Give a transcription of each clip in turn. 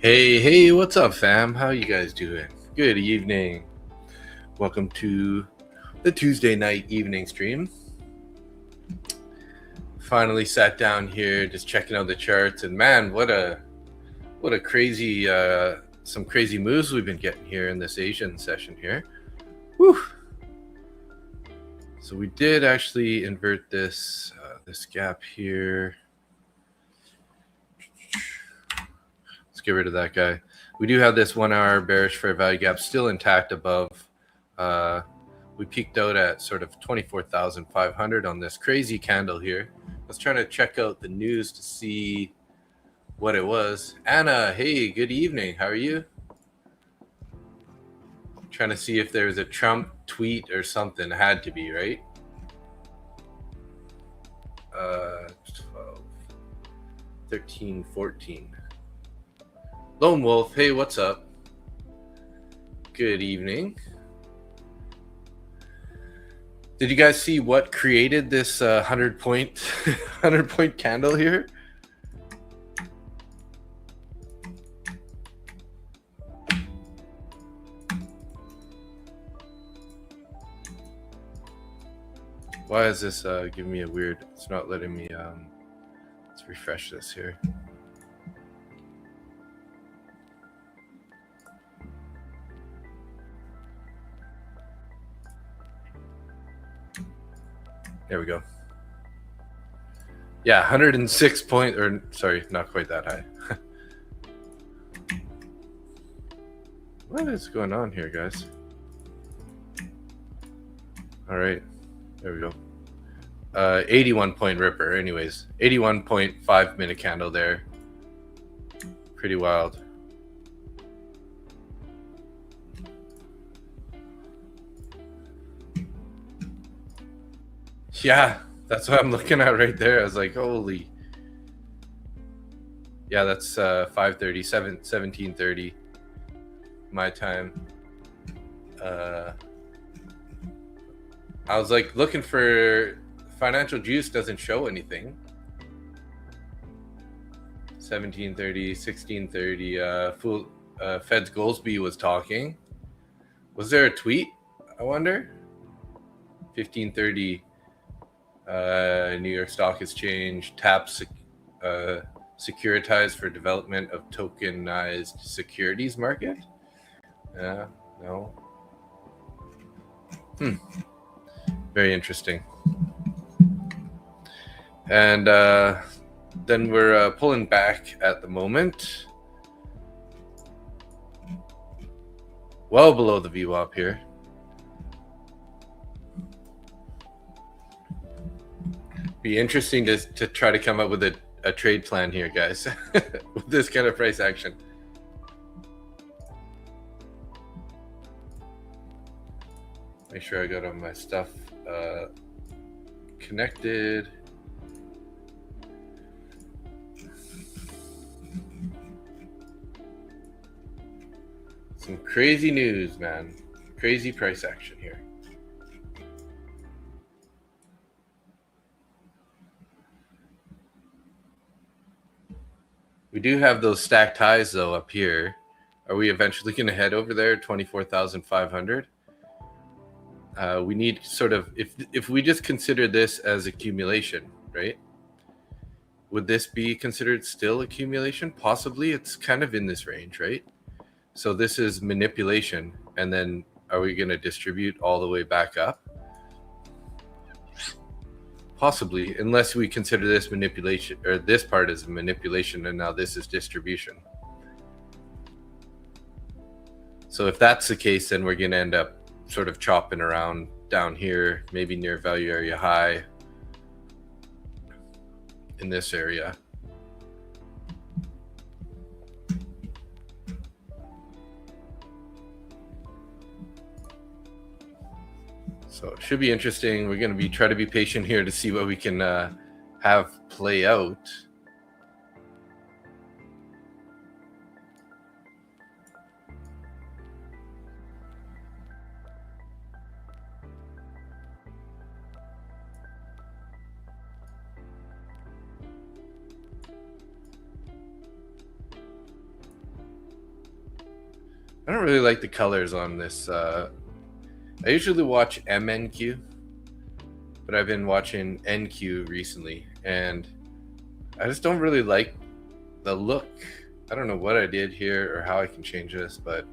Hey, what's up, fam? How you guys doing? Good evening. Welcome to the Tuesday night evening stream. Finally sat down here just checking out the charts, and man, what a crazy some crazy moves we've been getting here in this Asian session here. Whew. So we did actually invert this this gap here. Let's get rid of that guy. We do have this 1 hour bearish fair value gap still intact above. We peaked out at sort of 24,500 on this crazy candle here. I was trying to check out the news to see what it was. Anna, hey, good evening. How are you? Trying to see if there was a Trump tweet or something. It had to be, right? 12, 13, 14. Lone Wolf, hey, what's up? Good evening. Did you guys see what created this 100 point candle here? Why is this giving me a weird? It's not letting me. Let's refresh this here. There we go. Yeah, 106 point, or sorry, not quite that high. What is going on here, guys? All right, there we go. 81 point ripper. Anyways, 81.5 minute candle there. Pretty wild. Yeah, that's what I'm looking at right there. I was like, holy. Yeah, that's 5:30, 17:30 my time. I was like looking for financial juice, doesn't show anything. 17:30, 16:30. Feds Goldsby was talking. Was there a tweet? I wonder. 15:30. New York Stock Exchange taps securitized for development of tokenized securities market. No. Very interesting. And then we're pulling back at the moment. Well below the VWAP here. Be interesting to try to come up with a trade plan here, guys, with this kind of price action. Make sure I got all my stuff connected. Some crazy news, man. Crazy price action here. We do have those stacked highs though up here. Are we eventually going to head over there, 24,500? We need sort of, if we just consider this as accumulation, right? Would this be considered still accumulation? Possibly. It's kind of in this range, right? So this is manipulation, and then are we going to distribute all the way back up? Possibly, unless we consider this manipulation, or this part is manipulation, and now this is distribution. So if that's the case, then we're going to end up sort of chopping around down here, maybe near value area high in this area. So it should be interesting. We're going to try to be patient here to see what we can have play out. I don't really like the colors on this. I usually watch MNQ, but I've been watching NQ recently, and I just don't really like the look. I don't know what I did here or how I can change this, but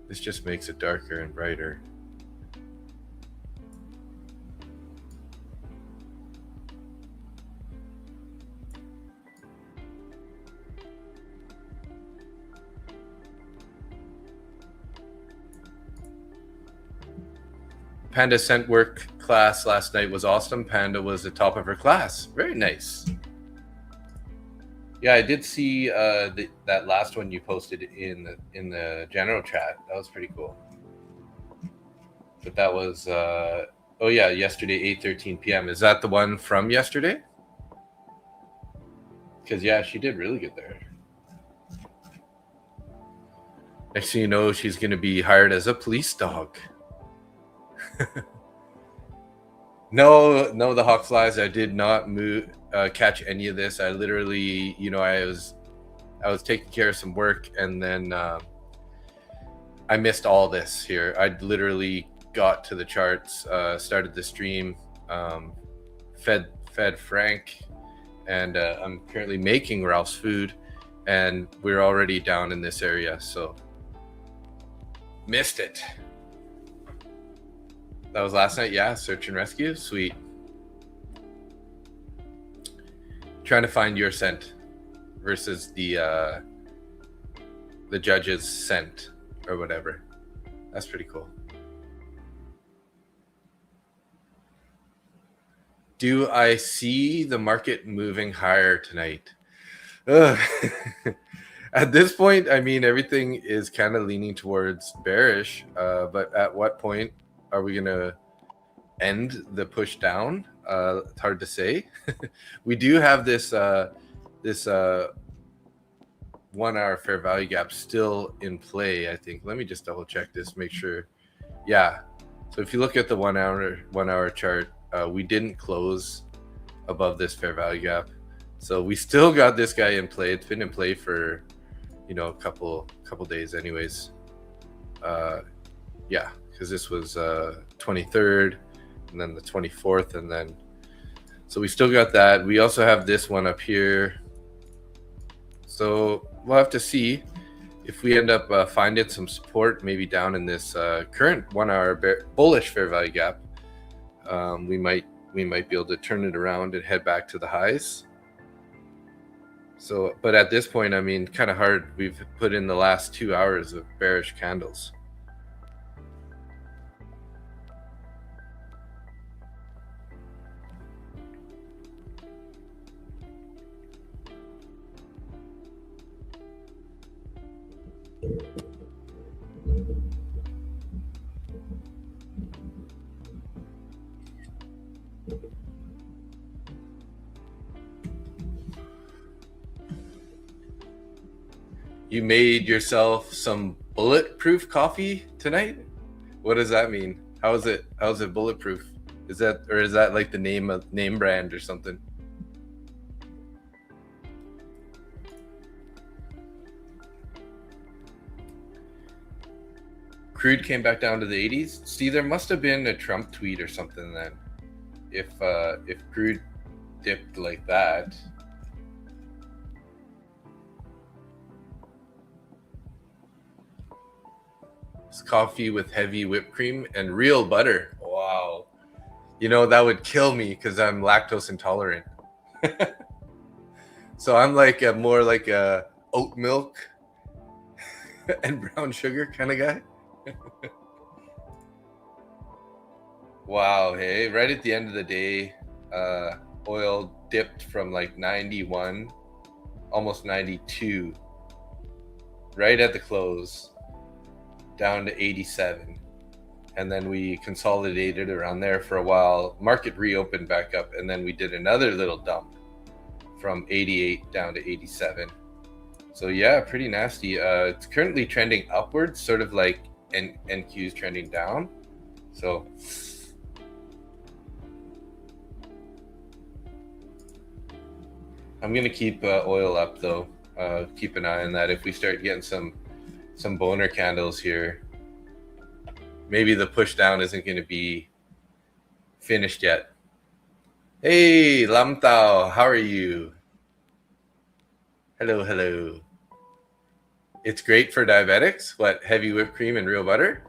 this just makes it darker and brighter. Panda scent work class last night was awesome. Panda was the top of her class. Very nice. Yeah, I did see that last one you posted in the general chat. That was pretty cool. But that was oh yeah, yesterday 8:13 p.m. Is that the one from yesterday? Because yeah, she did really good there. Next thing you know, she's going to be hired as a police dog. No, the hawk flies. I did not catch any of this. I literally, I was taking care of some work, and then I missed all this here. I literally got to the charts, started the stream, fed Frank, and I'm currently making Ralph's food, and we're already down in this area, so missed it. That was last night, yeah. Search and rescue, sweet. Trying to find your scent versus the judge's scent or whatever. That's pretty cool. Do I see the market moving higher tonight? At this point, I mean, everything is kind of leaning towards bearish, but at what point are we going to end the push down? It's hard to say. We do have this 1 hour fair value gap still in play, I think. Let me just double check this, make sure. Yeah. So if you look at the 1 hour chart, we didn't close above this fair value gap. So we still got this guy in play. It's been in play for, a couple days anyways. Yeah, because this was 23rd and then the 24th, and then so we still got that. We also have this one up here, so we'll have to see if we end up finding some support maybe down in this current 1 hour bullish fair value gap. We might be able to turn it around and head back to the highs. So, but at this point, I mean, kind of hard. We've put in the last 2 hours of bearish candles. You made yourself some bulletproof coffee tonight? What does that mean? How is it bulletproof? Is that like the name brand or something? Crude came back down to the 80s. See, there must have been a Trump tweet or something then. If crude dipped like that. It's coffee with heavy whipped cream and real butter. Wow. That would kill me because I'm lactose intolerant. So I'm like more like a oat milk and brown sugar kind of guy. Wow, hey, right at the end of the day, oil dipped from like 91, almost 92, right at the close, down to 87. And then we consolidated around there for a while. Market reopened back up, and then we did another little dump from 88 down to 87. So yeah, pretty nasty. It's currently trending upwards, sort of like NQ is trending down. So I'm gonna keep oil up though. keep an eye on that. If we start getting some boner candles here, maybe the push down isn't going to be finished yet. Hey, Lam Tao, how are you? Hello, hello. It's great for diabetics. What, heavy whipped cream and real butter?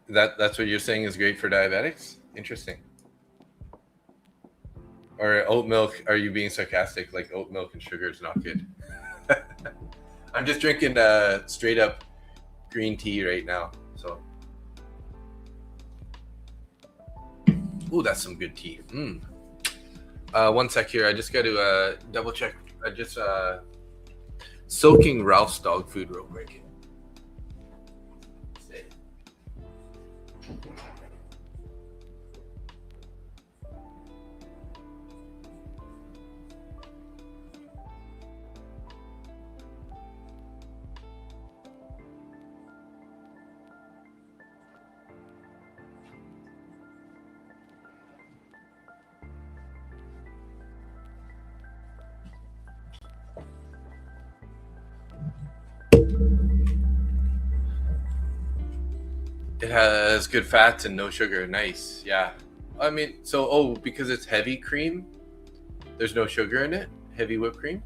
That's what you're saying is great for diabetics? Interesting. Or oat milk? Are you being sarcastic? Like oat milk and sugar is not good. I'm just drinking straight up green tea right now. So, ooh, that's some good tea. One sec here. I just got to double check. I just soaking Ralph's dog food real quick. It has good fats and no sugar. Nice. Yeah. I mean, so, because it's heavy cream, there's no sugar in it? Heavy whipped cream?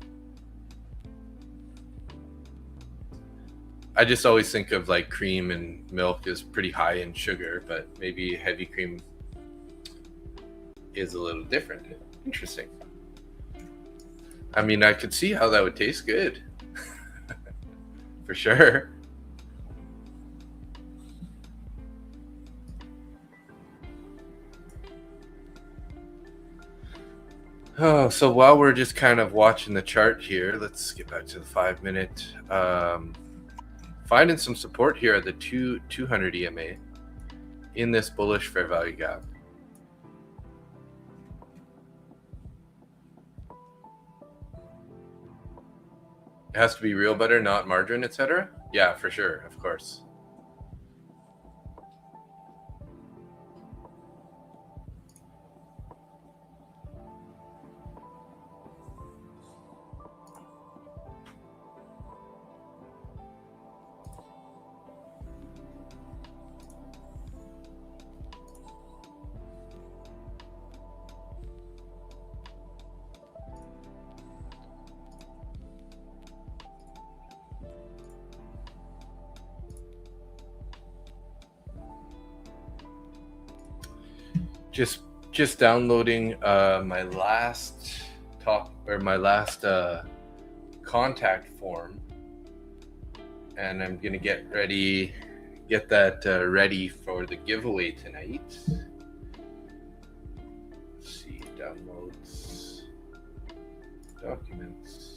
I just always think of like cream and milk is pretty high in sugar, but maybe heavy cream is a little different. Interesting. I mean, I could see how that would taste good. For sure. Oh, so while we're just kind of watching the chart here, let's get back to the 5-minute. Finding some support here at the 200 EMA in this bullish fair value gap. It has to be real butter, not margarine, etc. Yeah, for sure, of course. Just downloading my last contact form, and I'm gonna get that ready for the giveaway tonight. Let's see, downloads, documents.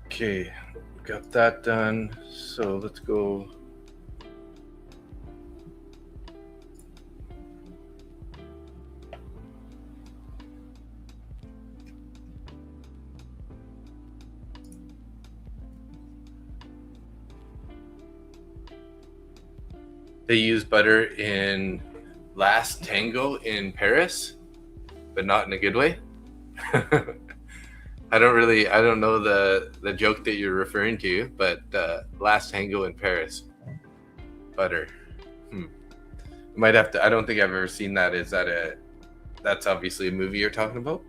Okay, got that done. So let's go. They use butter in Last Tango in Paris, but not in a good way. I don't know the joke that you're referring to, but Last Tango in Paris, butter. Might have to. I don't think I've ever seen that. Is that that's obviously a movie you're talking about?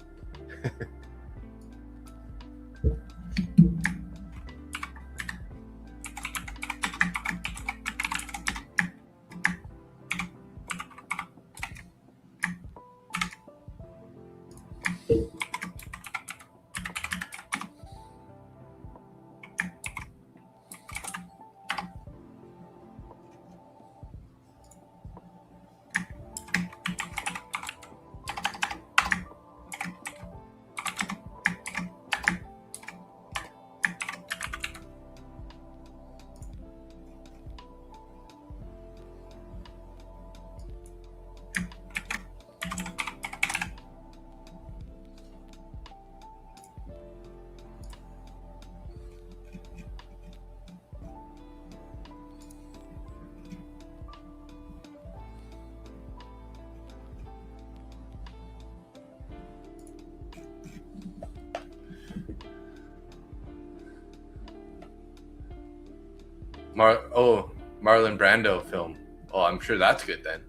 Marlon Brando film. Oh, I'm sure that's good then.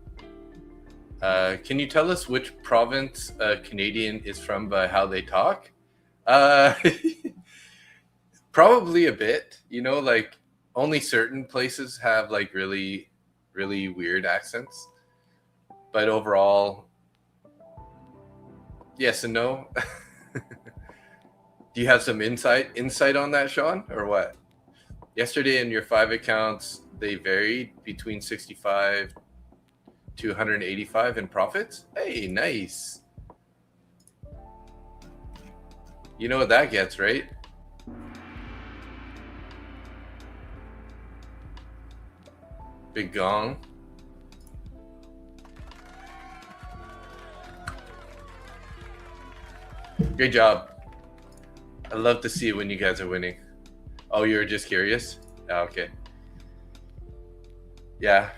Can you tell us which province a Canadian is from by how they talk? Probably a bit. You know, like only certain places have like really, really weird accents. But overall, yes and no. Do you have some insight on that, Sean, or what? Yesterday in your 5 accounts, they varied between 65 to 185 in profits. Hey, nice. You know what that gets, right? Big gong. Great job. I love to see it when you guys are winning. Oh, you were just curious? Oh, okay. Yeah.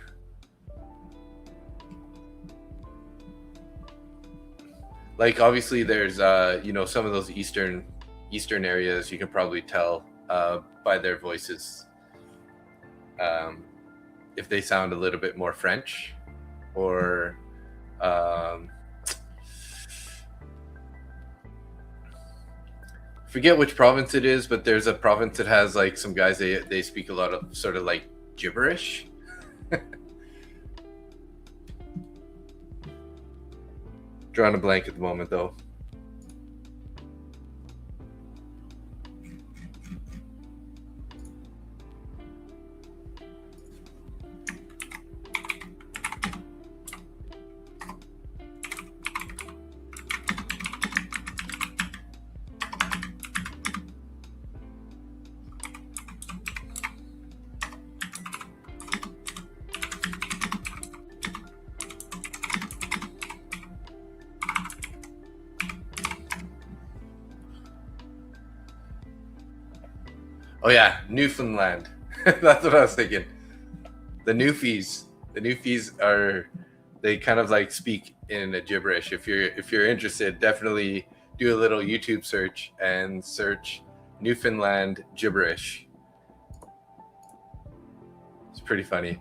Like obviously there's you know, some of those eastern areas you can probably tell by their voices if they sound a little bit more French or forget which province it is, but there's a province that has like some guys they speak a lot of sort of like gibberish. Drawing a blank at the moment though. Oh yeah, Newfoundland. That's what I was thinking. The Newfies. The Newfies are, they kind of like speak in a gibberish. If you're interested, definitely do a little YouTube search and search Newfoundland gibberish. It's pretty funny.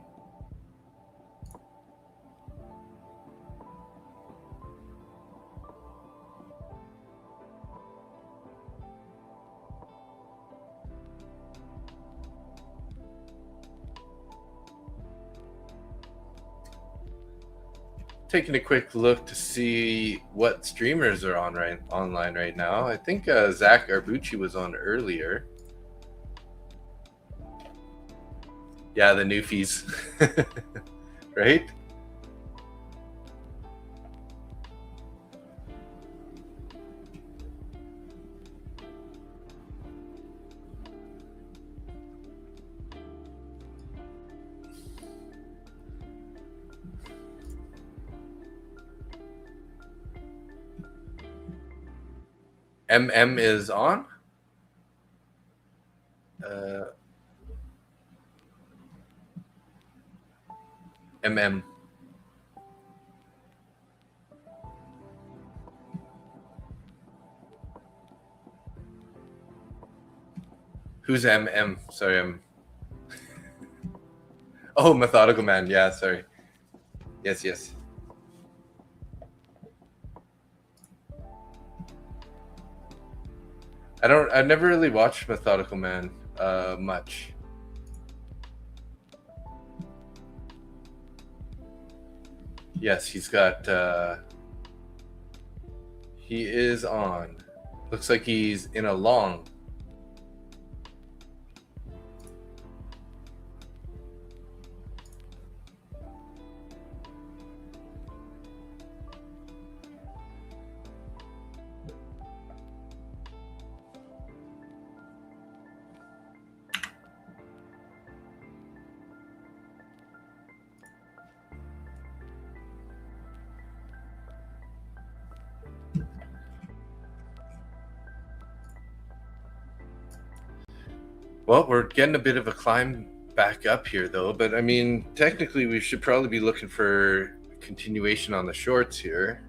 Taking a quick look to see what streamers are online right now. I think Zach Arbucci was on earlier. Yeah, the Newfies, right? MM is on. MM. Who's MM? Sorry, I'm. Oh, Methodical Man. Yeah, sorry. Yes. I've never really watched Methodical Man much. Yes, he's got. He is on. Looks like he's in a long. Well, we're getting a bit of a climb back up here, though. But I mean, technically, we should probably be looking for continuation on the shorts here.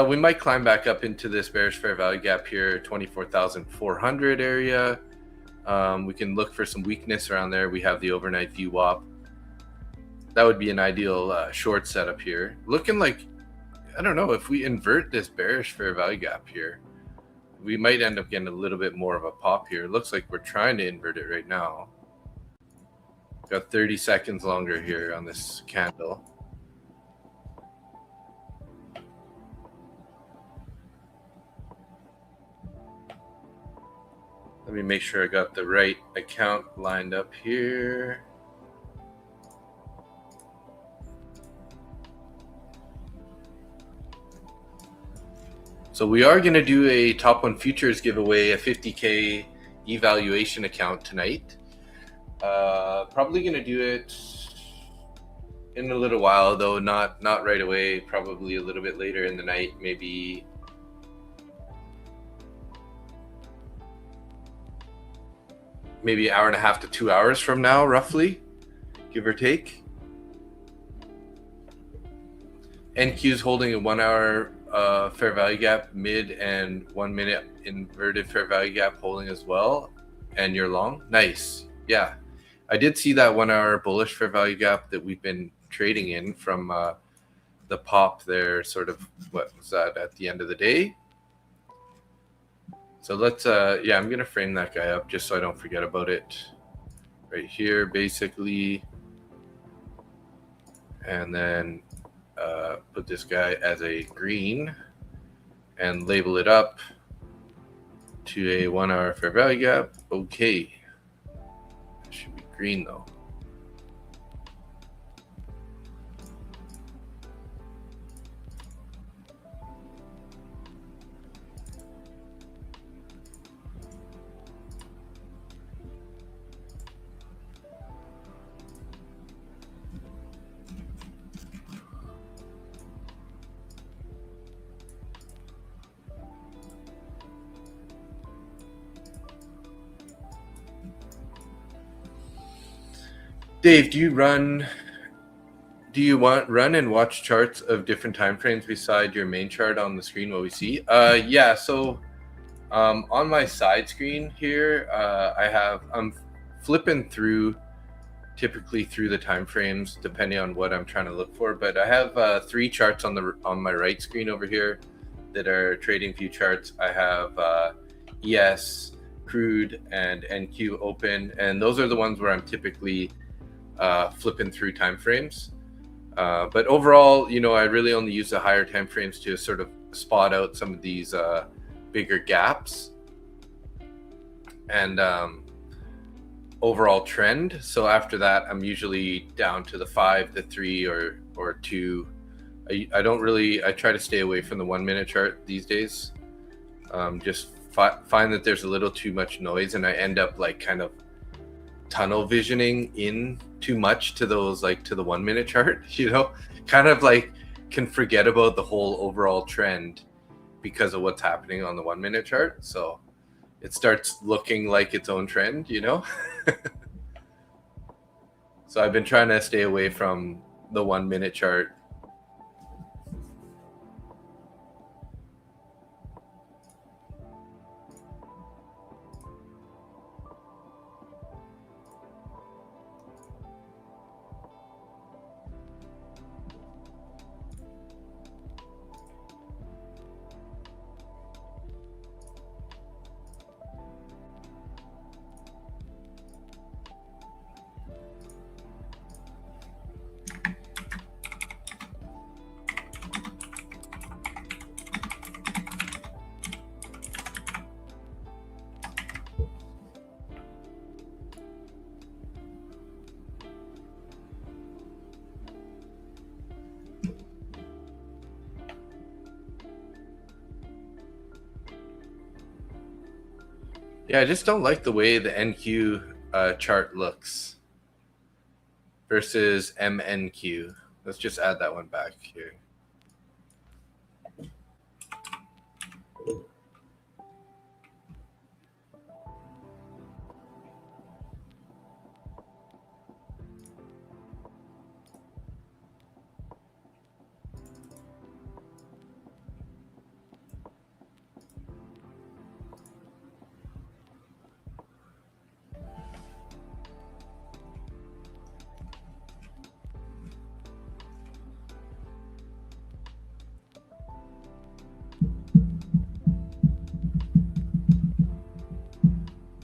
We might climb back up into this bearish fair value gap here, 24,400 area. We can look for some weakness around there. We have the overnight VWAP. That would be an ideal short setup here. Looking like, I don't know, if we invert this bearish fair value gap here, we might end up getting a little bit more of a pop here. It looks like we're trying to invert it right now. Got 30 seconds longer here on this candle. Let me make sure I got the right account lined up here. So we are going to do a Top 1 Futures giveaway, a 50K evaluation account tonight. Probably going to do it in a little while, though not right away. Probably a little bit later in the night, maybe an hour and a half to 2 hours from now, roughly, give or take. NQ is holding a 1 hour fair value gap, mid and 1 minute inverted fair value gap holding as well. And you're long. Nice. Yeah. I did see that 1 hour bullish fair value gap that we've been trading in from the pop there, sort of, what was that, at the end of the day? So let's, yeah, I'm going to frame that guy up just so I don't forget about it. Right here, basically. And then put this guy as a green and label it up to a 1 hour fair value gap. Okay. It should be green though. Dave, do you run and watch charts of different time frames beside your main chart on the screen, what we see? Yeah, so on my side screen here, I'm flipping through typically through the time frames depending on what I'm trying to look for, but I have 3 charts on my right screen over here that are trading view charts. I have ES, crude, and NQ open, and those are the ones where I'm typically flipping through time frames. But overall, you know, I really only use the higher time frames to sort of spot out some of these bigger gaps and overall trend. So after that, I'm usually down to the 5, the 3, or 2. I try to stay away from the 1 minute chart these days. Just find that there's a little too much noise, and I end up like kind of tunnel visioning in too much to those, like to the 1 minute chart, you know, kind of like can forget about the whole overall trend because of what's happening on the 1 minute chart. So it starts looking like its own trend, you know. So I've been trying to stay away from the 1 minute chart. Yeah, I just don't like the way the NQ chart looks versus MNQ. Let's just add that one back here.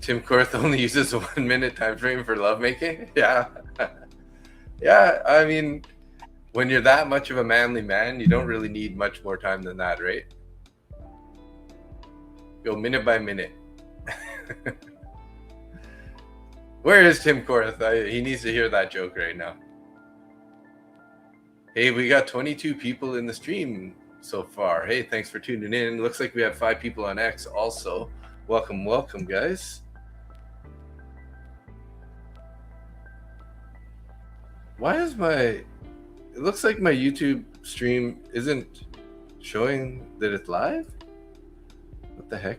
Tim Korth only uses a 1 minute time frame for lovemaking. Yeah. Yeah, I mean, when you're that much of a manly man, you don't really need much more time than that, right? Go minute by minute. Where is Tim Korth? He needs to hear that joke right now. Hey, we got 22 people in the stream so far. Hey, thanks for tuning in. Looks like we have 5 people on X also. Welcome, welcome, guys. Why is it looks like my YouTube stream isn't showing that it's live? What the heck?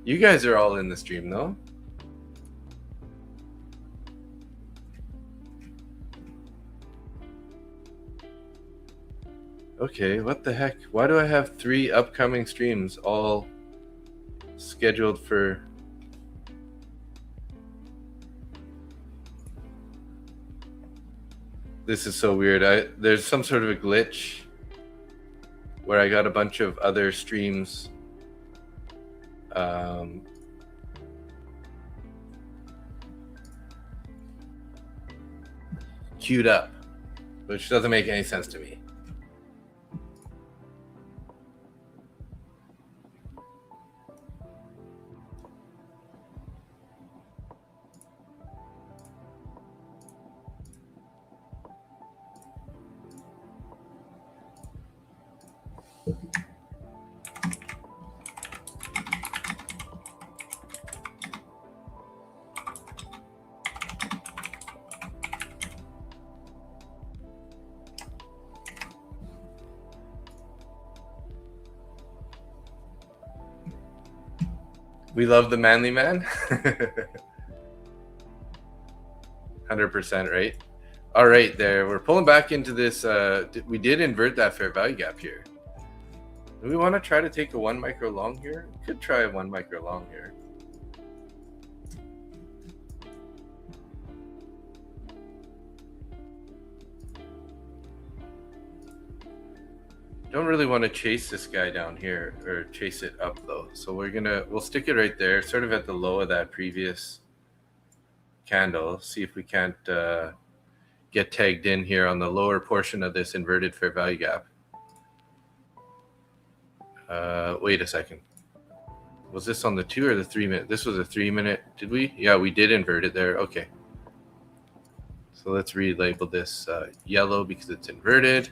You guys are all in the stream though. Okay, what the heck? Why do I have 3 upcoming streams all scheduled for... This is so weird. There's some sort of a glitch where I got a bunch of other streams queued up, which doesn't make any sense to me. We love the manly man. 100%, right? All right, there. We're pulling back into this. We did invert that fair value gap here. Do we want to try to take a 1 micro long here? We could try a 1 micro long here. Don't really want to chase this guy down here or chase it up though. So we'll stick it right there, sort of at the low of that previous candle. See if we can't get tagged in here on the lower portion of this inverted fair value gap. Wait a second. Was this on the 2 or the 3 minute? This was a 3 minute. Did we? Yeah, we did invert it there. Okay. So let's relabel this yellow because it's inverted.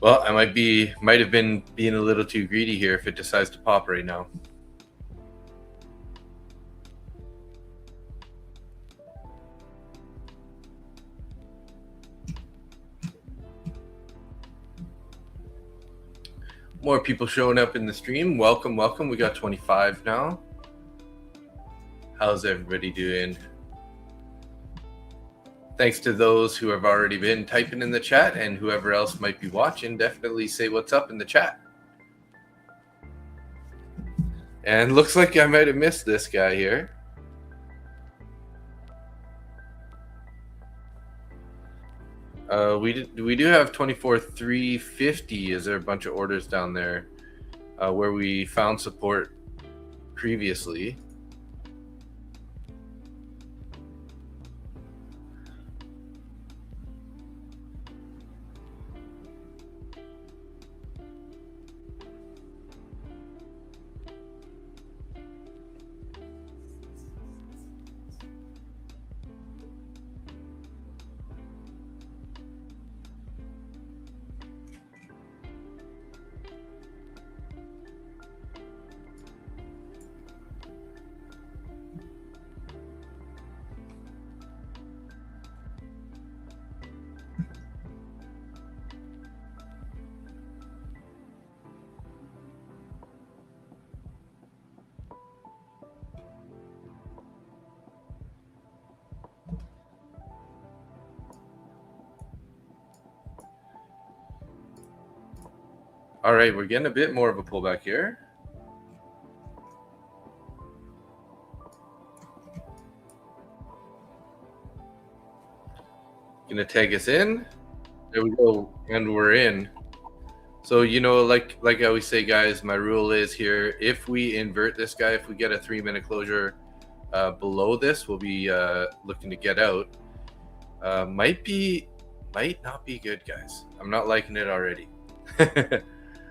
Well, I might have been being a little too greedy here if it decides to pop right now. More people showing up in the stream. Welcome, welcome. We got 25 now. How's everybody doing? Thanks to those who have already been typing in the chat, and whoever else might be watching, definitely say what's up in the chat. And looks like I might have missed this guy here. We do have 24,350. Is there a bunch of orders down there where we found support previously? All right, we're getting a bit more of a pullback here. Gonna tag us in. There we go, and we're in. So, you know, like I always say, guys, my rule is here, if we invert this guy, if we get a 3-minute closure below this, we'll be looking to get out. Might not be good, guys. I'm not liking it already.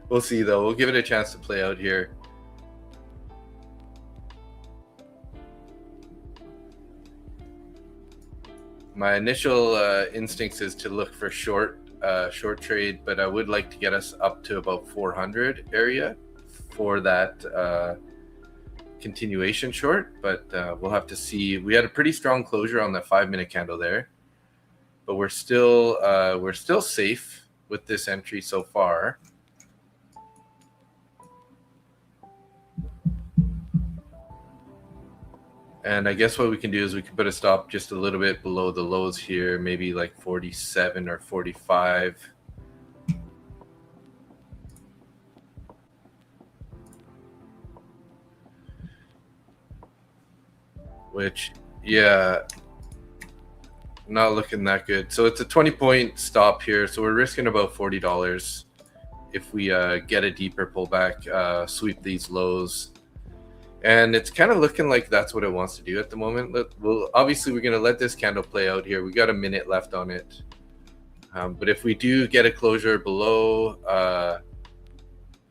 We'll see, though. We'll give it a chance to play out here. My initial instincts is to look for short trade, but I would like to get us up to about 400 area for that continuation short, but we'll have to see. We had a pretty strong closure on the 5-minute candle there, but we're still safe with this entry so far. And I guess what we can do is we can put a stop just a little bit below the lows here, maybe like 47 or 45. Which, yeah, not looking that good. So it's a 20-point stop here. So we're risking about $40 if we get a deeper pullback, sweep these lows. And it's kind of looking like that's what it wants to do at the moment. Well, obviously, we're going to let this candle play out here. We got a minute left on it. But if we do get a closure below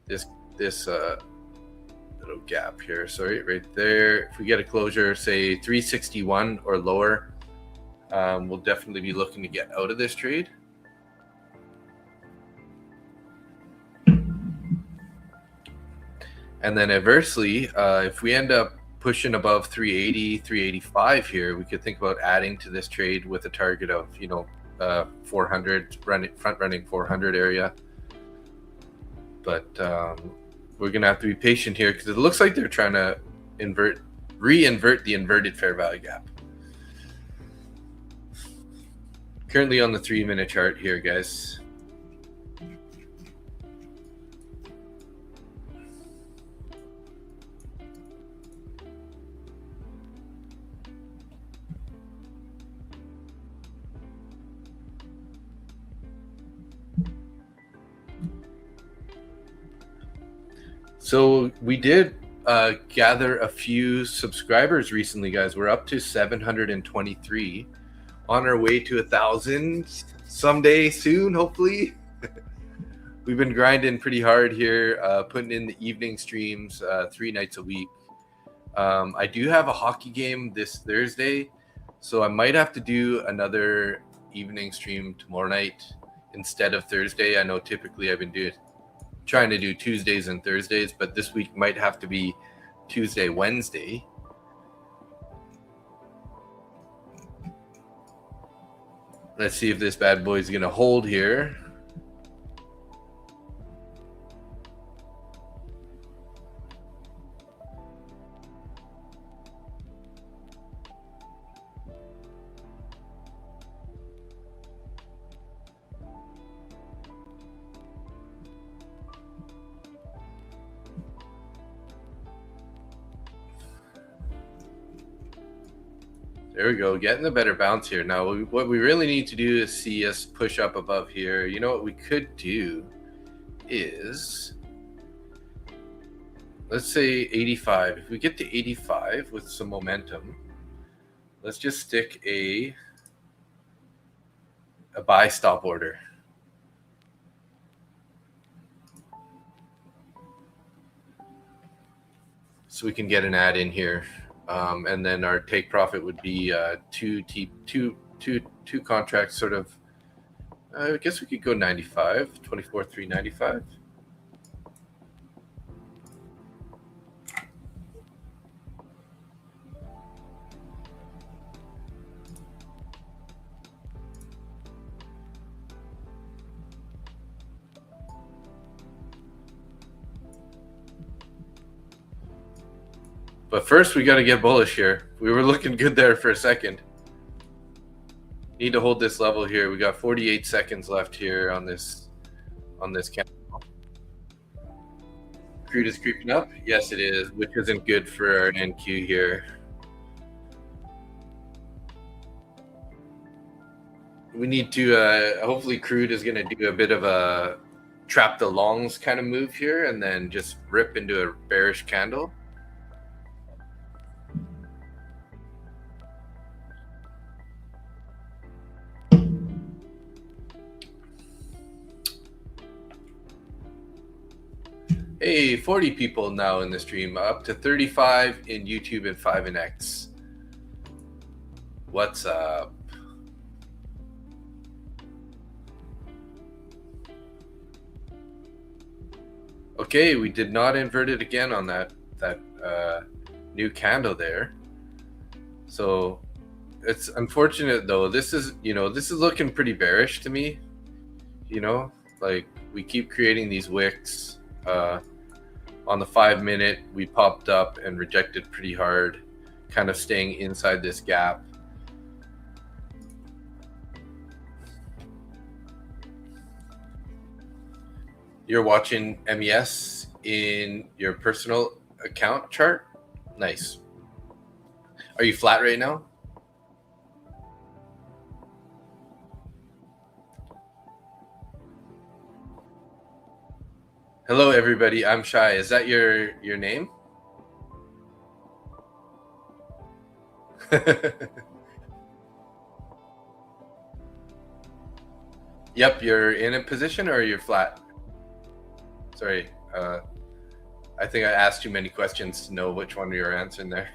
this little gap here, sorry, right there. If we get a closure, say 361 or lower, we'll definitely be looking to get out of this trade. And then adversely, if we end up pushing above 380, 385 here, we could think about adding to this trade with a target of, 400, front running 400 area. But we're going to have to be patient here because it looks like they're trying to re-invert the inverted fair value gap. Currently on the 3-minute chart here, guys. So we did gather a few subscribers recently, guys. We're up to 723, on our way to 1,000 someday soon, hopefully. We've been grinding pretty hard here, putting in the evening streams 3 nights a week. I do have a hockey game this Thursday, so I might have to do another evening stream tomorrow night instead of Thursday. I know typically I've been trying to do Tuesdays and Thursdays, but this week might have to be Tuesday, Wednesday. Let's see if this bad boy is going to hold here. There we go, getting a better bounce here. Now, what we really need to do is see us push up above here. You know what we could do is, let's say 85. If we get to 85 with some momentum, let's just stick a buy stop order. So we can get an add in here. And then our take profit would be two contracts, sort of. I guess we could go 95, 24,395. But first, we got to get bullish here. We were looking good there for a second. Need to hold this level here. We got 48 seconds left here on this candle. Crude is creeping up. Yes, it is, which isn't good for our NQ here. We need to. Hopefully, crude is going to do a bit of a trap the longs kind of move here, and then just rip into a bearish candle. Hey, 40 people now in the stream, up to 35 in YouTube and 5 in X. What's up? Okay, we did not invert it again on that new candle there. So it's unfortunate though. This is looking pretty bearish to me. Like we keep creating these wicks. On the 5 minute, we popped up and rejected pretty hard, kind of staying inside this gap. You're watching MES in your personal account chart? Nice. Are you flat right now? Hello, everybody. I'm Shy. Is that your name? Yep, you're in a position or you're flat? Sorry. I think I asked too many questions to know which one you're answering there.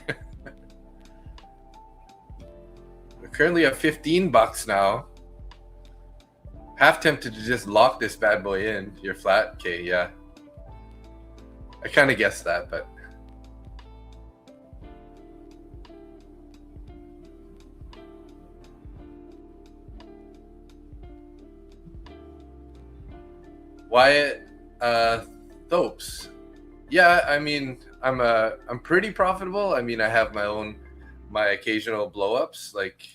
We're currently at $15 now. Half tempted to just lock this bad boy in. You're flat? Okay, yeah. I kind of guessed that, but Wyatt Thopes. Yeah, I mean, I'm pretty profitable. I mean, I have my occasional blow-ups, like,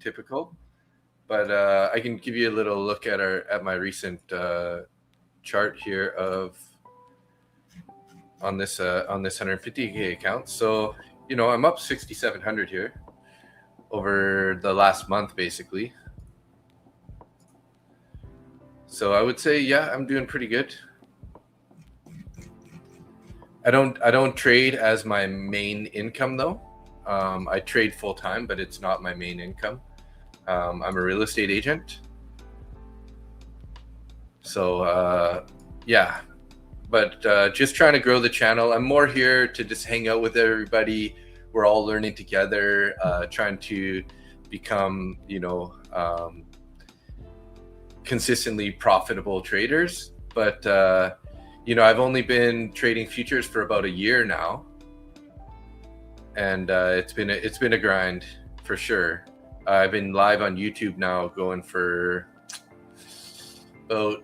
typical. But I can give you a little look at my recent chart here on this 150K account. So, I'm up 6,700 here over the last month, basically. So I would say, yeah, I'm doing pretty good. I don't trade as my main income though. I trade full time, but it's not my main income. I'm a real estate agent. So yeah. But just trying to grow the channel. I'm more here to just hang out with everybody. We're all learning together, trying to become, consistently profitable traders. But you know, I've only been trading futures for about a year now, and it's been a grind for sure. I've been live on YouTube now, going for about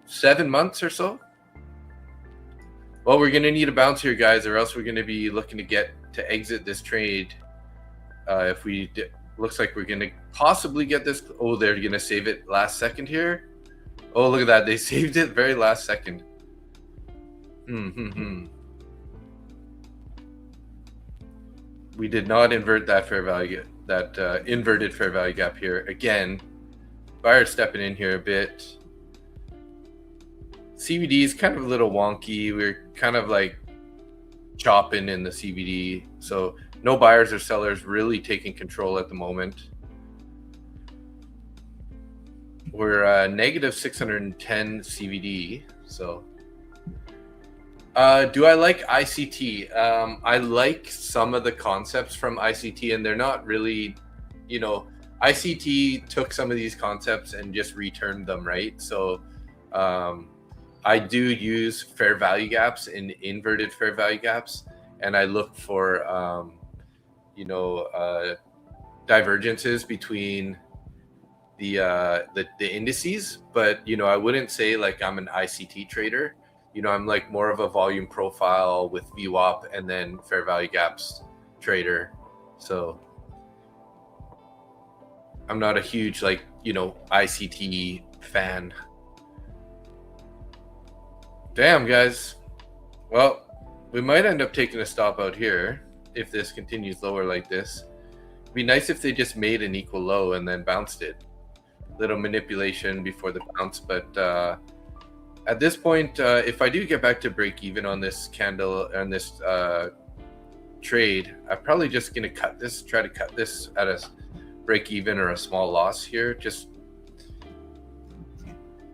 7 months or so. Well, we're gonna need a bounce here, guys, or else we're gonna be looking to exit this trade. If we looks like we're gonna possibly get this. Oh, they're gonna save it last second here. Oh, look at that, they saved it very last second. We did not invert that fair value, that inverted fair value gap here. Again, buyer stepping in here a bit. CBD is kind of a little wonky. We're kind of like chopping in the CBD. So no buyers or sellers really taking control at the moment. We're negative 610 CBD. So do I like ICT? I like some of the concepts from ICT, and they're not really, you know, ICT took some of these concepts and just returned them, right? So I do use fair value gaps and inverted fair value gaps, and I look for you know, divergences between the indices. But you know, I wouldn't say like I'm an ICT trader. You know, I'm like more of a volume profile with VWAP and then fair value gaps trader. So I'm not a huge, like, you know, ICT fan. Damn, guys. Well, we might end up taking a stop out here if this continues lower like this. It'd be nice if they just made an equal low and then bounced it. Little manipulation before the bounce, but at this point, if I do get back to break even on this candle and this trade, I'm probably just going to try to cut this at a break even or a small loss here. Just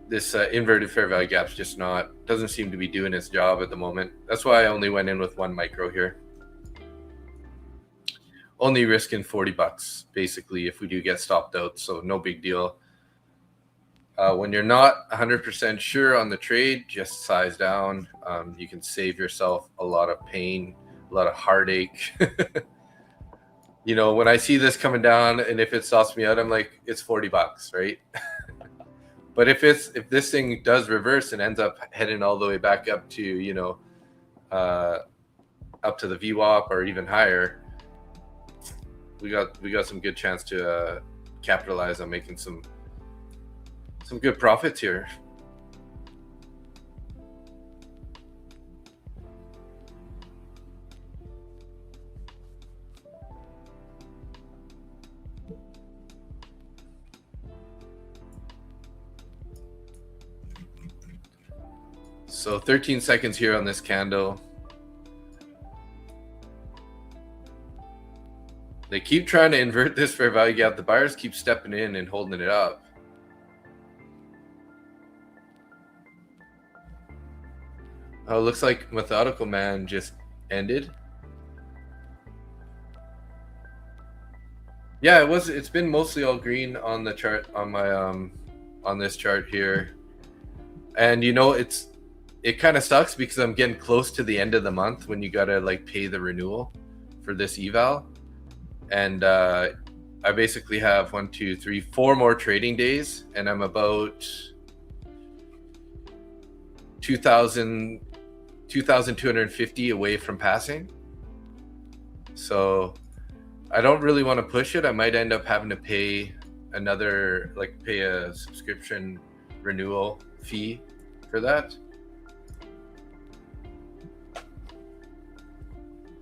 this inverted fair value gap's just doesn't seem to be doing its job at the moment. That's why I only went in with 1 micro here. Only risking $40 basically if we do get stopped out, so no big deal. When you're not 100% sure on the trade, just size down. You can save yourself a lot of pain, a lot of heartache. You know, when I see this coming down and if it stops me out, I'm like, it's $40, right? But if this thing does reverse and ends up heading all the way back up to, you know, up to the VWAP or even higher, we got some good chance to capitalize on making some good profits here. So 13 seconds here on this candle. They keep trying to invert this fair value gap. The buyers keep stepping in and holding it up. Oh, looks like Methodical Man just ended. Yeah, it's been mostly all green on the chart, on my on this chart here. And you know, it kind of sucks because I'm getting close to the end of the month when you gotta like pay the renewal for this eval. And I basically have 1, 2, 3, 4 more trading days, and I'm about 2,250 away from passing. So I don't really want to push it. I might end up having to pay pay a subscription renewal fee for that.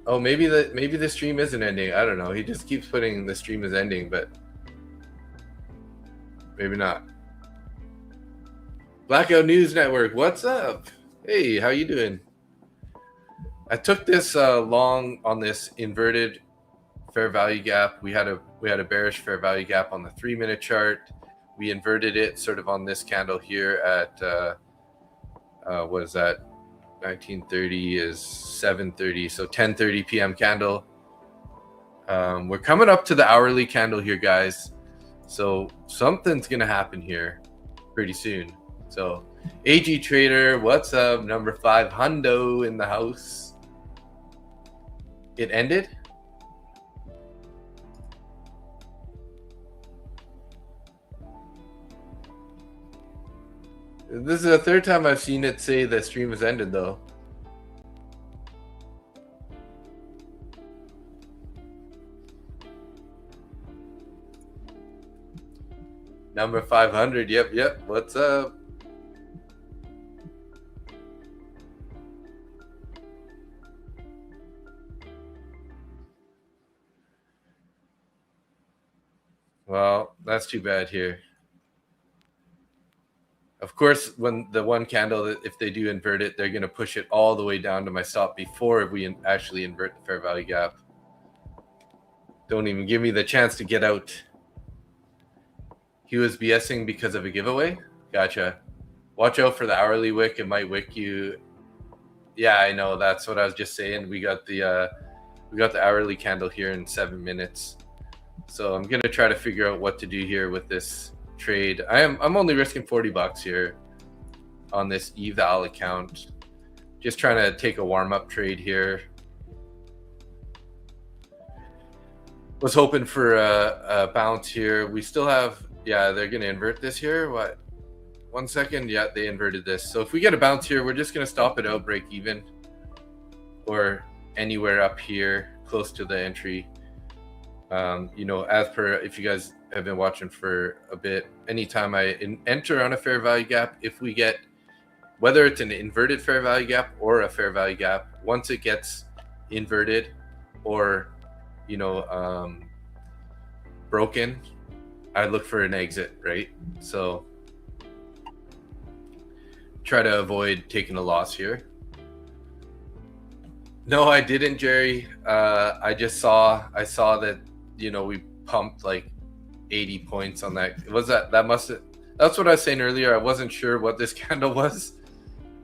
Oh, maybe the stream isn't ending. I don't know. He just keeps putting the stream is ending, but maybe not. Blackout News Network, what's up? Hey, how you doing? I took this long on this inverted fair value gap. We had a bearish fair value gap on the 3-minute chart. We inverted it sort of on this candle here at what is that? 1930 is 7:30, so 10:30 p.m. candle. We're coming up to the hourly candle here, guys. So something's gonna happen here. pretty soon. So AG Trader, what's up? Number 5 Hundo in the house. It ended? This is the third time I've seen it say the stream has ended, though. Number 500. Yep. What's up? Well, that's too bad here. Of course, when the one candle, if they do invert it, they're going to push it all the way down to my stop before we actually invert the fair value gap. Don't even give me the chance to get out. He was BSing because of a giveaway? Gotcha. Watch out for the hourly wick. It might wick you. Yeah, I know. That's what I was just saying. We got the hourly candle here in 7 minutes. So I'm going to try to figure out what to do here with this trade. I'm only risking $40 here on this eval account. Just trying to take a warm-up trade here. Was hoping for a bounce here. We still have, yeah, they're going to invert this here. What? 1 second. Yeah, they inverted this. So if we get a bounce here, we're just going to stop it out, break even, or anywhere up here close to the entry. You know, as per, if you guys have been watching for a bit, anytime I enter on a fair value gap, if we get, whether it's an inverted fair value gap or a fair value gap, once it gets inverted or, you know, broken, I look for an exit, right? So try to avoid taking a loss here. No, I didn't, Jerry. I saw that, you know, we pumped like 80 points on that. That's what I was saying earlier. I wasn't sure what this candle was.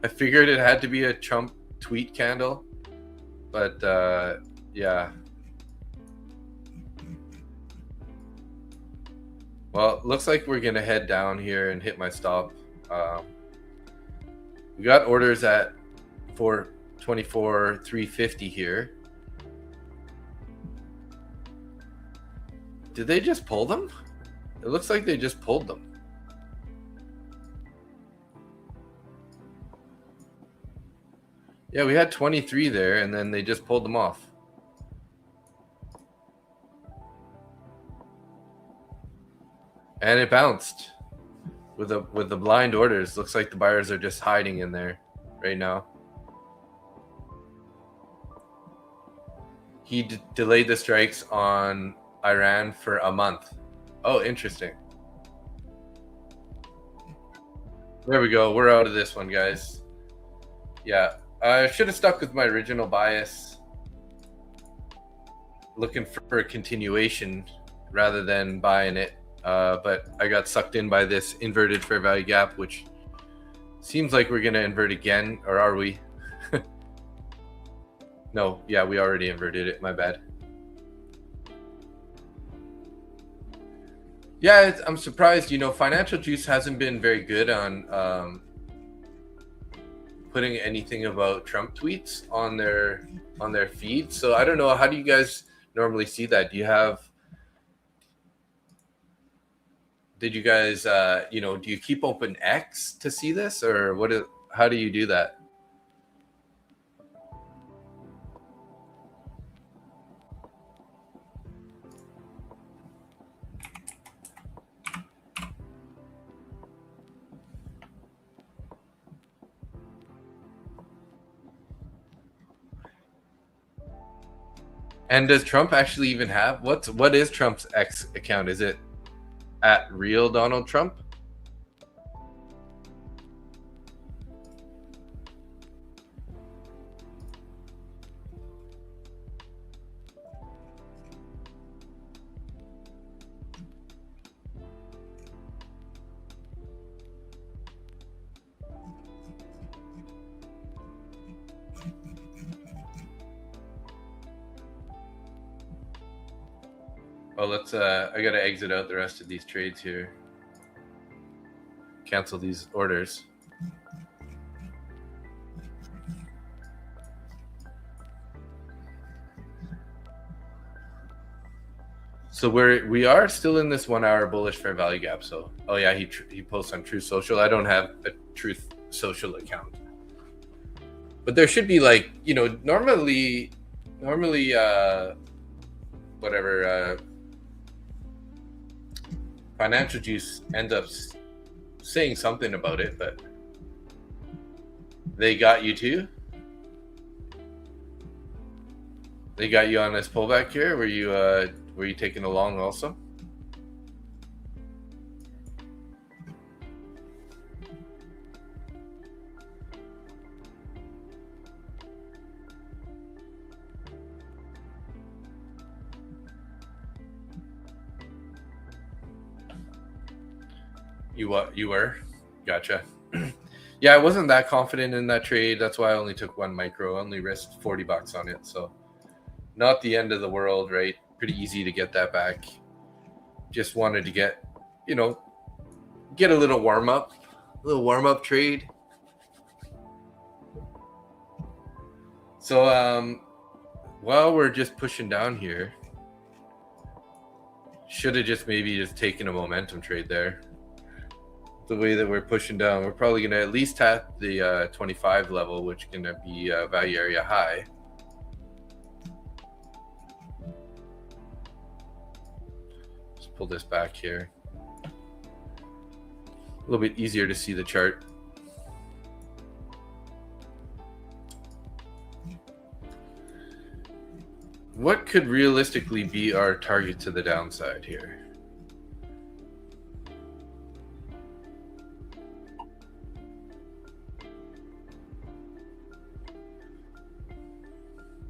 I figured it had to be a Trump tweet candle, but yeah. Well, looks like we're gonna head down here and hit my stop. We got orders at 424.350 here. Did they just pull them? It looks like they just pulled them. Yeah, we had 23 there, and then they just pulled them off. And it bounced with the blind orders. Looks like the buyers are just hiding in there right now. He delayed the strikes on Iran for a month. Oh, interesting. There we go. We're out of this one, guys. Yeah, I should have stuck with my original bias, looking for a continuation rather than buying it. But I got sucked in by this inverted fair value gap, which seems like we're going to invert again, or are we? No, yeah, we already inverted it. My bad. Yeah, I'm surprised. You know, Financial Juice hasn't been very good on putting anything about Trump tweets on their feed. So I don't know. How do you guys normally see that? Do you have? Did you guys, you know, do you keep open X to see this, or what? How do you do that? And does Trump actually even have what is Trump's X account? Is it at real Donald Trump? Oh, let's I gotta exit out the rest of these trades here. cancel these orders. So we are still in this 1 hour bullish fair value gap. So, oh yeah, he posts on Truth Social. I don't have a Truth Social account, but there should be, like, you know, normally whatever Financial Juice ends up saying something about it, but they got you too. They got you on this pullback here. Were you taking along also? You were? Gotcha. Yeah, I wasn't that confident in that trade. That's why I only took one micro. I only risked $40 on it. So not the end of the world, right? Pretty easy to get that back. Just wanted to get, you know, get a little warm up trade. So while we're just pushing down here, should have just maybe just taken a momentum trade there. The way that we're pushing down, we're probably going to at least tap the 25 level, which is going to be a value area high. Let's pull this back here. A little bit easier to see the chart. What could realistically be our target to the downside here?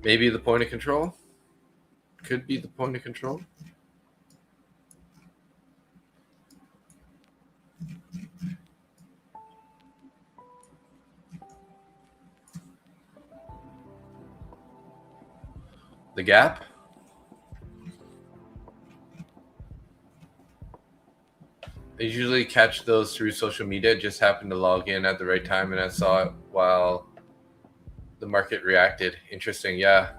Maybe the point of control? Could be the point of control. The gap? I usually catch those through social media. Just happened to log in at the right time and I saw it while the market reacted. Interesting, yeah.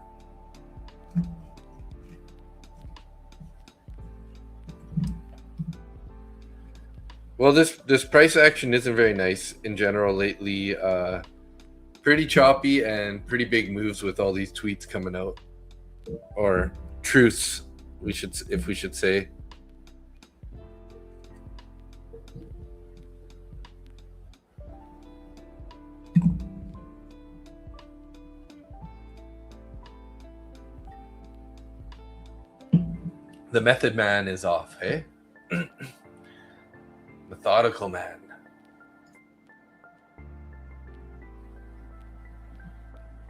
Well, this price action isn't very nice in general lately. Pretty choppy and pretty big moves with all these tweets coming out, or truths, we should say. The method man is off, hey? Methodical man.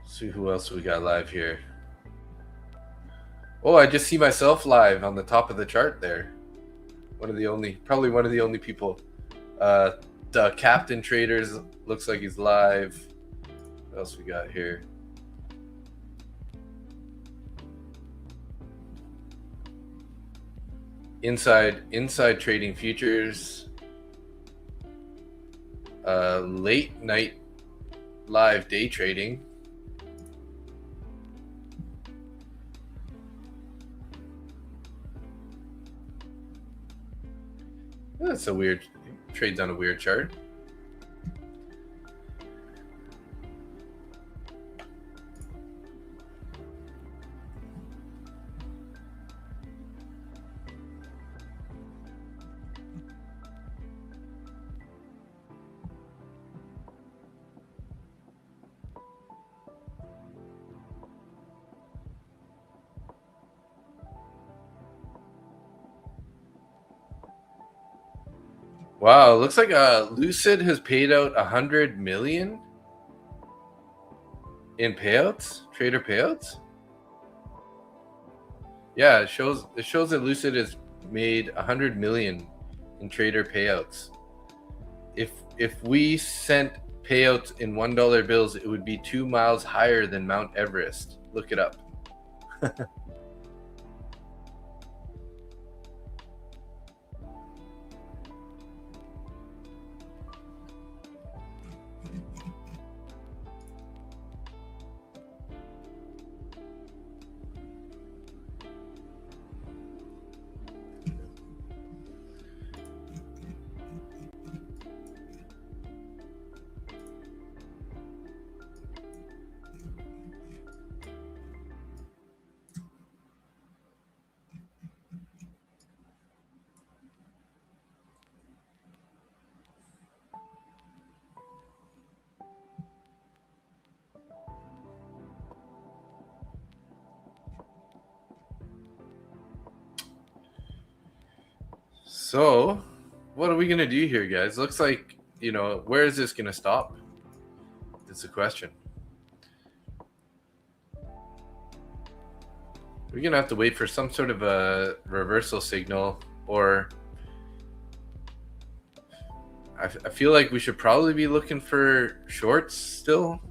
See who else we got live here. Oh, I just see myself live on the top of the chart there. Probably one of the only people. The Captain Traders looks like he's live. What else we got here? Inside Trading Futures. Late night live day trading. That's a weird trades on a weird chart. Wow, looks like Lucid has paid out $100 million in payouts, trader payouts. Yeah, it shows that Lucid has made $100 million in trader payouts. If we sent payouts in $1 bills, it would be 2 miles higher than Mount Everest. Look it up. So, what are we gonna do here, guys? Looks like, where is this gonna stop? That's the question. We're gonna have to wait for some sort of a reversal signal, or I feel like we should probably be looking for shorts still.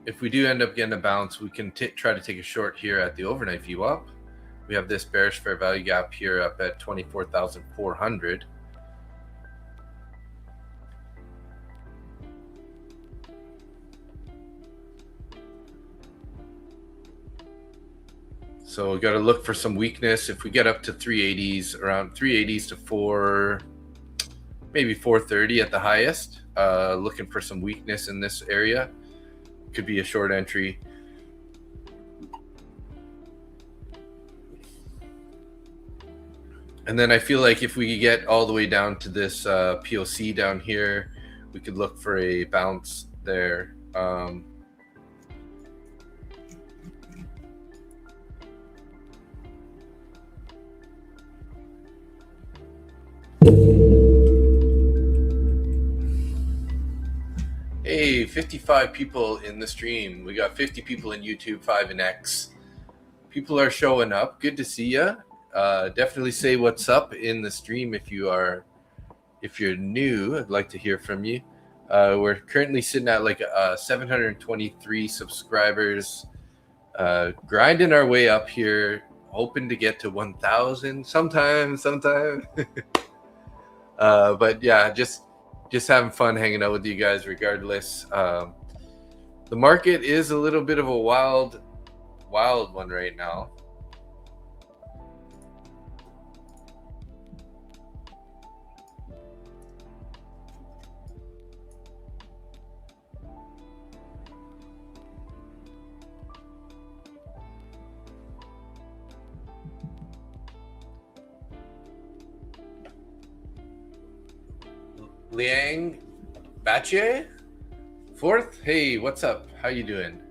If we do end up getting a bounce, we can try to take a short here at the overnight VWAP. We have this bearish fair value gap here up at 24,400. So we got to look for some weakness. If we get up to 380s, around 380s to maybe 430 at the highest, looking for some weakness in this area. Could be a short entry. And then I feel like if we get all the way down to this POC down here, we could look for a bounce there. Hey, 55 people in the stream. We got 50 people in YouTube, 5 in X. People are showing up. Good to see you. Definitely say what's up in the stream if you're new. I'd like to hear from you. We're currently sitting at like 723 subscribers, grinding our way up here, hoping to get to 1,000 sometime. But yeah, just having fun hanging out with you guys regardless. The market is a little bit of a wild one right now. Liang Bache, fourth. Hey, what's up? How you doing?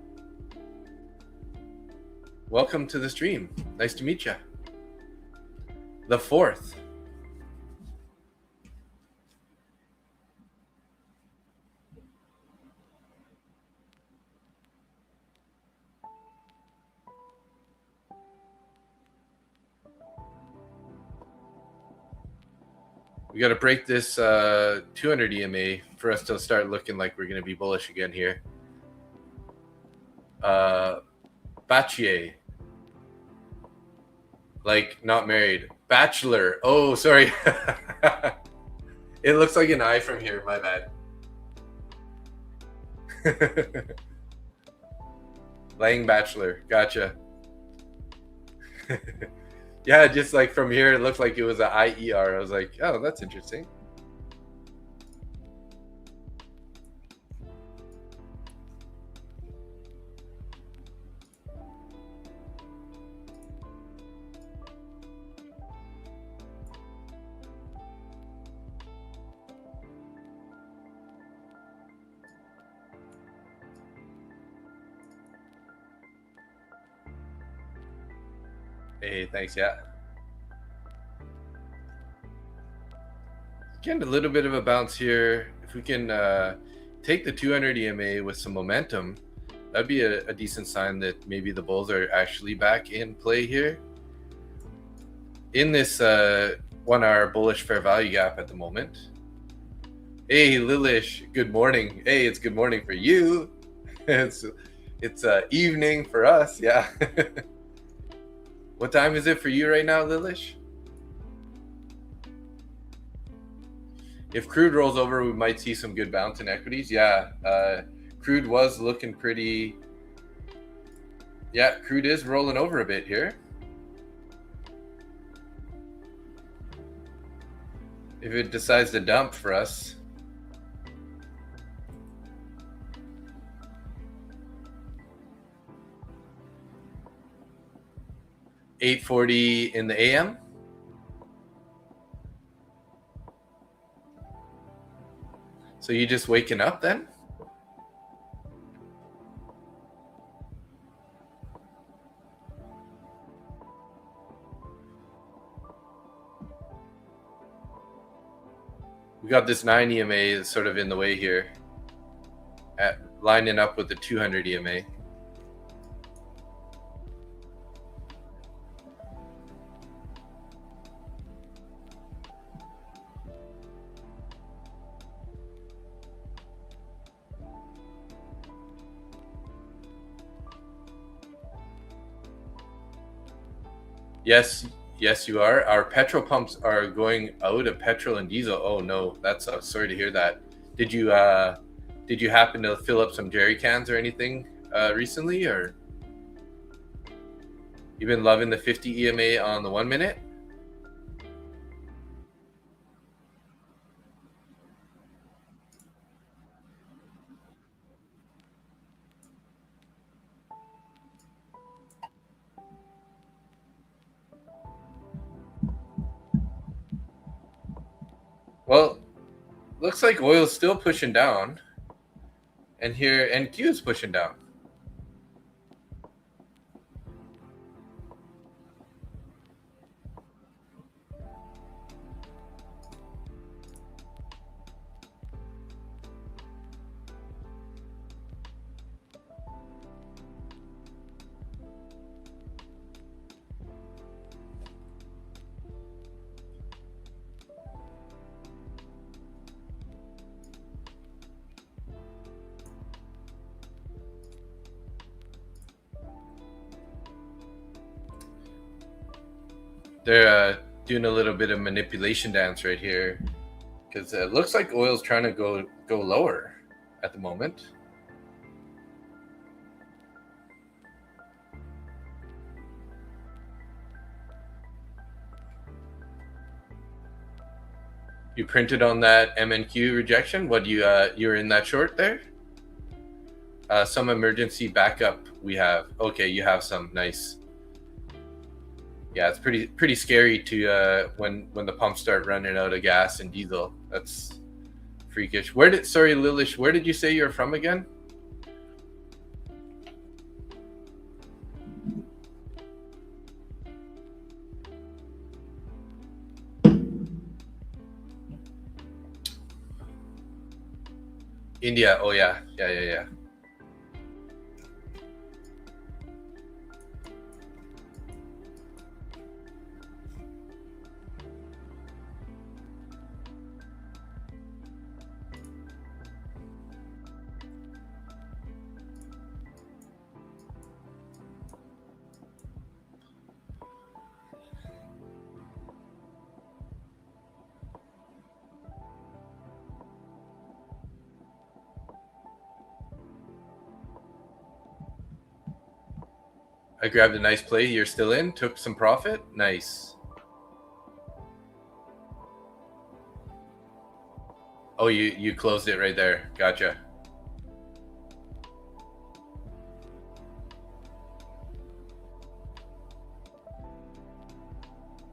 Welcome to the stream. Nice to meet you. The fourth. We got to break this 200 EMA for us to start looking like we're going to be bullish again here. Bachier. Like not married. Bachelor. Oh, sorry. It looks like an I from here. My bad. Lang Bachelor. Gotcha. Yeah, just like from here, it looked like it was an IER. I was like, oh, that's interesting. Hey, thanks. Yeah. Getting a little bit of a bounce here. If we can take the 200 EMA with some momentum, that'd be a decent sign that maybe the bulls are actually back in play here. In this 1 hour bullish fair value gap at the moment. Hey, Lilish, good morning. Hey, it's good morning for you. It's evening for us. Yeah. What time is it for you right now, Lilish? If crude rolls over, we might see some good bounce in equities. Yeah, crude was looking pretty. Yeah, crude is rolling over a bit here. If it decides to dump for us. 8:40 in the AM. So you just waking up then? We got this 9 EMA sort of in the way here, lining up with the 200 EMA. Yes, yes, you are. Our petrol pumps are going out of petrol and diesel. Oh no, that's sorry to hear that. Did you happen to fill up some jerry cans or anything recently, or you been loving the 50 EMA on the 1 minute? Well, looks like oil's still pushing down, and here NQ is pushing down. They're doing a little bit of manipulation dance right here, because it looks like oil's trying to go lower at the moment. You printed on that MNQ rejection. What do you're in that short there? Some emergency backup we have. Okay, you have some. Nice. Yeah, it's pretty scary to when the pumps start running out of gas and diesel. That's freakish. Sorry, Lilish, where did you say you're from again? India. Oh yeah. I grabbed a nice play. You're still in. Took some profit. Nice. Oh, you closed it right there. Gotcha.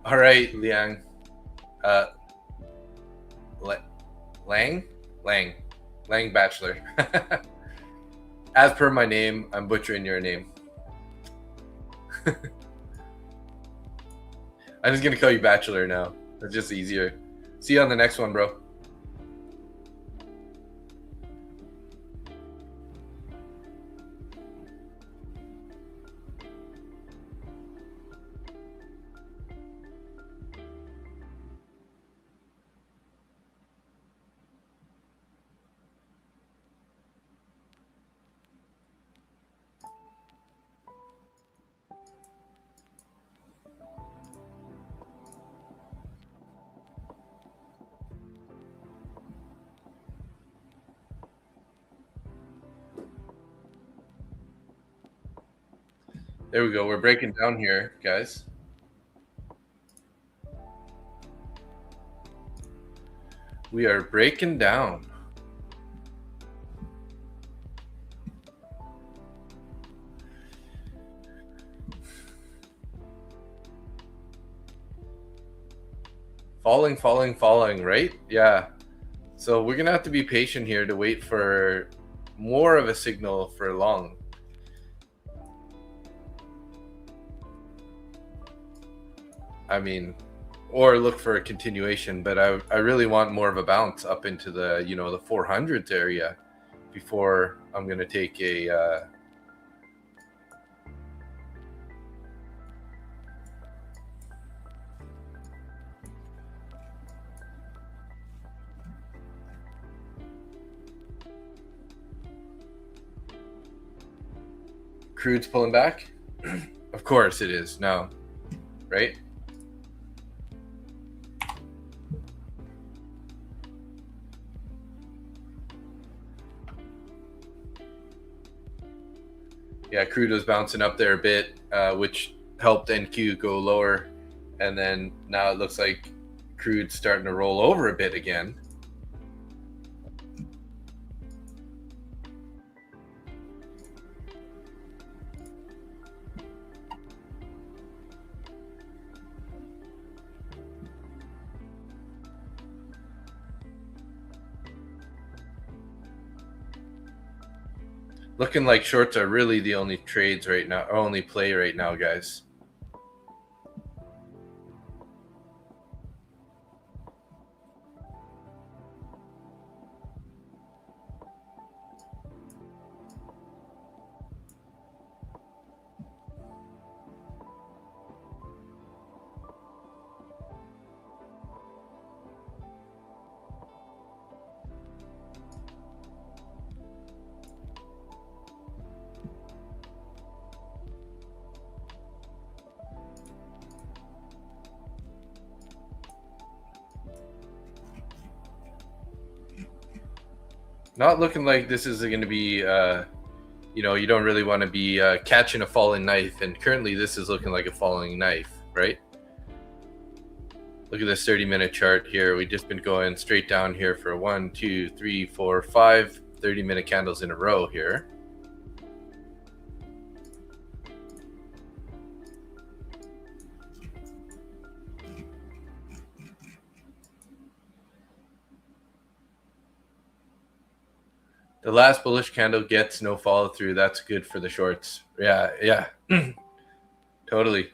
All right, Liang. Lang Bachelor. As per my name, I'm butchering your name. I'm just gonna call you Bachelor now. It's just easier. See you on the next one, bro. There we go. We're breaking down here, guys. We are breaking down. falling, right? Yeah. So we're gonna have to be patient here to wait for more of a signal for long. I mean, or look for a continuation, but I really want more of a bounce up into the, you know, the 400s area before I'm gonna take a crude's pulling back. Of course it is now, right? Yeah, crude was bouncing up there a bit, which helped NQ go lower, and then now it looks like crude's starting to roll over a bit again. Looking like shorts are really the only trades right now, or only play right now, guys. Not looking like this is going to be, you know, you don't really want to be catching a falling knife. And currently this is looking like a falling knife, right? Look at this 30-minute chart here. We've just been going straight down here for 1, 2, 3, 4, 5 30-minute candles in a row here. The last bullish candle gets no follow through. That's good for the shorts. Yeah. Totally.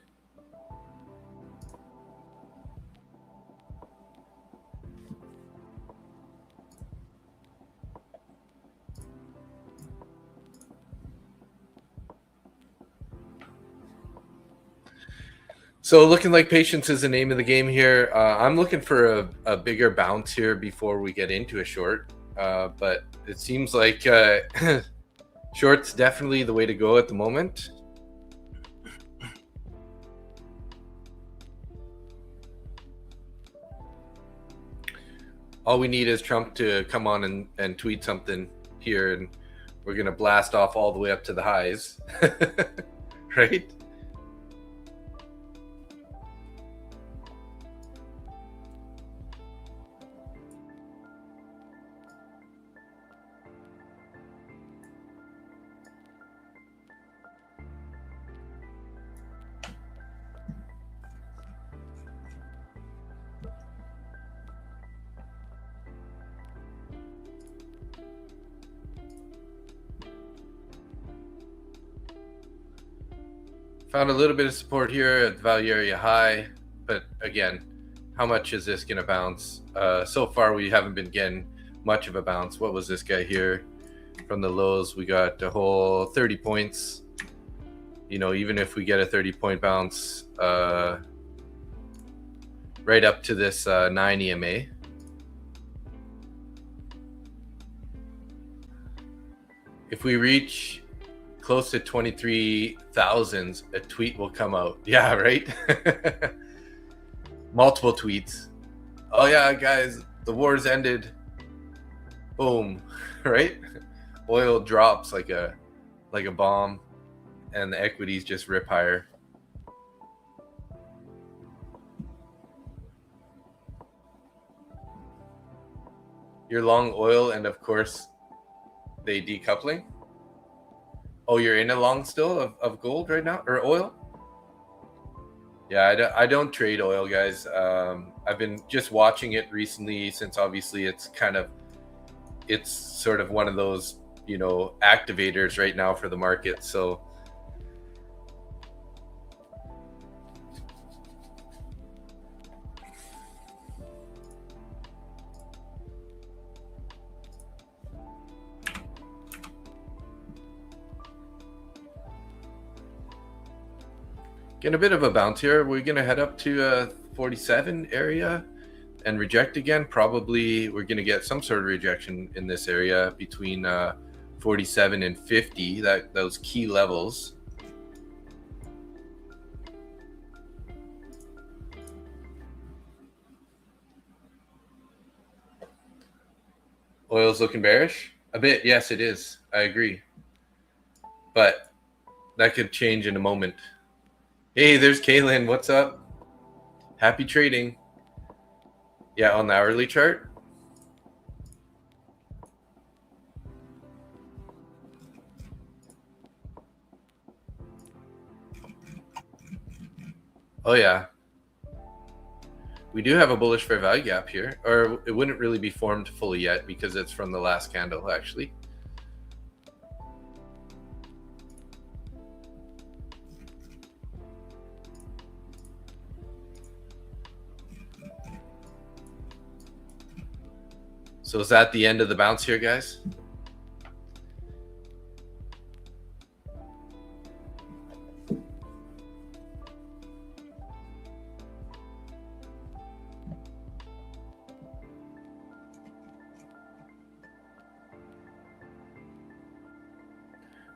So looking like patience is the name of the game here. I'm looking for a bigger bounce here before we get into a short. But it seems like short's definitely the way to go at the moment. All we need is Trump to come on and tweet something here, and we're going to blast off all the way up to the highs. Right? Found a little bit of support here at the value area high, but again, how much is this going to bounce? So far, we haven't been getting much of a bounce. What was this guy here? From the lows, we got a whole 30 points. You know, even if we get a 30-point bounce right up to this 9 EMA. If we reach close to 23,000, a tweet will come out. Yeah, right? Multiple tweets. Oh yeah, guys, the war's ended. Boom, right? Oil drops like a bomb, and the equities just rip higher. You're long oil, and of course, they decoupling. Oh, you're in a long still of gold right now, or oil? Yeah, I don't trade oil, guys. I've been just watching it recently since obviously it's sort of one of those, activators right now for the market. So getting a bit of a bounce here. We're going to head up to 47 area and reject again. Probably we're going to get some sort of rejection in this area between 47 and 50, those key levels. Oil's looking bearish a bit. Yes, it is. I agree. But that could change in a moment. Hey, there's Kaylin. What's up? Happy trading. Yeah, on the hourly chart. Oh, yeah. We do have a bullish fair value gap here, or it wouldn't really be formed fully yet because it's from the last candle, actually. So is that the end of the bounce here, guys?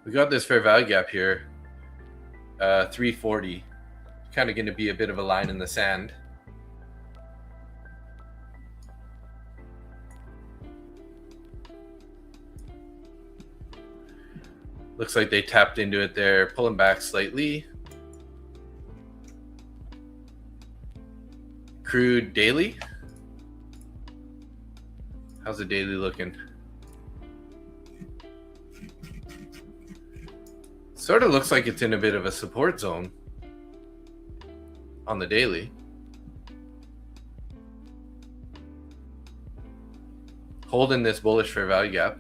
We got this fair value gap here, 340. Kind of going to be a bit of a line in the sand. Looks like they tapped into it there, pulling back slightly. Crude daily. How's the daily looking? Sort of looks like it's in a bit of a support zone on the daily. Holding this bullish fair value gap.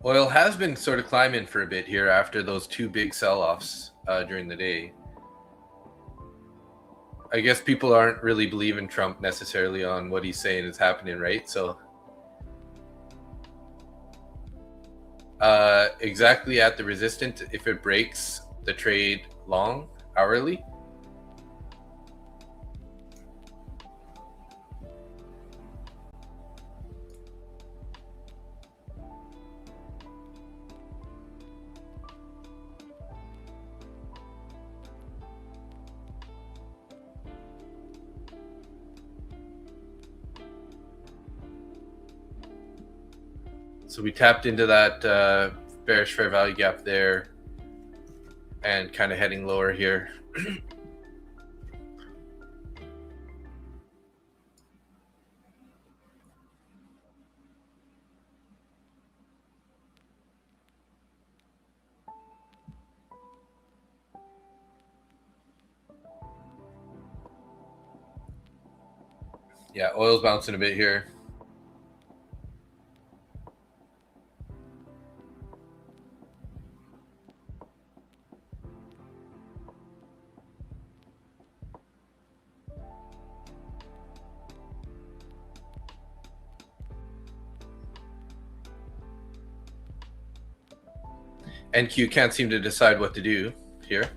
Oil has been sort of climbing for a bit here after those two big sell-offs during the day. I guess people aren't really believing Trump necessarily on what he's saying is happening, right? So exactly at the resistance, if it breaks the trade long hourly. So we tapped into that bearish fair value gap there and kind of heading lower here. Yeah, oil's bouncing a bit here. NQ can't seem to decide what to do here.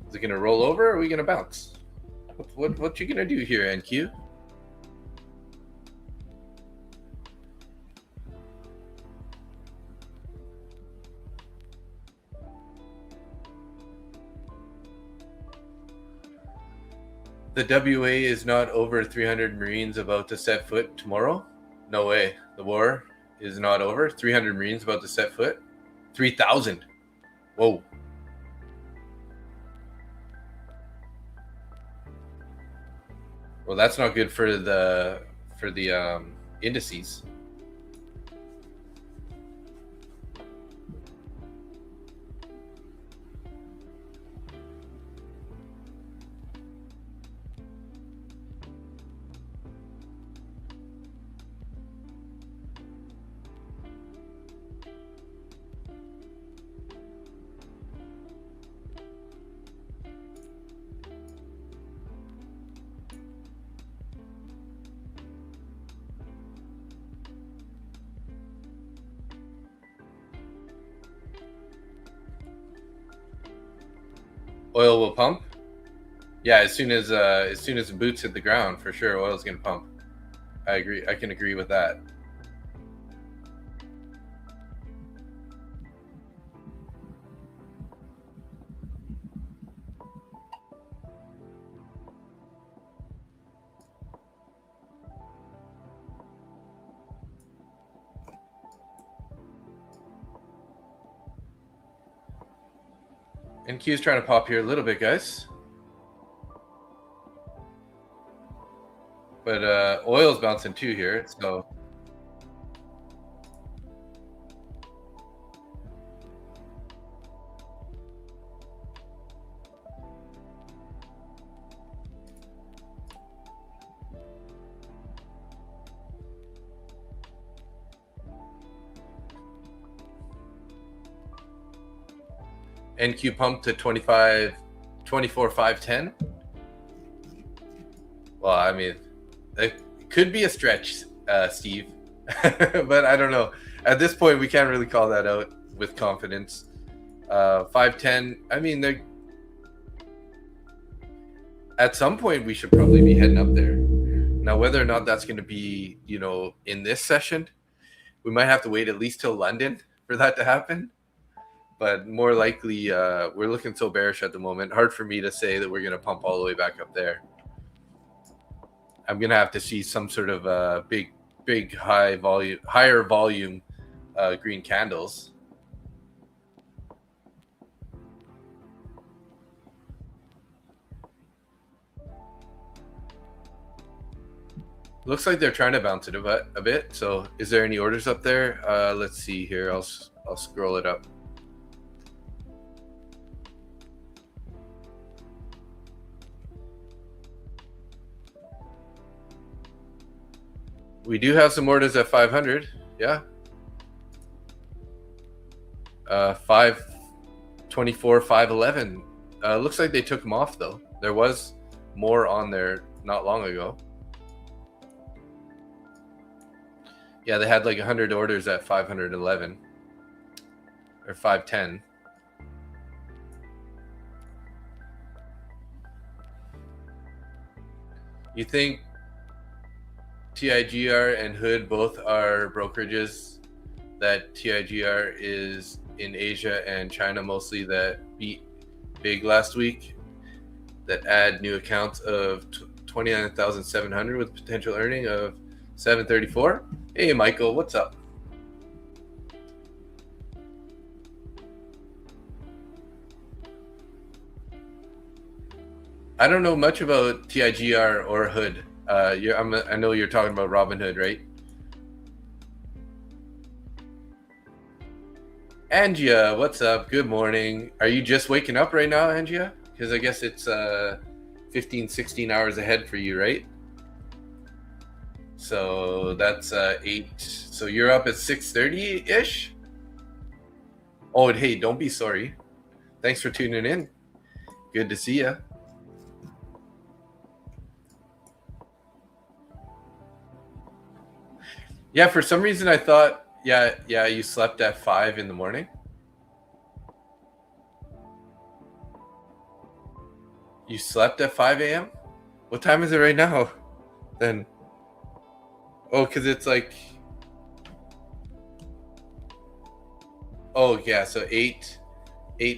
Is it going to roll over or are we going to bounce? What you going to do here, NQ? The WA is not over 300 Marines about to set foot tomorrow? No way. The war is not over. 300 Marines about to set foot? 3,000. Whoa. Well, that's not good for the indices. Oil will pump. Yeah, as soon as the boots hit the ground, for sure, oil's gonna pump. I agree. I can agree with that. NQ's trying to pop here a little bit, guys. But oil's bouncing too here, so NQ pump to 24,510. Well, I mean, it could be a stretch, Steve, but I don't know. At this point, we can't really call that out with confidence. 510. I mean, at some point we should probably be heading up there. Now, whether or not that's going to be, in this session, we might have to wait at least till London for that to happen. But more likely, we're looking so bearish at the moment. Hard for me to say that we're going to pump all the way back up there. I'm going to have to see some sort of big, higher volume green candles. Looks like they're trying to bounce it a bit. So is there any orders up there? Let's see here. I'll scroll it up. We do have some orders at 500. Yeah. 524, 511. Looks like they took them off though. There was more on there not long ago. Yeah, they had like 100 orders at 511 or 510. You think TIGR and Hood both are brokerages that TIGR is in Asia and China mostly that beat big last week, that add new accounts of 29,700 with potential earning of 734? Hey, Michael, what's up? I don't know much about TIGR or Hood. I know you're talking about Robinhood, right? Angia, what's up? Good morning. Are you just waking up right now, Angia? Because I guess it's 15, 16 hours ahead for you, right? So that's 8. So you're up at 6:30-ish? Oh, and hey, don't be sorry. Thanks for tuning in. Good to see you. Yeah, for some reason I thought, yeah, you slept at 5 in the morning. You slept at 5 a.m.? What time is it right now? Then, oh, because it's like, oh yeah, so 8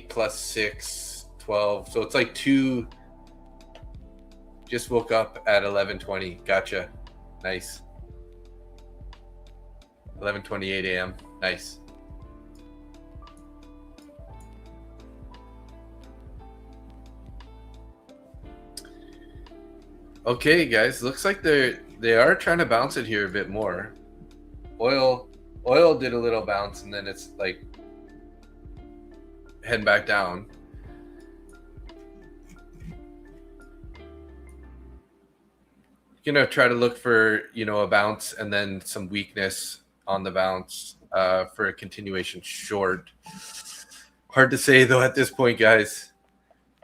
plus 6, 12. So it's like 2 Just woke up at 11:20. Gotcha. Nice. 11:28 a.m. Nice. Okay, guys. Looks like they are trying to bounce it here a bit more. Oil did a little bounce, and then it's like heading back down. Try to look for a bounce and then some weakness on the bounce for a continuation short. Hard to say though at this point, guys,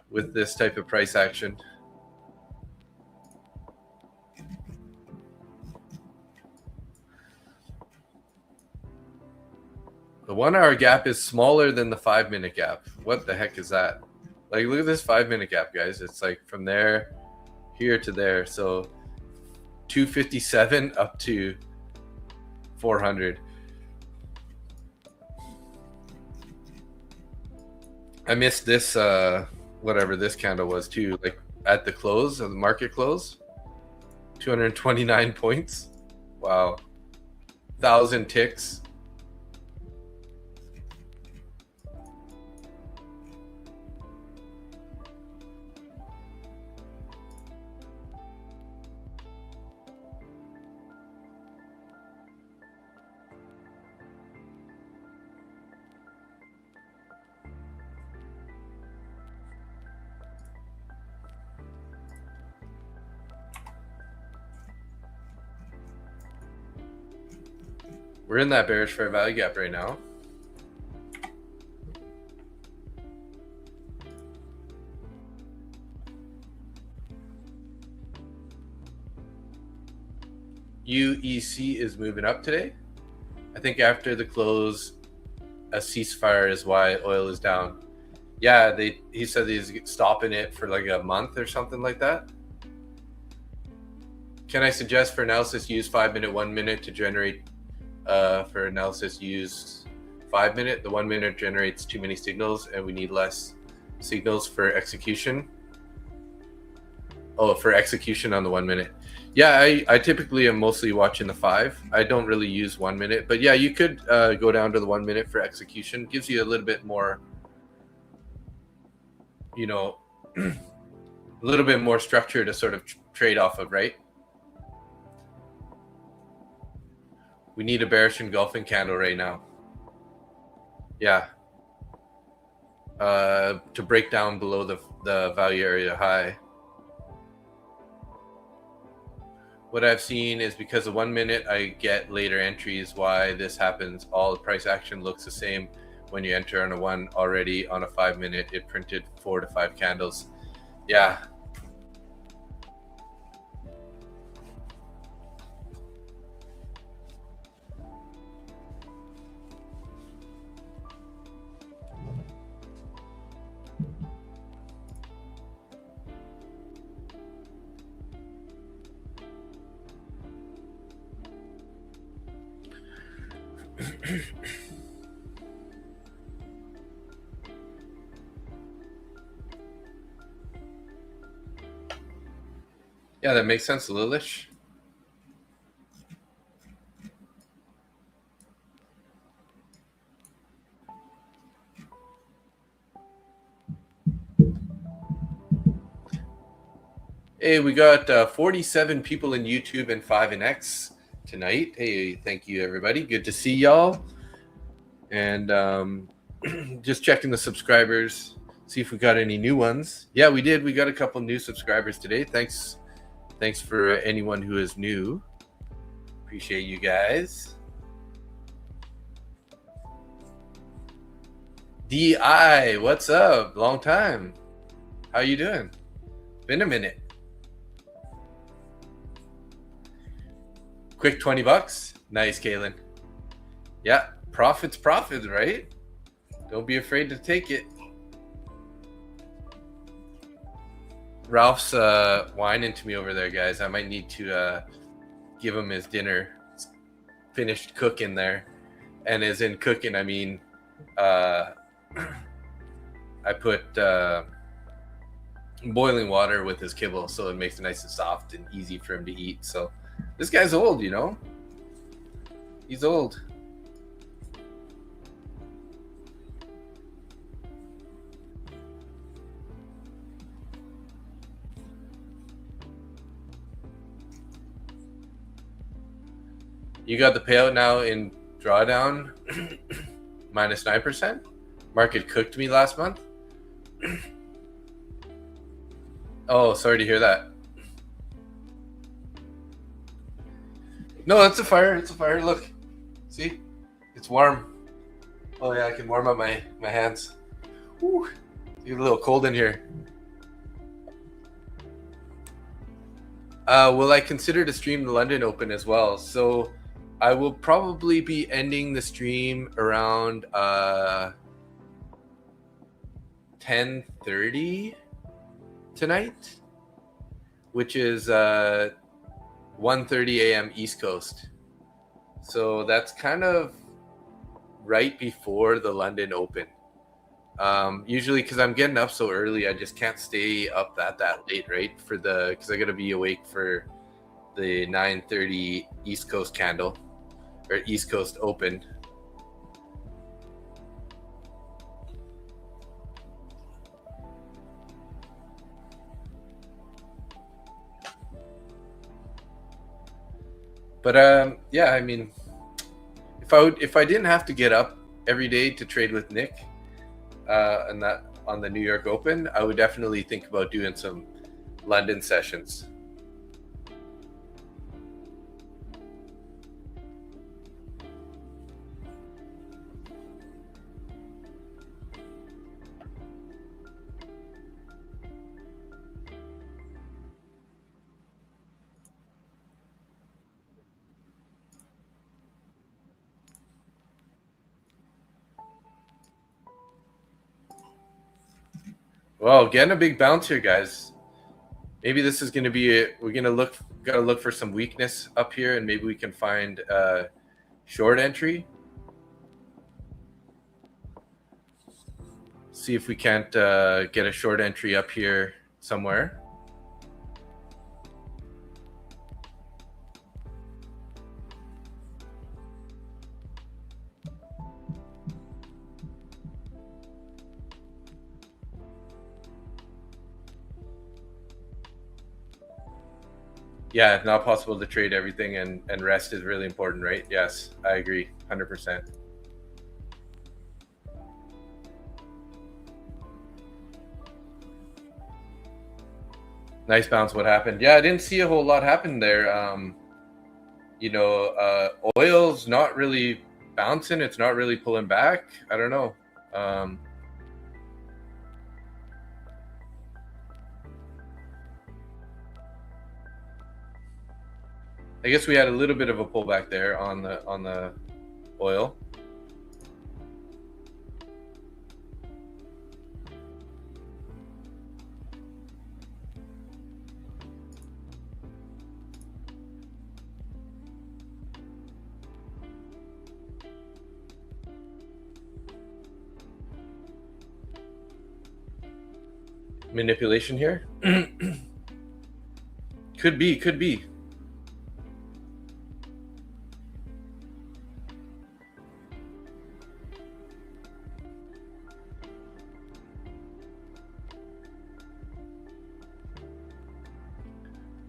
with this type of price action. The 1 hour gap is smaller than the 5-minute gap. What the heck is that? Like, look at this 5-minute gap, guys. It's like from there here to there. So 257 up to 400. I missed this whatever this candle was too, like at the close of the market close. 229 points. Wow. 1,000 ticks. We're in that bearish fair value gap right now. UEC is moving up today. I think after the close, a ceasefire is why oil is down. Yeah, he said he's stopping it for like a month or something like that. Can I suggest for analysis use 5-minute, 1 minute to generate? For analysis use 5-minute. The 1 minute generates too many signals, and we need less signals for execution. Oh, for execution on the 1 minute. Yeah, I typically am mostly watching the 5. I don't really use 1 minute, but yeah, you could go down to the 1 minute for execution. Gives you a little bit more, a little bit more structure to sort of trade off of, right? We need a bearish engulfing candle right now. Yeah. To break down below the value area high. What I've seen is because of 1 minute, I get later entries. Why this happens, all the price action looks the same when you enter on a 1 already. On a 5-minute, it printed 4 to 5 candles. Yeah. Yeah, that makes sense, Lilish. Hey, we got 47 people in YouTube and 5 in X tonight. Hey, thank you, everybody. Good to see y'all. And just checking the subscribers, see if we got any new ones. Yeah, we did. We got a couple new subscribers today. Thanks for anyone who is new. Appreciate you guys. DI, what's up? Long time. How you doing? Been a minute. Quick $20. Nice, Kaylin. Yeah, profits, right? Don't be afraid to take it. Ralph's whining to me over there, guys. I might need to give him his dinner. It's finished cooking there. And as in cooking, I mean, I put, boiling water with his kibble, so it makes it nice and soft and easy for him to eat. So this guy's old, you know. He's old. You got the payout now in drawdown minus 9%. Market cooked me last month. Oh, sorry to hear that. No, that's a fire. It's a fire. Look, see, it's warm. Oh yeah, I can warm up my hands. Whew. It's a little cold in here. Will I consider to stream the London Open as well? So I will probably be ending the stream around 10:30 tonight, which is 1:30 a.m. East Coast. So that's kind of right before the London Open. Usually, because I'm getting up so early, I just can't stay up that late, right? Because I got to be awake for the 9:30 East Coast candle or East Coast Open. But yeah, I mean, if I didn't have to get up every day to trade with Nick, and that on the New York Open, I would definitely think about doing some London sessions. Well, getting a big bounce here, guys. Maybe this is going to be it. We're gotta look for some weakness up here, and maybe we can find a short entry. See if we can't get a short entry up here somewhere. Yeah, not possible to trade everything, and rest is really important, right? Yes, I agree, 100%. Nice bounce. What happened? Yeah, I didn't see a whole lot happen there. You know, oil's not really bouncing. It's not really pulling back. I don't know. I guess we had a little bit of a pullback there on the oil. Manipulation here. Could be.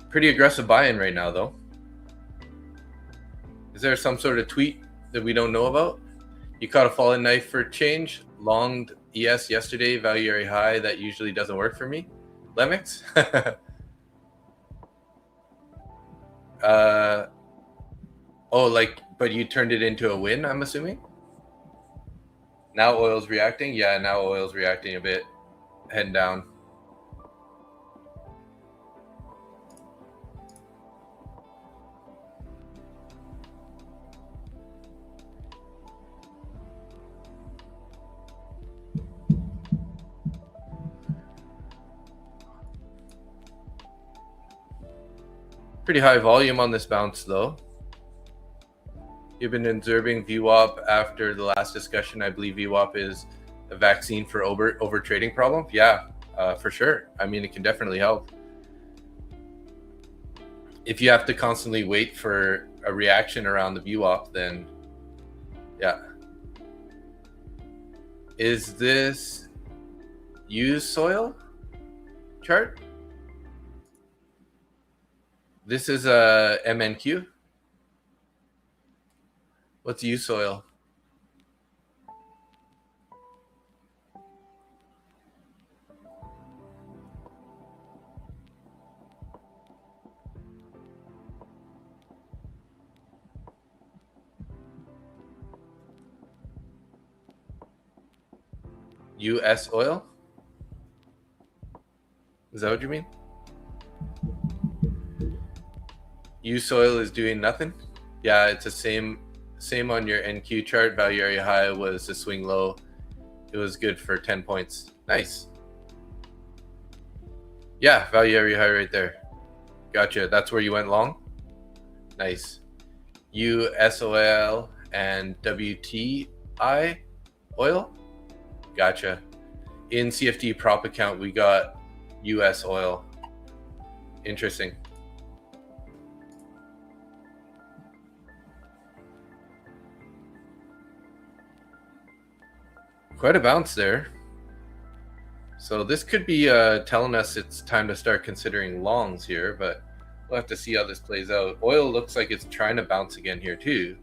Pretty aggressive buy-in right now, though. Is there some sort of tweet that we don't know about? You caught a falling knife for change. Longed ES yesterday, value area high. That usually doesn't work for me. Lemix? Oh, like, but you turned it into a win, I'm assuming? Now oil's reacting? Yeah, now oil's reacting a bit. Heading down. Pretty high volume on this bounce, though. You've been observing VWAP after the last discussion. I believe VWAP is a vaccine for over trading problem. Yeah, for sure. I mean, it can definitely help. If you have to constantly wait for a reaction around the VWAP, then yeah. Is this used soil chart? This is a MNQ. What's used soil? US oil? Is that what you mean? Used soil is doing nothing? Yeah, it's the same on your NQ chart. Value area high was a swing low. It was good for 10 points. Nice. Yeah, value area high right there. Gotcha. That's where you went long? Nice. USOL and WTI oil? Gotcha. In CFD prop account, we got US oil. Interesting. Quite a bounce there. So this could be telling us it's time to start considering longs here, but we'll have to see how this plays out. Oil looks like it's trying to bounce again here too.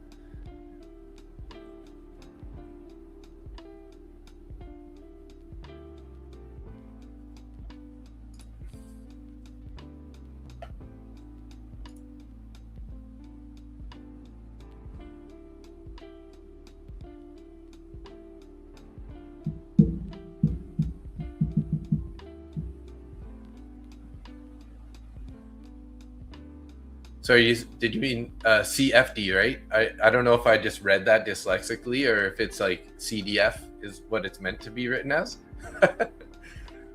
Sorry, did you mean CFD, right? I don't know if I just read that dyslexically or if it's like CDF is what it's meant to be written as.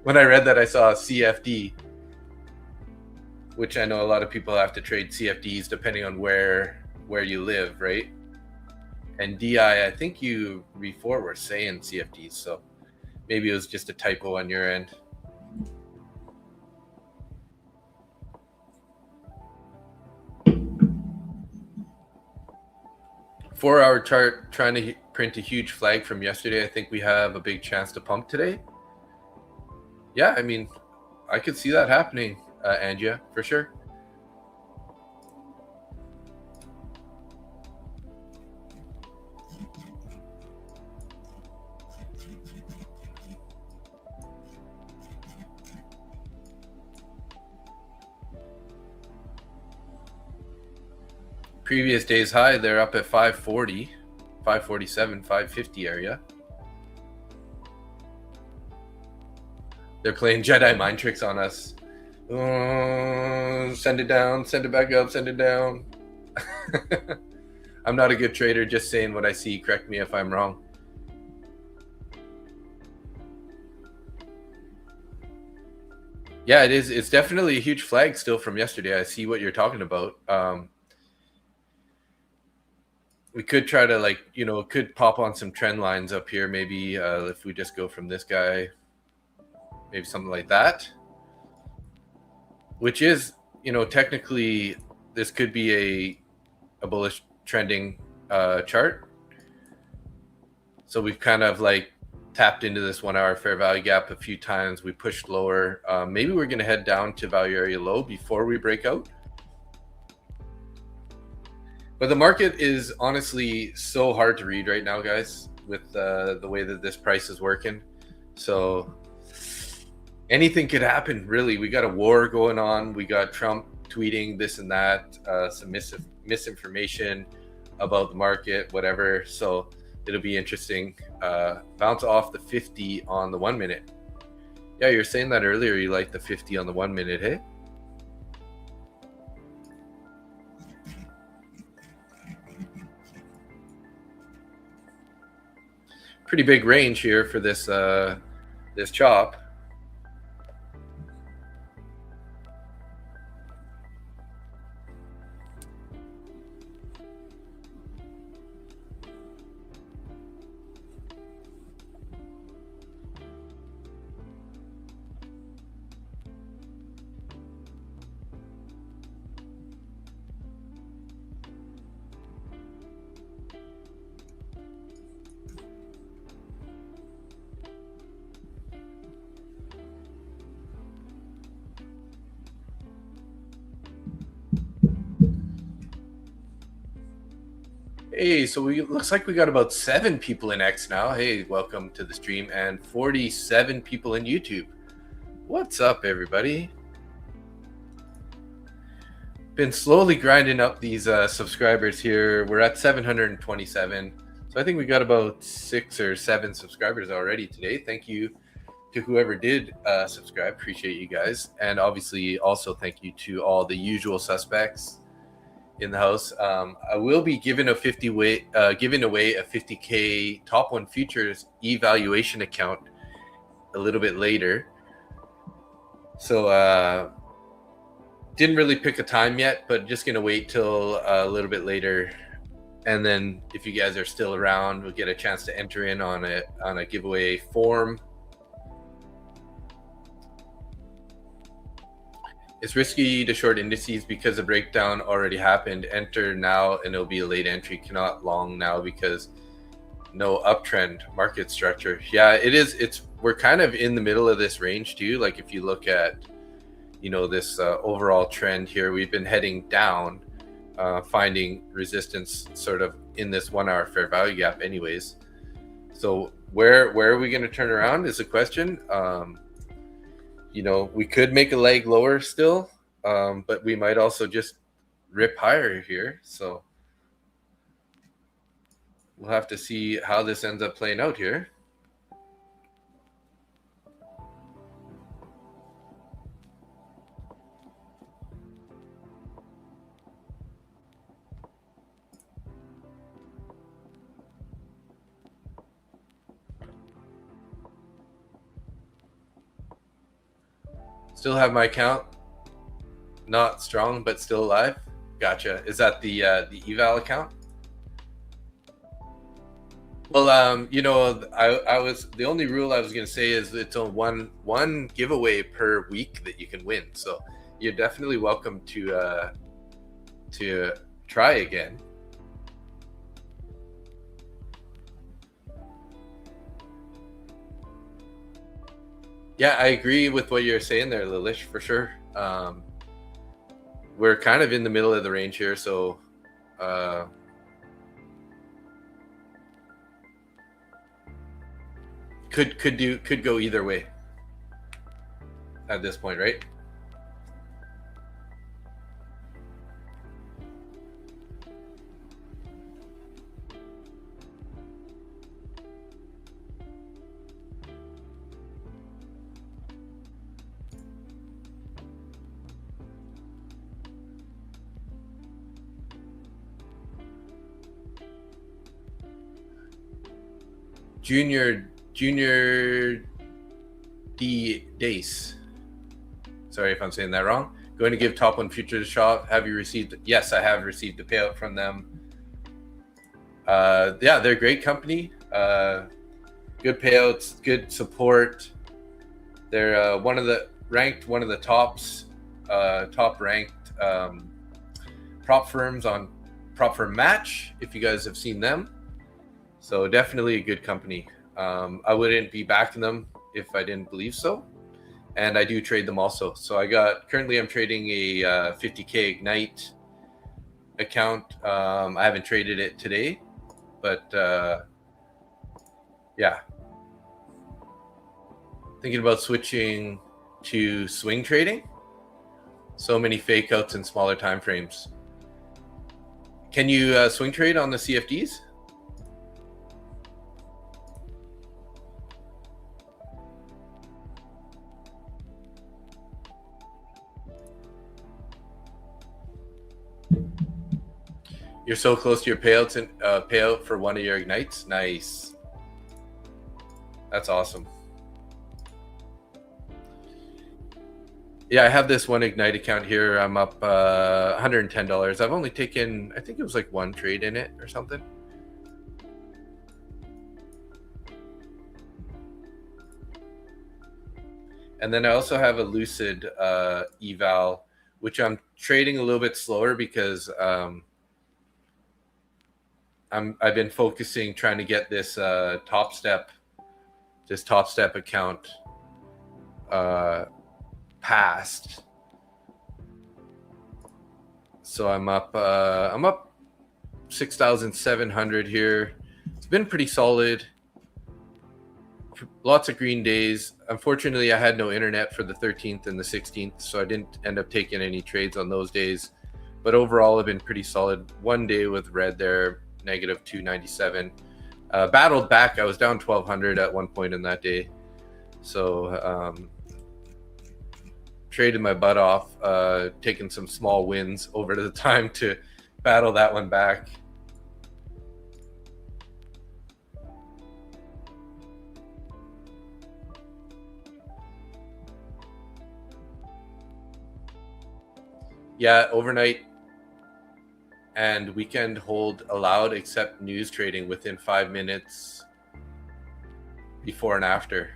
When I read that, I saw CFD, which I know a lot of people have to trade CFDs depending on where you live, right? And DI, I think you before were saying CFDs, so maybe it was just a typo on your end. 4-hour chart trying to print a huge flag from yesterday. I think we have a big chance to pump today. Yeah, I mean, I could see that happening, Angia, for sure. Previous day's high, they're up at 540, 547, 550 area. They're playing Jedi mind tricks on us. Send it down, send it back up, send it down. I'm not a good trader, just saying what I see. Correct me if I'm wrong. Yeah, it is. It's definitely a huge flag still from yesterday. I see what you're talking about. We could try to could pop on some trend lines up here. Maybe if we just go from this guy, maybe something like that, which is, technically this could be a bullish trending chart. So we've kind of tapped into this 1 hour fair value gap a few times. We pushed lower. Maybe we're going to head down to value area low before we break out. But the market is honestly so hard to read right now, guys, with the way that this price is working. So anything could happen, really. We got a war going on. We got Trump tweeting this and that, some misinformation about the market, whatever. So it'll be interesting. Bounce off the 50 on the 1 minute. Yeah, you're saying that earlier. You like the 50 on the 1 minute, hey? Pretty big range here for this this chop. Hey, so we looks like we got about 7 people in X now. Hey, welcome to the stream, and 47 people in YouTube. What's up, everybody? Been slowly grinding up these subscribers here. We're at 727. So I think we got about 6 or 7 subscribers already today. Thank you to whoever did subscribe. Appreciate you guys. And obviously also thank you to all the usual suspects in the house. I will be giving away a 50K Top One Futures evaluation account a little bit later. So didn't really pick a time yet, but just gonna wait till a little bit later. And then if you guys are still around, we'll get a chance to enter in on a giveaway form. It's risky to short indices because the breakdown already happened. Enter now and it'll be a late entry. Cannot long now because no uptrend market structure. Yeah, it is. We're kind of in the middle of this range too. Like if you look at, this overall trend here, we've been heading down, finding resistance sort of in this 1 hour fair value gap anyways. So where are we going to turn around is the question. We could make a leg lower still, but we might also just rip higher here. So we'll have to see how this ends up playing out here. Still have my account, not strong, but still alive. Gotcha. Is that the eval account? Well, I was the only rule I was going to say is it's a one giveaway per week that you can win. So you're definitely welcome to try again. Yeah, I agree with what you're saying there, Lilish, for sure. We're kind of in the middle of the range here, so could go either way at this point, right? Junior Dace. Sorry if I'm saying that wrong. Going to give Top One Futures a shot. Have you received? Yes, I have received a payout from them. Yeah, they're a great company. Good payouts, good support. They're one of the top ranked prop firms on Prop Firm Match. If you guys have seen them. So definitely a good company. I wouldn't be backing them if I didn't believe so. And I do trade them also. So currently I'm trading a 50K Ignite account. I haven't traded it today, but yeah. Thinking about switching to swing trading. So many fake outs in smaller time frames. Can you swing trade on the CFDs? You're so close to your payouts and payout for one of your ignites. Nice. That's awesome. Yeah, I have this one Ignite account here. I'm up $110. I've only taken, I think it was like one trade in it or something. And then I also have a Lucid eval, which I'm trading a little bit slower because I've been focusing trying to get this Top Step account passed. So I'm up 6,700 here. It's been pretty solid. Lots of green days. Unfortunately, I had no internet for the 13th and the 16th, so I didn't end up taking any trades on those days. But overall, I've been pretty solid. One day with red there, negative 297. Battled back. I was down 1,200 at one point in that day. So traded my butt off, taking some small wins over the time to battle that one back. Yeah, overnight and weekend hold allowed except news trading within 5 minutes before and after.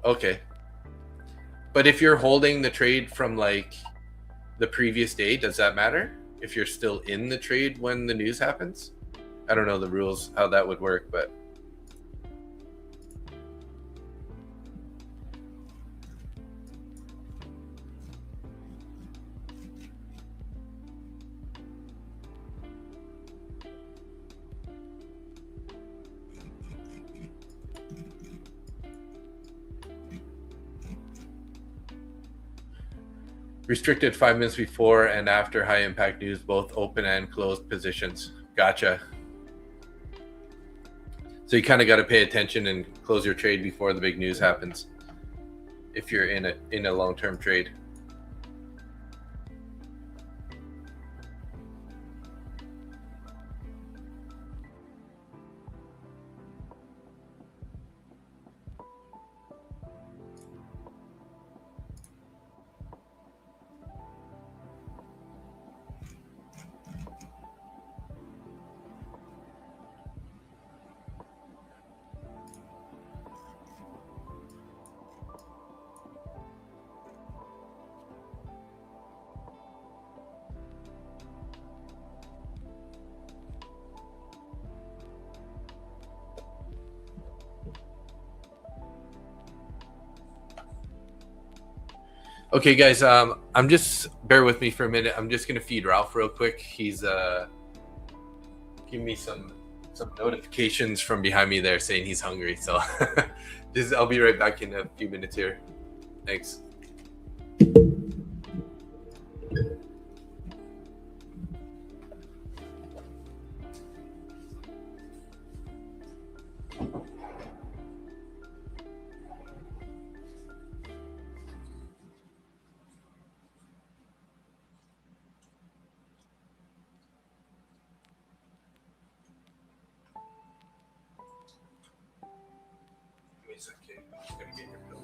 Okay. But if you're holding the trade from like the previous day, does that matter? If you're still in the trade when the news happens? I don't know the rules, how that would work, but restricted 5 minutes before and after high impact news, both open and closed positions. Gotcha. So you kind of got to pay attention and close your trade before the big news happens if you're in a long-term trade. Okay, guys, I'm just, bear with me for a minute. I'm just going to feed Ralph real quick. He's giving me some notifications from behind me there saying he's hungry. So I'll be right back in a few minutes here. Thanks. Okay, I'm just gonna get your bill.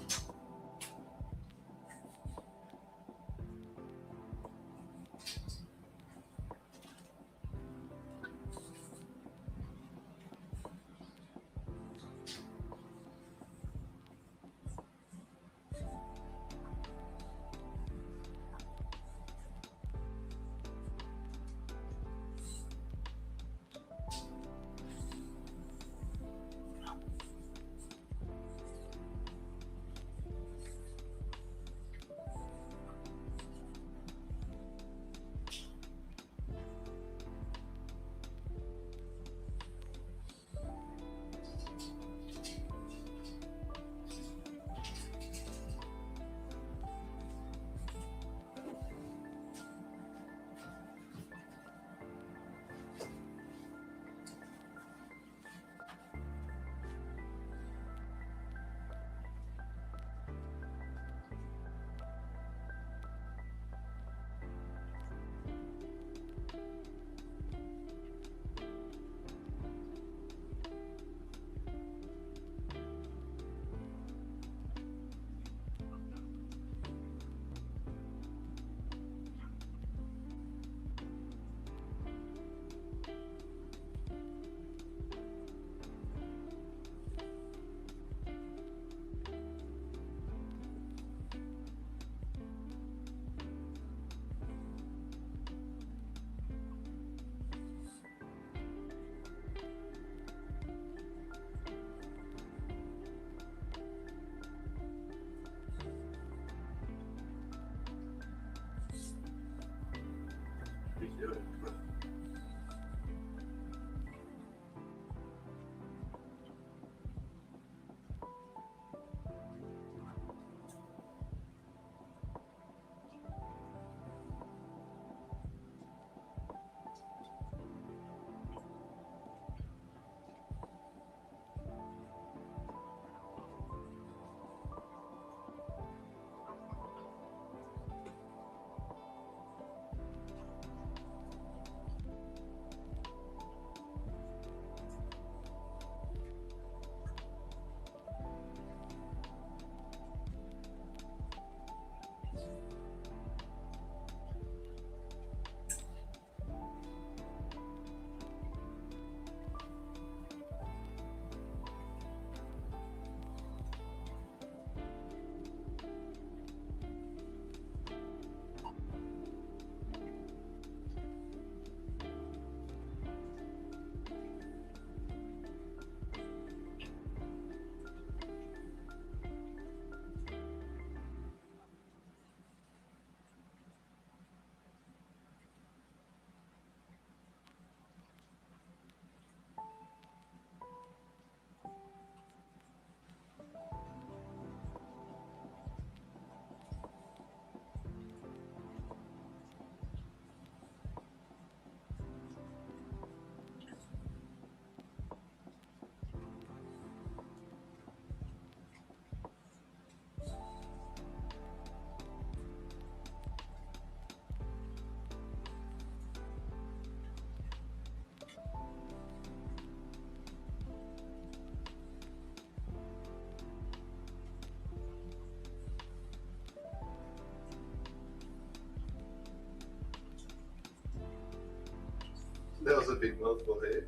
That was a big mouthful, hey?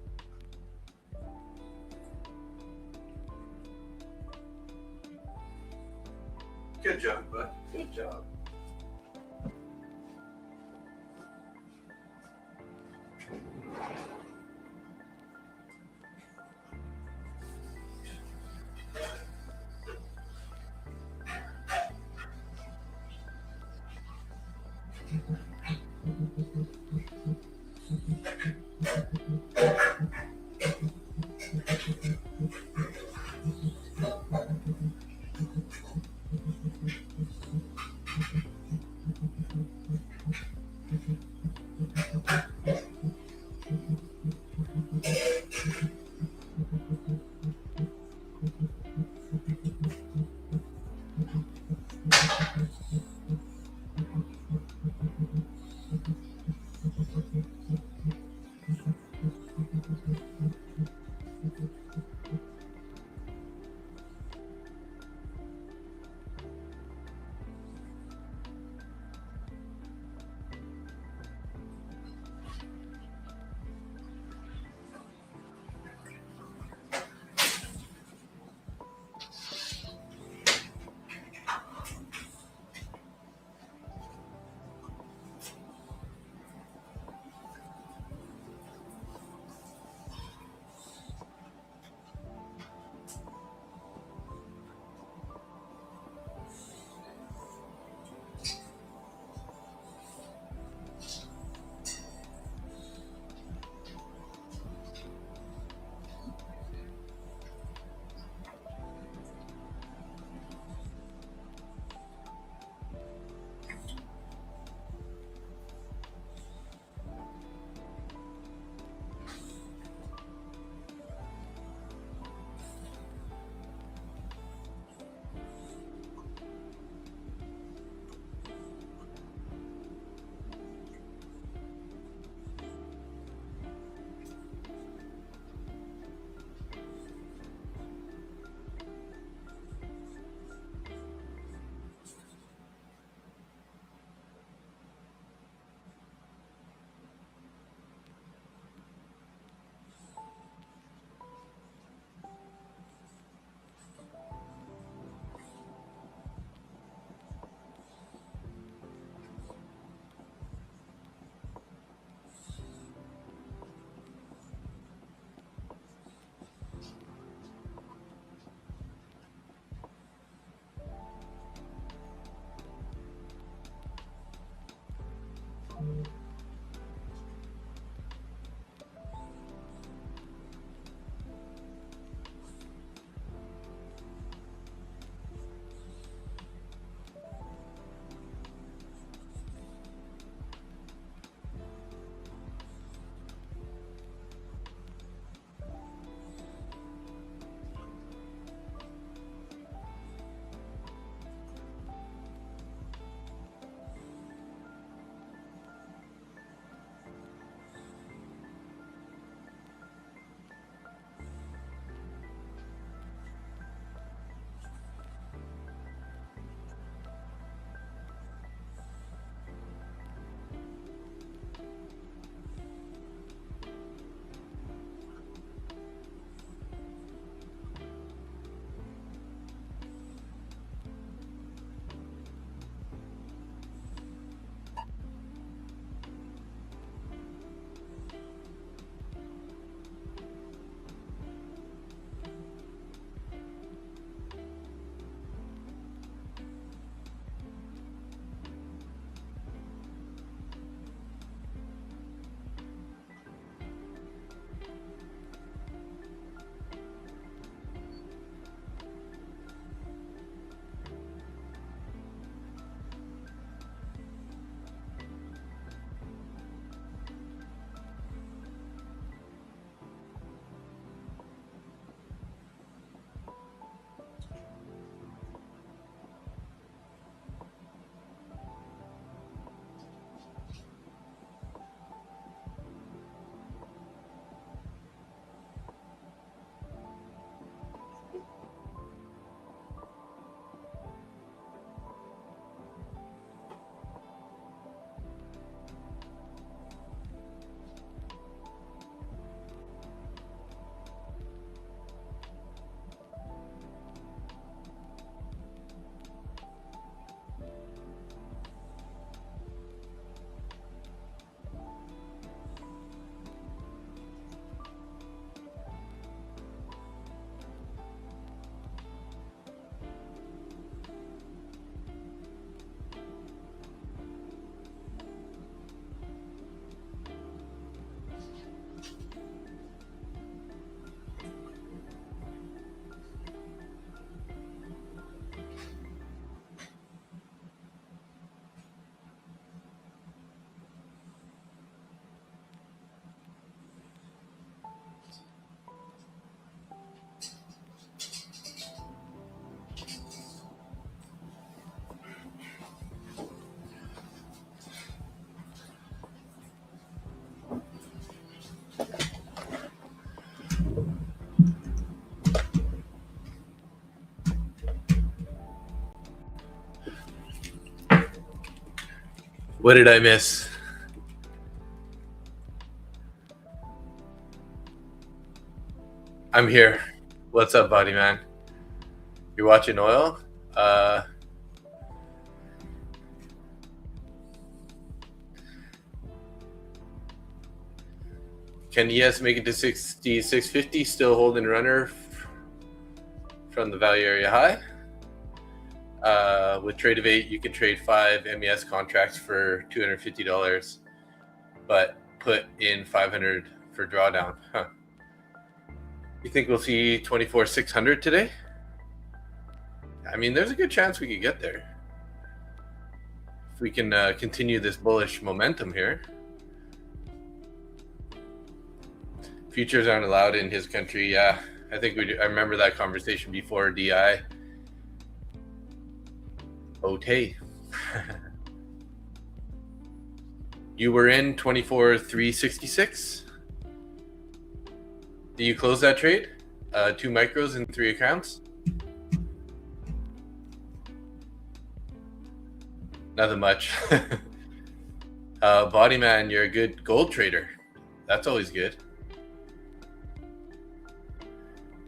Good job, bud. Good job. What did I miss? I'm here. What's up, buddy, man? You're watching oil? Can ES make it to 650, still holding runner from the value area high? With trade of 8, you can trade 5 MES contracts for $250, but put in 500 for drawdown. Huh. You think we'll see 24,600 today? I mean, there's a good chance we could get there if we can continue this bullish momentum here. Futures aren't allowed in his country. Yeah, I think I remember that conversation before DI. Okay. You were in 24,366. Did you close that trade? 2 micros and 3 accounts? Nothing much. Body man, you're a good gold trader. That's always good.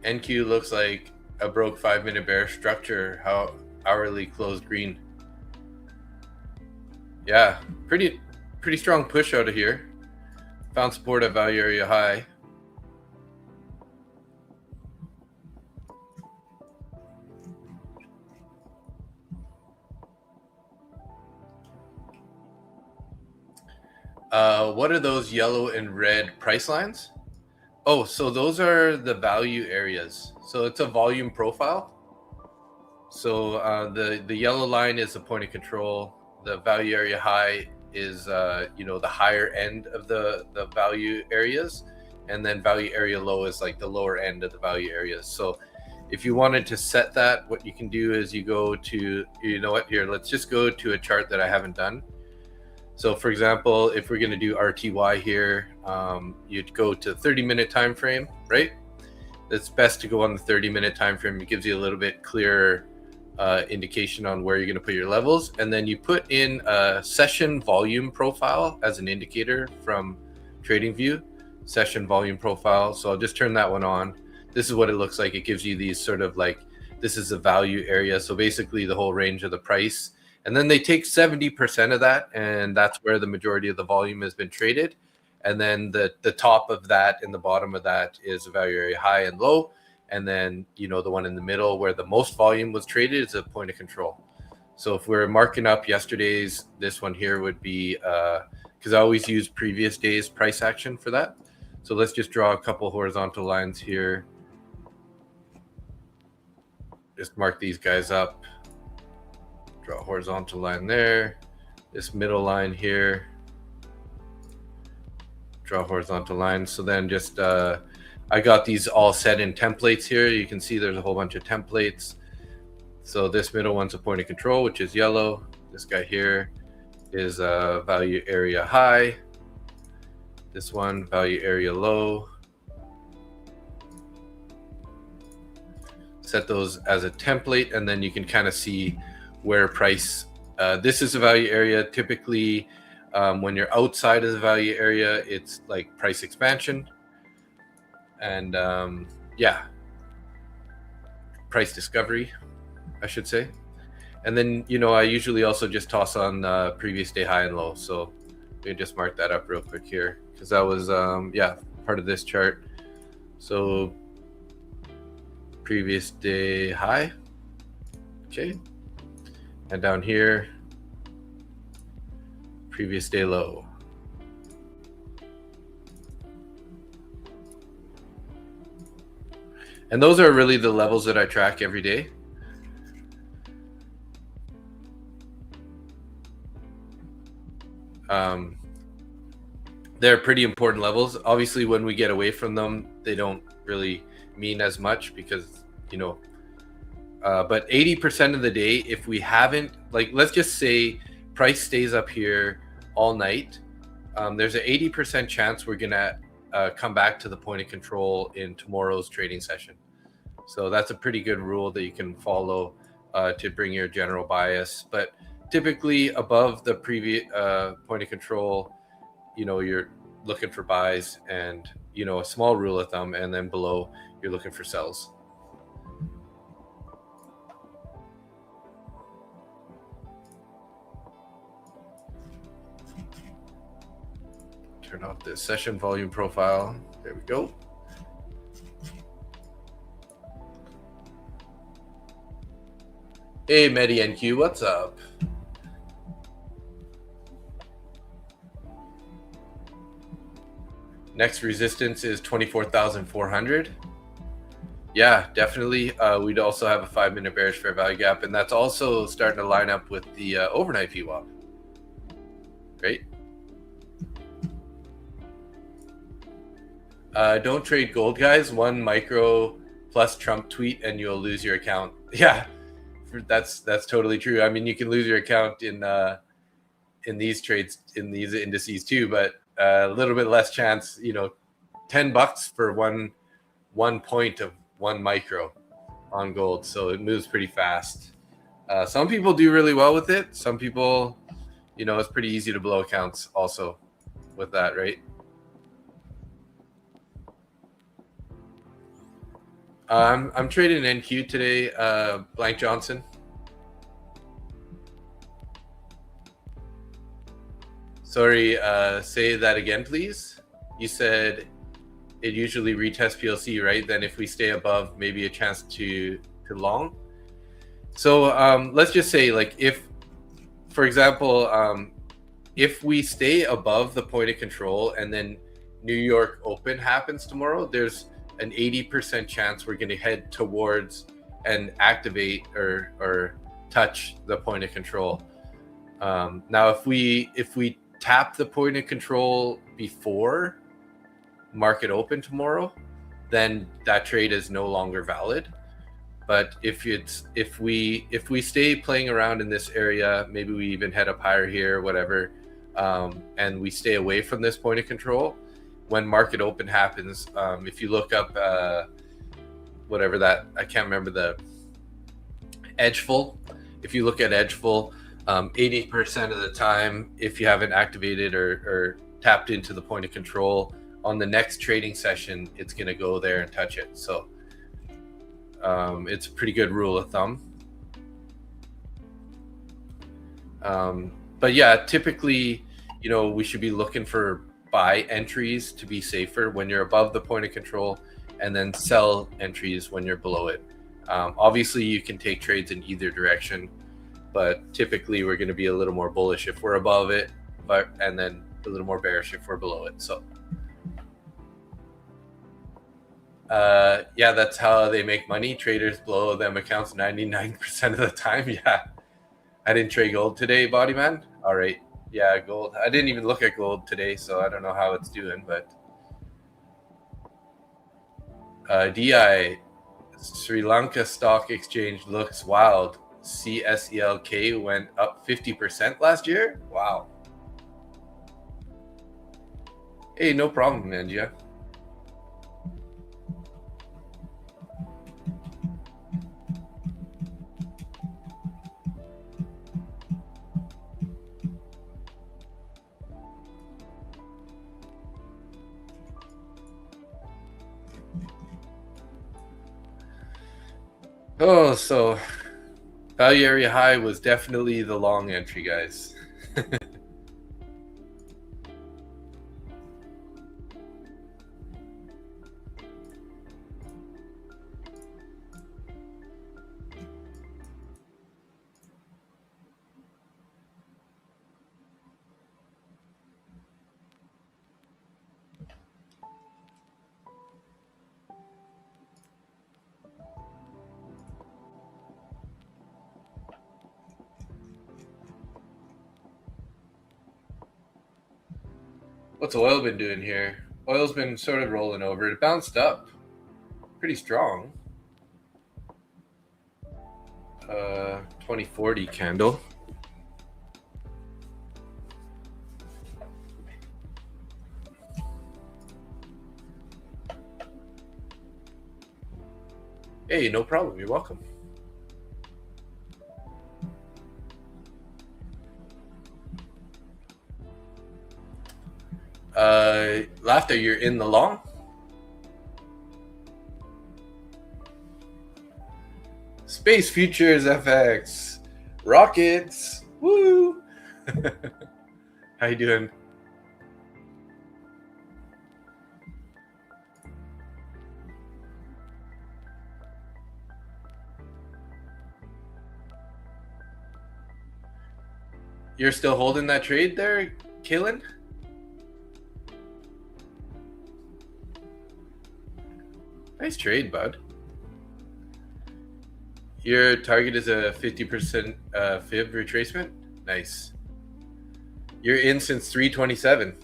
NQ looks like a broke 5-minute bear structure. How hourly closed green. Yeah, pretty strong push out of here. Found support at value area high. What are those yellow and red price lines? Oh, so those are the value areas. So it's a volume profile. So the yellow line is the point of control. The value area high is the higher end of the value areas, and then value area low is like the lower end of the value areas. So if you wanted to set that, what you can do is you go to, here, let's just go to a chart that I haven't done. So for example, if we're going to do RTY here, you'd go to 30-minute time frame, right? It's best to go on the 30-minute time frame. It gives you a little bit clearer indication on where you're going to put your levels. And then you put in a session volume profile as an indicator from TradingView, session volume profile. So I'll just turn that one on. This is what it looks like. It gives you these sort of like, this is the value area. So basically the whole range of the price. And then they take 70% of that, and that's where the majority of the volume has been traded. And then the top of that and the bottom of that is the value area high and low. And then, the one in the middle where the most volume was traded is a point of control. So if we're marking up yesterday's, this one here would be, because I always use previous day's price action for that. So let's just draw a couple horizontal lines here. Just mark these guys up. Draw a horizontal line there. This middle line here. Draw a horizontal line. So then just, I got these all set in templates here. You can see there's a whole bunch of templates. So this middle one's a point of control, which is yellow. This guy here is a value area high. This one, value area low. Set those as a template, and then you can kind of see where price, this is a value area. Typically, when you're outside of the value area, it's like price expansion. And price discovery, I should say. And then, I usually also just toss on previous day high and low. So we can just mark that up real quick here, because that was, part of this chart. So previous day high. Okay. And down here, previous day low. And those are really the levels that I track every day. They're pretty important levels. Obviously, when we get away from them, they don't really mean as much because, but 80% of the day, if we haven't, like, let's just say price stays up here all night, there's an 80% chance we're gonna come back to the point of control in tomorrow's trading session. So that's a pretty good rule that you can follow to bring your general bias. But typically above the previous point of control, you're looking for buys, and a small rule of thumb, and then below you're looking for sells. Turn off the session volume profile. There we go. Hey, MNQ, what's up? Next resistance is 24,400. Yeah, definitely. We'd also have a 5-minute bearish fair value gap, and that's also starting to line up with the overnight VWAP. Right? Don't trade gold, guys. 1 micro plus Trump tweet and you'll lose your account. Yeah, that's totally true. I mean, you can lose your account in these trades, in these indices too, but a little bit less chance. $10 for one point of 1 micro on gold, so it moves pretty fast. Some people do really well with it. Some people, it's pretty easy to blow accounts also with that, right? I'm trading NQ today, Blank Johnson. Sorry, say that again, please. You said it usually retests PLC, right? Then if we stay above, maybe a chance to long. So let's just say, like, if, for example, if we stay above the point of control and then New York Open happens tomorrow, there's an 80% chance we're going to head towards and activate or touch the point of control. Now, if we tap the point of control before market open tomorrow, then that trade is no longer valid. But if we stay playing around in this area, maybe we even head up higher here, whatever, and we stay away from this point of control, when market open happens, if you look up whatever that, I can't remember, the edgeful. If you look at edgeful, 80% of the time, if you haven't activated or tapped into the point of control, on the next trading session, it's going to go there and touch it. So it's a pretty good rule of thumb. But yeah, typically, we should be looking for buy entries to be safer when you're above the point of control, and then sell entries when you're below it. Obviously, you can take trades in either direction, but typically we're going to be a little more bullish if we're above it, and then a little more bearish if we're below it. So yeah, that's how they make money. Traders blow them accounts 99% of the time. Yeah, I didn't trade gold today, body man. All right. Yeah, gold. I didn't even look at gold today, so I don't know how it's doing, but DI, Sri Lanka Stock Exchange looks wild. CSELK went up 50% last year. Wow. Hey, no problem, Mangia. Oh, so value area high was definitely the long entry, guys. What's oil been doing here? Oil's been sort of rolling over. It bounced up pretty strong. 2040 candle. Hey, no problem. You're welcome. Laughter, you're in the long? Space Futures FX. Rockets. Woo! How you doing? You're still holding that trade there, Kalen? Nice trade, bud. Your target is a 50% fib retracement? Nice. You're in since 327.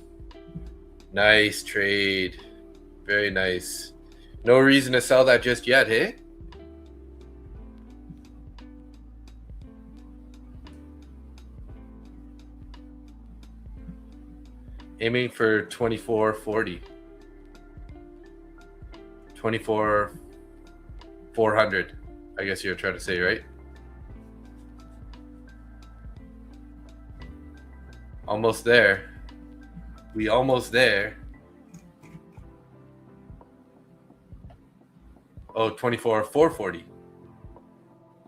Nice trade. Very nice. No reason to sell that just yet, hey? Aiming for 2440. 24,400. I guess you're trying to say, right? Almost there. We almost there. Oh, 24,440.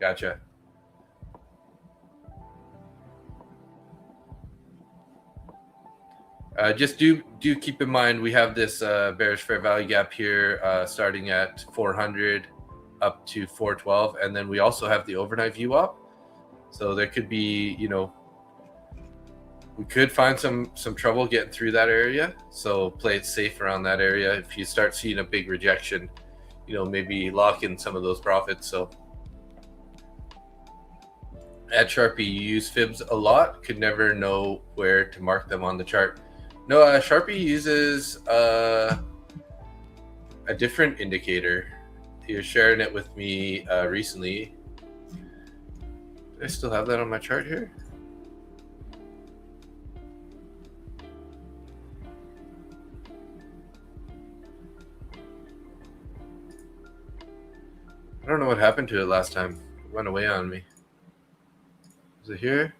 Gotcha. Just do keep in mind we have this bearish fair value gap here starting at 400 up to 412, and then we also have the overnight view up. So there could be, you know, we could find some trouble getting through that area. So play it safe around that area. If you start seeing a big rejection, you know, maybe lock in some of those profits. So at Sharpie, you use fibs a lot, could never know where to mark them on the chart. No, Sharpie uses a different indicator. He was sharing it with me recently. Do I still have that on my chart here? I don't know what happened to it last time. It went away on me. Is it here?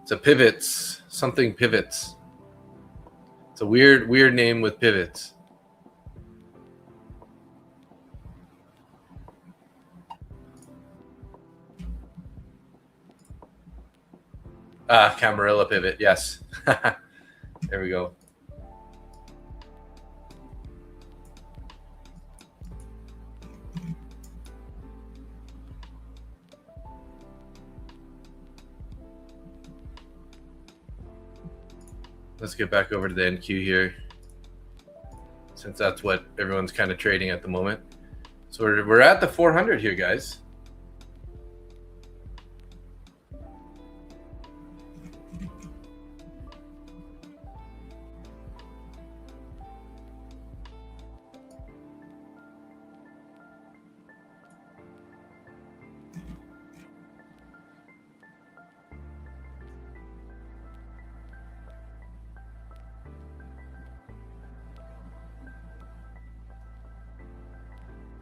It's a pivots, something pivots. It's a weird name with pivots. Camarilla pivot, yes. There we go. Let's get back over to the NQ here, since that's what everyone's kind of trading at the moment. So we're at the 400 here, guys.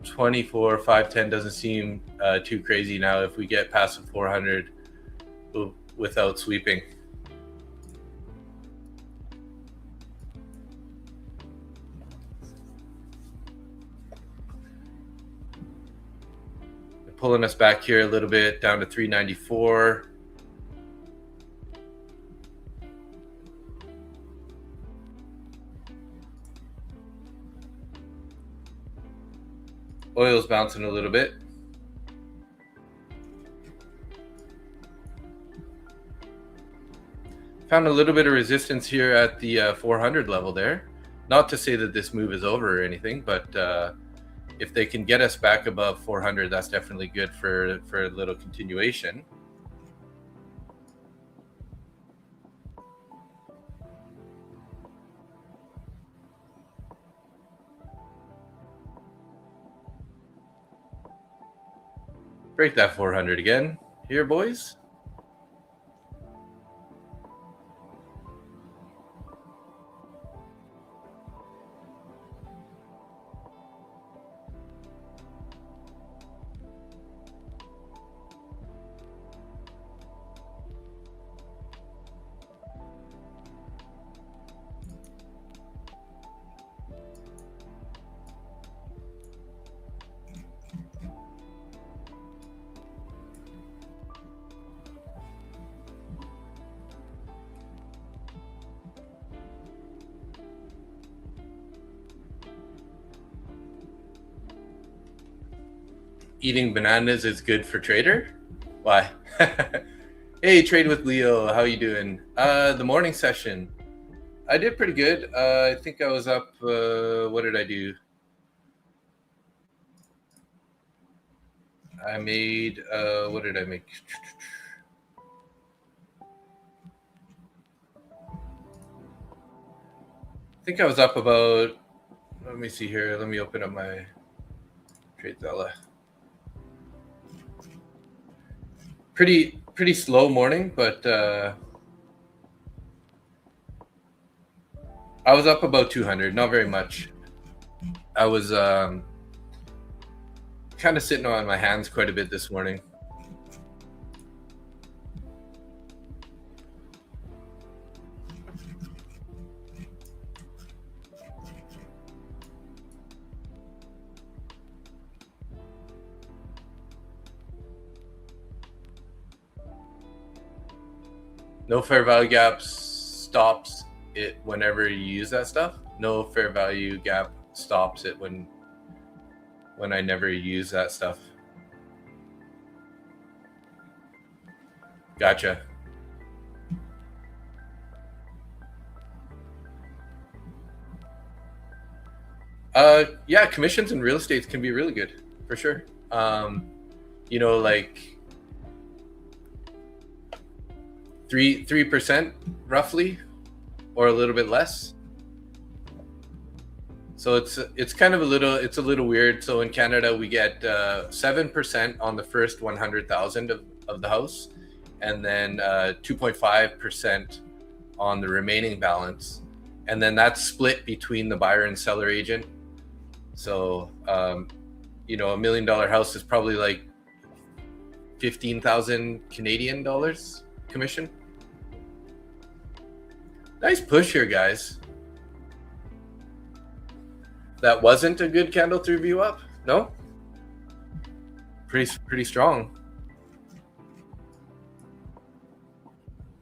$24, 510 doesn't seem too crazy now if we get past the 400 without sweeping. They're pulling us back here a little bit down to 394. Oil's bouncing a little bit. Found a little bit of resistance here at the 400 level there. Not to say that this move is over or anything, but if they can get us back above 400, that's definitely good for a little continuation. Break that 400 again here, boys. eating bananas is good for trader? Why? Hey, Trade with Leo, how you doing? The morning session, I did pretty good. I think I was up, what did I do? I made, what did I make? I think I was up about, let me see here. Let me open up my TradeZella. Pretty slow morning, but I was up about 200, not very much. I was kind of sitting on my hands quite a bit this morning. No fair value gaps stops it whenever you use that stuff. No fair value gap stops it when I never use that stuff. Gotcha. Yeah, commissions in real estate can be really good for sure. You know, like 3% roughly, or a little bit less. So it's kind of a little weird. So in Canada, we get 7% on the first 100,000 of the house, and then 2.5% on the remaining balance, and then that's split between the buyer and seller agent. So you know, $1 million house is probably like 15,000 Canadian dollars commission. Nice push here, guys. That wasn't a good candle through view up. No, pretty strong.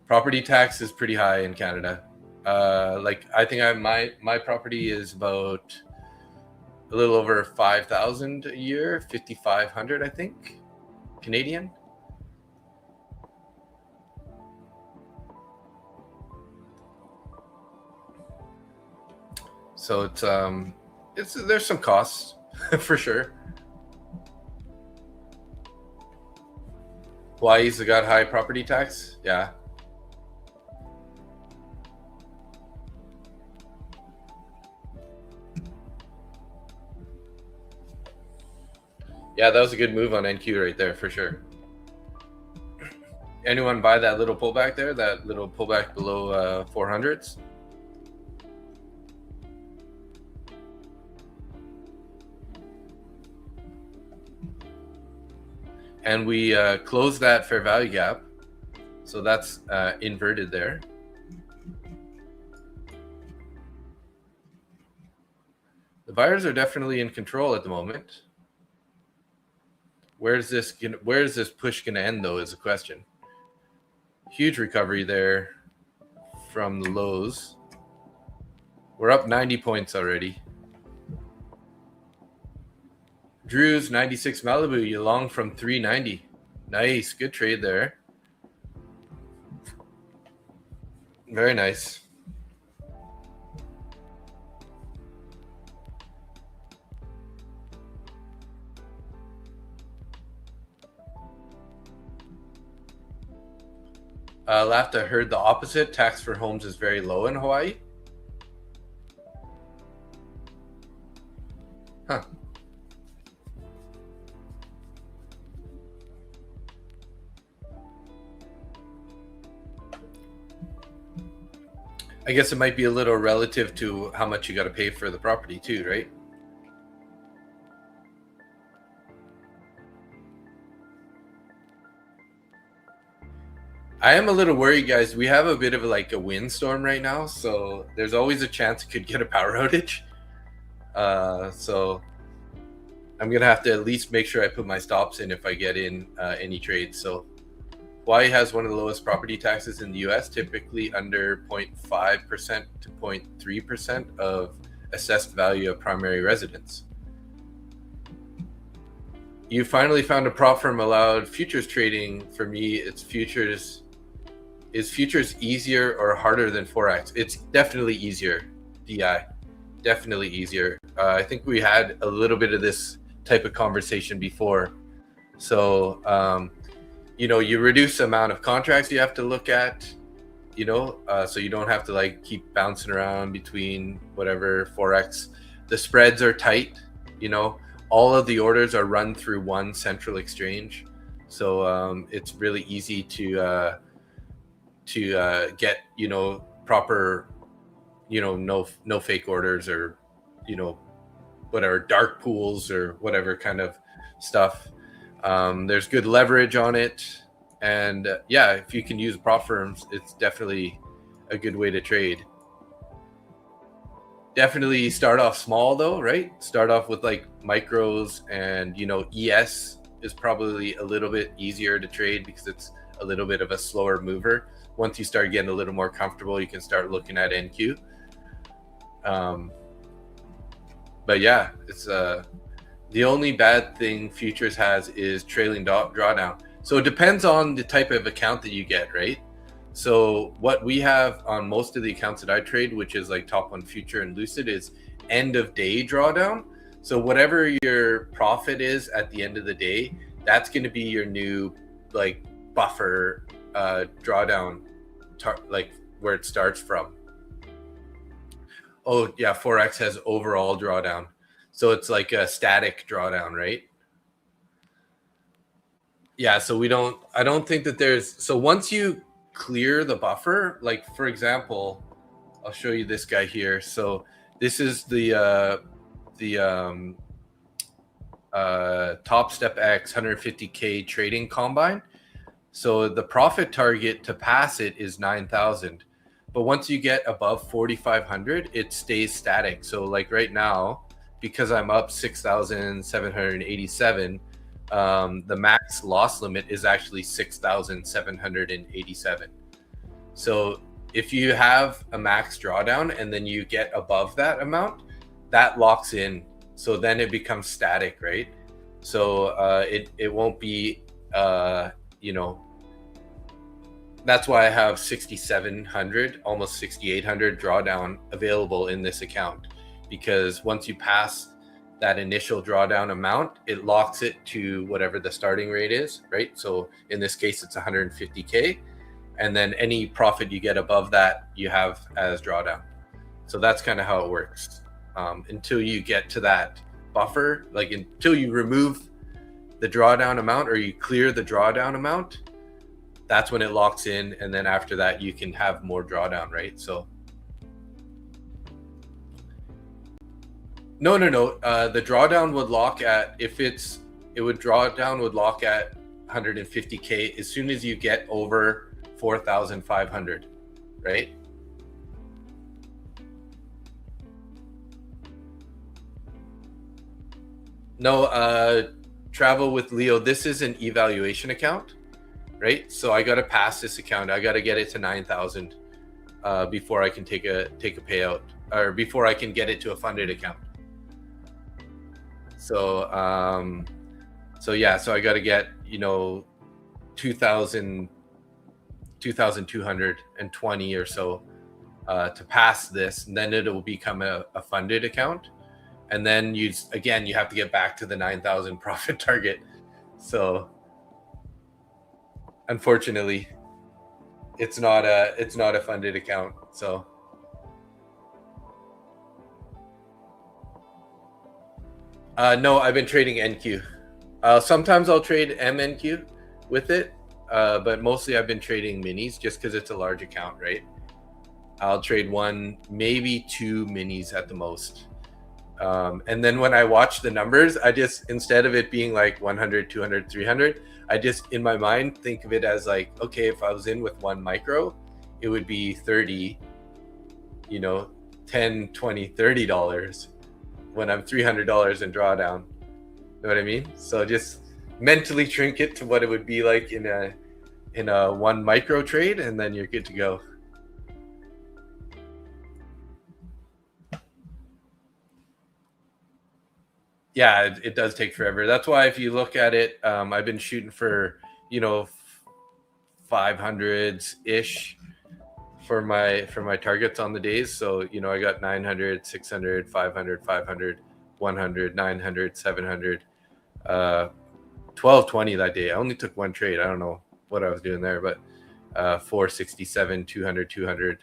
Property tax is pretty high in Canada. Like I think my property is about a little over 5,000 a year, 5,500 I think Canadian. So it's there's some costs for sure. Hawaii's got high property tax. Yeah. Yeah, that was a good move on NQ right there for sure. Anyone buy that little pullback there? That little pullback below 400s? And we closed that fair value gap. So that's inverted there. The buyers are definitely in control at the moment. Where's this push gonna end though is the question. Huge recovery there from the lows. We're up 90 points already. Drew's 96 Malibu, you long from 390. Nice, good trade there. Very nice. Lafta heard the opposite. Tax for homes is very low in Hawaii. Huh. I guess it might be a little relative to how much you got to pay for the property too, right? I am a little worried, guys. We have a bit of like a windstorm right now, so there's always a chance it could get a power outage. So I'm gonna have to at least make sure I put my stops in if I get in any trades. So Hawaii has one of the lowest property taxes in the US, typically under 0.5% to 0.3% of assessed value of primary residence. you finally found a prop firm allowed futures trading. For me, it's futures. Is futures easier or harder than Forex? It's definitely easier, DI. Definitely easier. I think we had a little bit of this type of conversation before. So, you know, you reduce the amount of contracts you have to look at, you know, so you don't have to like keep bouncing around between whatever Forex. The spreads are tight, you know, all of the orders are run through one central exchange. So it's really easy to get, you know, proper, you know, no fake orders or, you know, whatever dark pools or whatever kind of stuff. There's good leverage on it, and yeah, if you can use prop firms, it's definitely a good way to trade. Definitely start off small though, right? Start off with like micros, and you know, ES is probably a little bit easier to trade because it's a little bit of a slower mover. Once you start getting a little more comfortable, you can start looking at NQ. But yeah, it's the only bad thing futures has is trailing drawdown. So it depends on the type of account that you get, right? So what we have on most of the accounts that I trade, which is like Top 1 Future and Lucid, is end of day drawdown. So whatever your profit is at the end of the day, that's going to be your new like buffer drawdown, like where it starts from. Oh yeah, Forex has overall drawdown. So it's like a static drawdown, right? Yeah, so I don't think that so once you clear the buffer, like for example, I'll show you this guy here. So this is the Top Step X 150K trading combine. So the profit target to pass it is 9,000. But once you get above 4,500, it stays static. So like right now, because I'm up 6,787, the max loss limit is actually 6,787. So if you have a max drawdown and then you get above that amount, that locks in. So then it becomes static, right? So it won't be, you know, that's why I have 6,700, almost 6,800 drawdown available in this account, because once you pass that initial drawdown amount, it locks it to whatever the starting rate is, right? So in this case, it's 150K. And then any profit you get above that, you have as drawdown. So that's kind of how it works. Until you get to that buffer, like until you remove the drawdown amount or you clear the drawdown amount, that's when it locks in, and then after that you can have more drawdown, right? So no, the drawdown would lock at, drawdown would lock at 150K as soon as you get over 4,500, right? No, Travel with Leo, this is an evaluation account, right? So I got to pass this account. I got to get it to 9,000 before I can take a payout, or before I can get it to a funded account. So yeah, so I got to get, you know, 2,220 or so to pass this, and then it'll become a funded account. And then you have to get back to the 9,000 profit target. So unfortunately, it's not a funded account. So no, I've been trading NQ. Sometimes I'll trade MNQ with it, but mostly I've been trading minis just because it's a large account, right? I'll trade one, maybe two minis at the most. And then when I watch the numbers, I just, instead of it being like 100, 200, 300, I just, in my mind, think of it as like, okay, if I was in with one micro, it would be 30, you know, 10, 20, $30 when I'm $300 in drawdown. Know what I mean? So just mentally shrink it to what it would be like in a one micro trade, and then you're good to go. Yeah, it does take forever. That's why if you look at it, I've been shooting for 500s ish for my targets on the days. So I got 900, 600, 500, 500, 100, 900, 700, 1220 that day. I only took one trade. I don't know what I was doing there, but 467, 200, 200,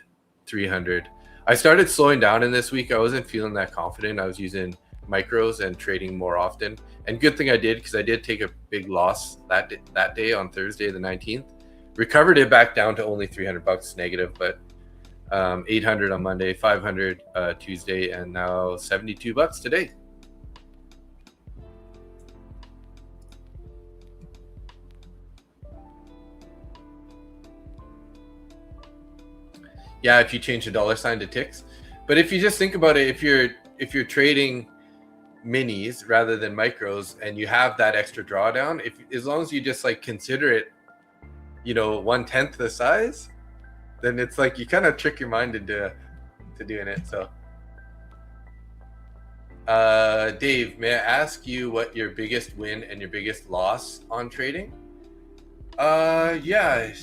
300. I started slowing down in this week. I wasn't feeling that confident. I was using micros and trading more often. And good thing I did, because I did take a big loss that day on Thursday the 19th. Recovered it back down to only $300 negative, but 800 on Monday, 500 Tuesday, and now $72 today. Yeah, if you change the dollar sign to ticks. But if you just think about it, if you're trading minis rather than micros and you have that extra drawdown, as long as you just like consider it 1/10 the size, then it's like you kind of trick your mind into doing it. So Dave, may I ask you what your biggest win and your biggest loss on trading? Yeah,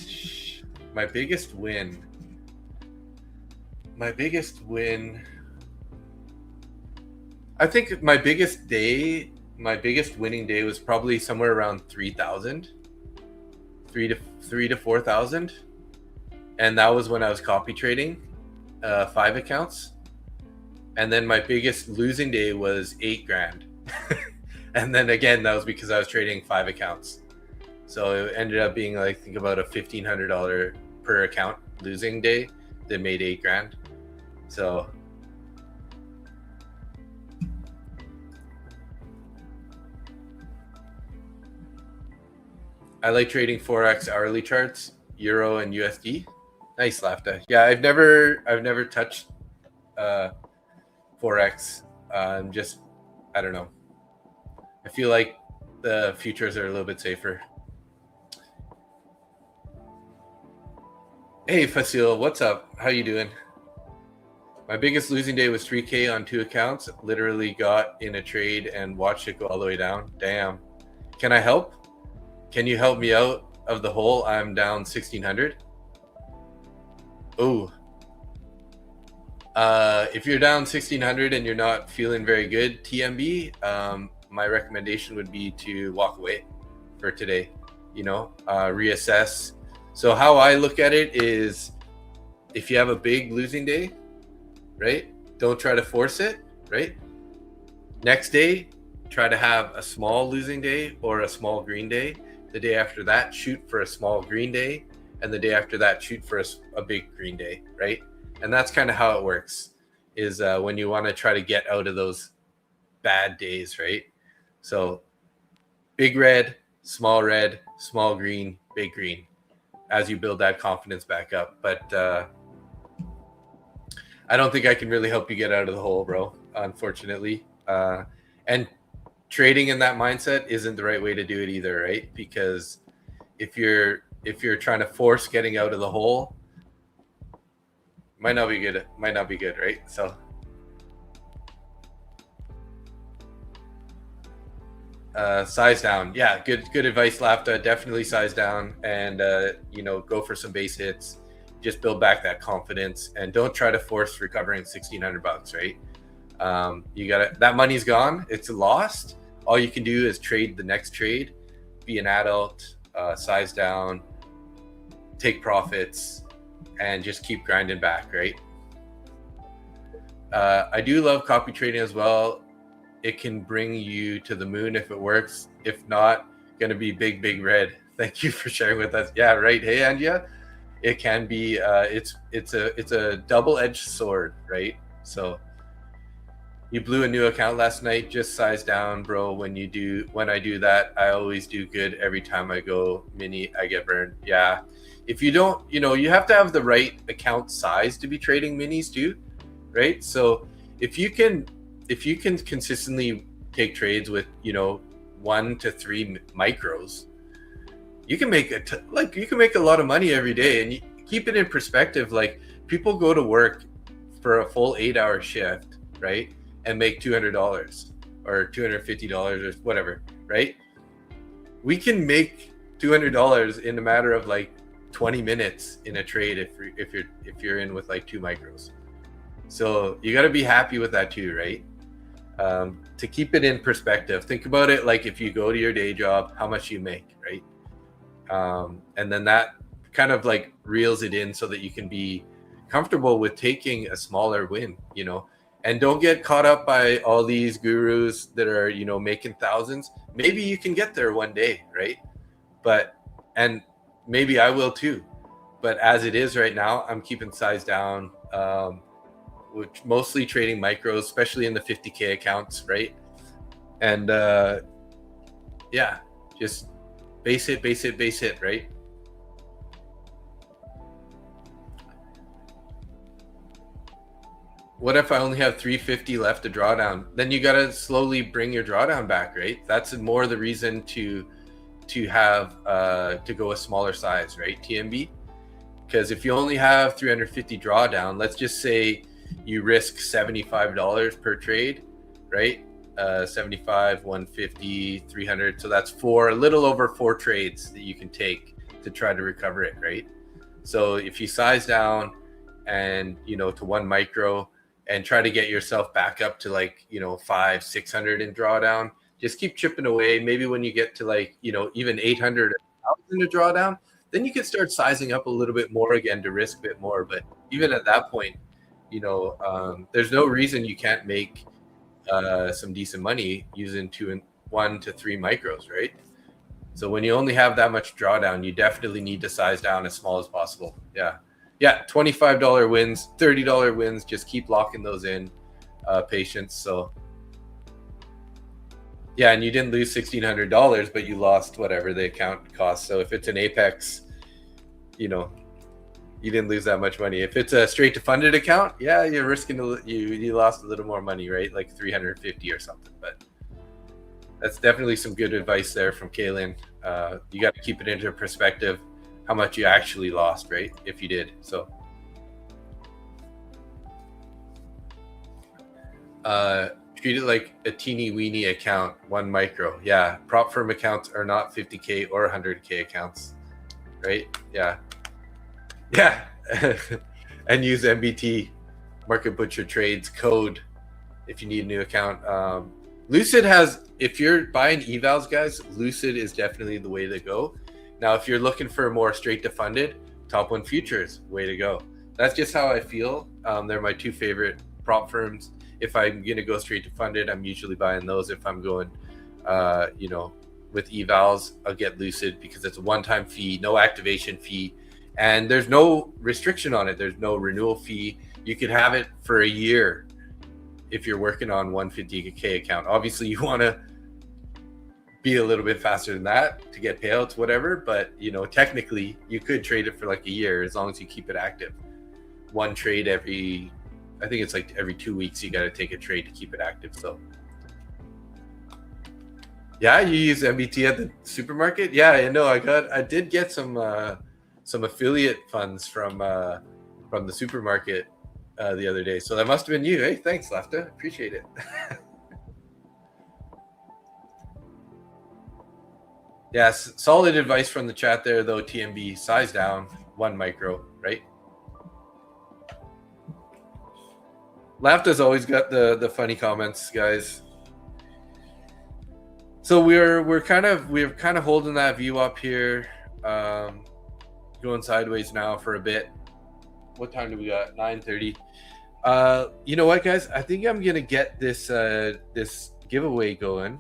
my biggest win. I think my biggest winning day was probably somewhere around 3,000, 3 to 4,000, and that was when I was copy trading 5 accounts. And then my biggest losing day was 8 grand, and then again that was because I was trading 5 accounts. So it ended up being like, think about a $1,500 per account losing day that made 8 grand. So I like trading Forex hourly charts, Euro and USD. Nice, Lafta. Yeah, I've never touched Forex. I don't know. I feel like the futures are a little bit safer. Hey, Fasil, what's up? How you doing? My biggest losing day was 3K on 2 accounts. Literally got in a trade and watched it go all the way down. Damn. Can I help? Can you help me out of the hole? I'm down 1,600. Oh. If you're down 1,600 and you're not feeling very good, TMB, my recommendation would be to walk away for today. Reassess. So how I look at it is, if you have a big losing day, right, don't try to force it, right? Next day, try to have a small losing day or a small green day. The day after that, shoot for a small green day. And the day after that, shoot for a big green day, right? And that's kind of how it works, is when you want to try to get out of those bad days, right? So big red, small green, big green, as you build that confidence back up. But I don't think I can really help you get out of the hole, bro, unfortunately. And trading in that mindset isn't the right way to do it either, right? Because if you're trying to force getting out of the hole, might not be good, right? So size down. Yeah, good advice, Lafta. Definitely size down and go for some base hits. Just build back that confidence and don't try to force recovering $1,600, right? That money's gone, it's lost. All you can do is trade the next trade, be an adult, size down, take profits, and just keep grinding back, right? I do love copy trading as well. It can bring you to the moon if it works. If not, gonna be big red. Thank you for sharing with us. Yeah, right. Hey, Angia, it can be. It's a double-edged sword, right? So you blew a new account last night. Just size down, bro. When I do that, I always do good. Every time I go mini, I get burned. Yeah. If you don't, you have to have the right account size to be trading minis too, right? So if you can consistently take trades with 1 to 3 micros, you can make a lot of money every day. And you keep it in perspective. Like, people go to work for a full 8-hour shift, right, and make $200 or $250 or whatever, right? We can make $200 in a matter of like 20 minutes in a trade if you're in with like 2 micros. So you got to be happy with that too, right? To keep it in perspective, think about it like if you go to your day job, how much you make, right? And then that kind of like reels it in so that you can be comfortable with taking a smaller win, you know. And don't get caught up by all these gurus that are, you know, making thousands. Maybe you can get there one day, right? And maybe I will too. But as it is right now, I'm keeping size down, which mostly trading micros, especially in the 50K accounts, right? And yeah, just base it, right? What if I only have 350 left to draw down? Then you got to slowly bring your drawdown back, right? That's more the reason to have to go a smaller size, right? TMB, because if you only have 350 drawdown, let's just say you risk $75 per trade, right? 75, 150, 300. So that's a little over 4 trades that you can take to try to recover it, right? So if you size down and, you know, to 1 micro and try to get yourself back up to like, you know, 500, 600 in drawdown, just keep chipping away. Maybe when you get to like, you know, even 800 in a drawdown, then you can start sizing up a little bit more again to risk a bit more. But even at that point, you know, there's no reason you can't make some decent money using 1 to 3 micros, right? So when you only have that much drawdown, you definitely need to size down as small as possible. Yeah, $25 wins, $30 wins. Just keep locking those in, patience. So yeah, and you didn't lose $1,600, but you lost whatever the account costs. So if it's an Apex, you know, you didn't lose that much money. If it's a straight to funded account, yeah, you're risking you lost a little more money, right? Like 350 or something. But that's definitely some good advice there from Kaylin. You got to keep it into perspective, how much you actually lost, right? If you did. So treat it like a teeny weeny account, 1 micro. Yeah, prop firm accounts are not 50K or 100K accounts, right? Yeah. And use MBT, Market Butcher Trades code, if you need a new account. Lucid has, if you're buying evals, guys, Lucid is definitely the way to go. Now, if you're looking for more straight to funded, Top One Futures, way to go. That's just how I feel. They're my 2 favorite prop firms. If I'm going to go straight to funded, I'm usually buying those. If I'm going, you know, with evals, I'll get Lucid because it's a one-time fee, no activation fee, and there's no restriction on it. There's no renewal fee. You could have it for a year if you're working on 150K account. Obviously, you want to be a little bit faster than that to get payouts, whatever. But, you know, technically, you could trade it for like a year as long as you keep it active. 1 trade every, I think it's like every 2 weeks, you got to take a trade to keep it active. So yeah, you use MBT at the supermarket. Yeah, I know. I did get some affiliate funds from the supermarket the other day. So that must have been you. Hey, thanks, Lefta. Appreciate it. Yes, solid advice from the chat there, though. TMB, size down, 1 micro, right? Lafta's always got the funny comments, guys. So we're kind of holding that view up here, going sideways now for a bit. What time do we got? 9:30. You know what, guys? I think I'm gonna get this this giveaway going.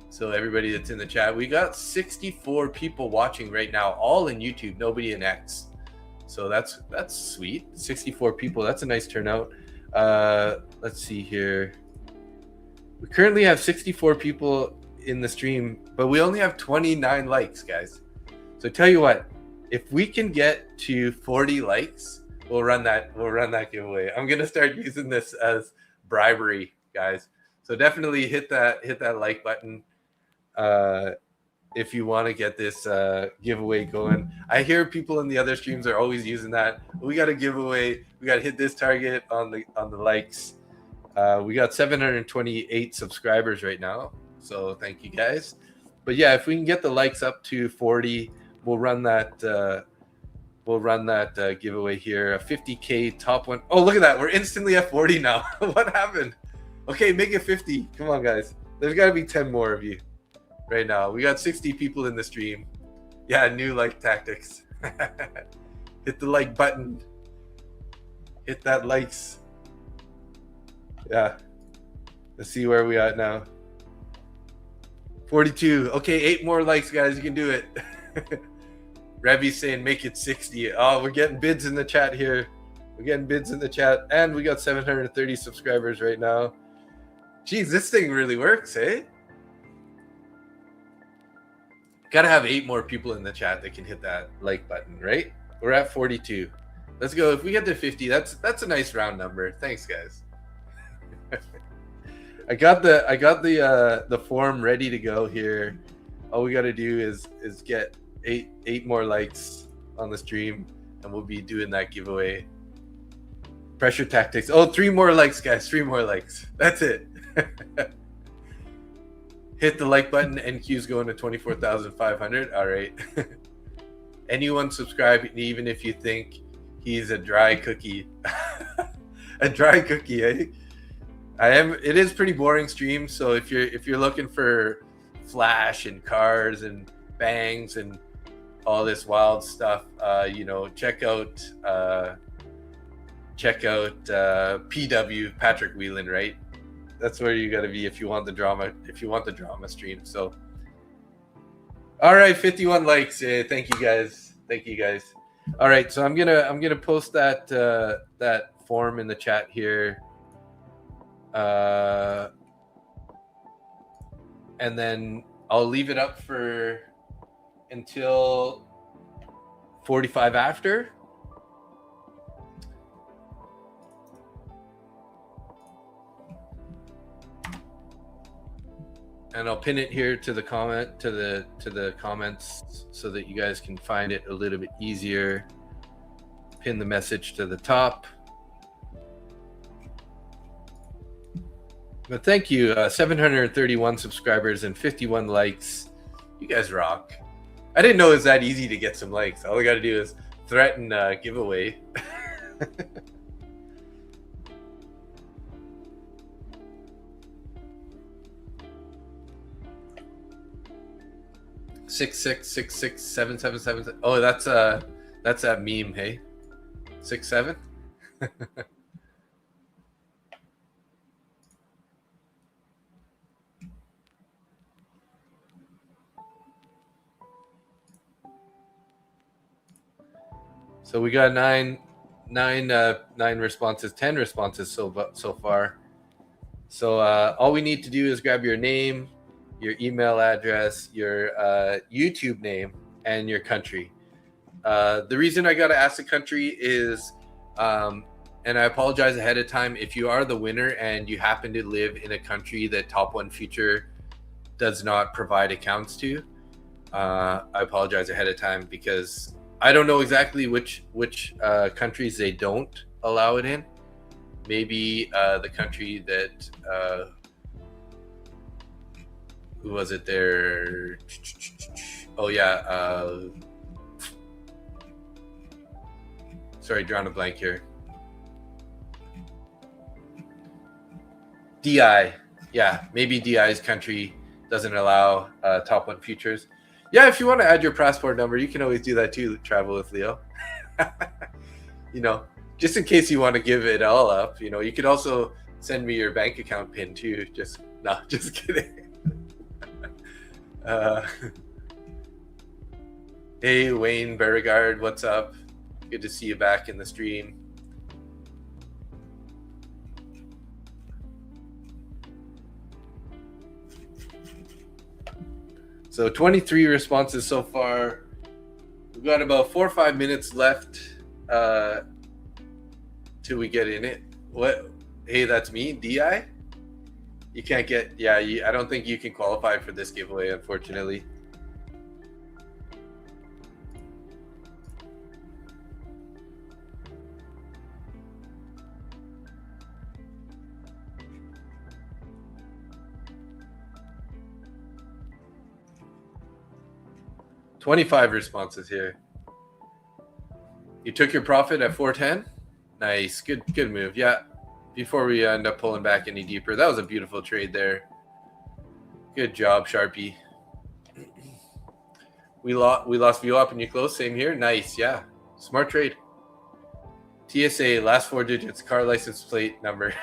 So everybody that's in the chat, we got 64 people watching right now, all in YouTube, nobody in X. So that's sweet. 64 people. That's a nice turnout. Let's see here. We currently have 64 people in the stream, but we only have 29 likes, guys. So tell you what, if we can get to 40 likes, we'll run that giveaway. I'm gonna start using this as bribery, guys. So definitely hit that like button if you want to get this giveaway going. I hear people in the other streams are always using that. We got a giveaway. We got to hit this target on the likes. We got 728 subscribers right now, so thank you guys. But yeah, if we can get the likes up to 40, we'll run that giveaway here. A 50K top one. Oh, look at that. We're instantly at 40 now. What happened? Okay, make it 50. Come on, guys. There's got to be 10 more of you right now. We got 60 people in the stream. Yeah, new like tactics. Hit the like button. Hit that likes. Yeah. Let's see where we at now. 42. Okay, 8 more likes, guys. You can do it. Rebby's saying make it 60. Oh, we're getting bids in the chat here. We're getting bids in the chat. And we got 730 subscribers right now. Geez, this thing really works, eh? Gotta have 8 more people in the chat that can hit that like button, right? We're at 42. Let's go. If we get to 50, that's a nice round number. Thanks, guys. I got the form ready to go here. All we gotta do is get eight more likes on the stream, and we'll be doing that giveaway. Pressure tactics. Oh, 3 more likes, guys. 3 more likes. That's it. Hit the like button. NQ's going to 24,500. All right. Anyone subscribe, even if you think he's a dry cookie. A dry cookie, eh? It is pretty boring stream, so if you're looking for flash and cars and bangs and all this wild stuff, check out PW Patrick Whelan, right? That's where you got to be if you want the drama stream. So all right, 51 likes. Thank you guys. All right, so I'm gonna post that form in the chat here. And then I'll leave it up until 45 after. And I'll pin it here to the comments so that you guys can find it a little bit easier. Pin the message to the top. But thank you, 731 subscribers and 51 likes. You guys rock. I didn't know it was that easy to get some likes. All I got to do is threaten giveaway. Six 777. Oh, that's that meme. Hey, 6-7. So we got nine responses, 10 responses so far. So all we need to do is grab your name, your email address, your YouTube name, and your country. The reason I got to ask the country is, and I apologize ahead of time, if you are the winner and you happen to live in a country that Top One Future does not provide accounts to, I apologize ahead of time because I don't know exactly which countries they don't allow it in. Maybe the country that who was it there? Oh yeah. Sorry, drawing a blank here. DI. Yeah, maybe DI's country doesn't allow Top One Futures. Yeah, if you want to add your passport number, you can always do that too. Travel with Leo. Just in case you want to give it all up. You could also send me your bank account PIN too. Just kidding. Hey, Wayne Beauregard, what's up? Good to see you back in the stream. So 23 responses so far. We've got about 4 or 5 minutes left till we get in it. What? Hey, that's me, DI? You can't get, I don't think you can qualify for this giveaway, unfortunately. 25 responses here. You took your profit at 410. Nice, good move. Yeah, before we end up pulling back any deeper, that was a beautiful trade there. Good job, Sharpie. We lost view up and you close. Same here. Nice. Yeah, smart trade. TSA, last 4 digits, car license plate number.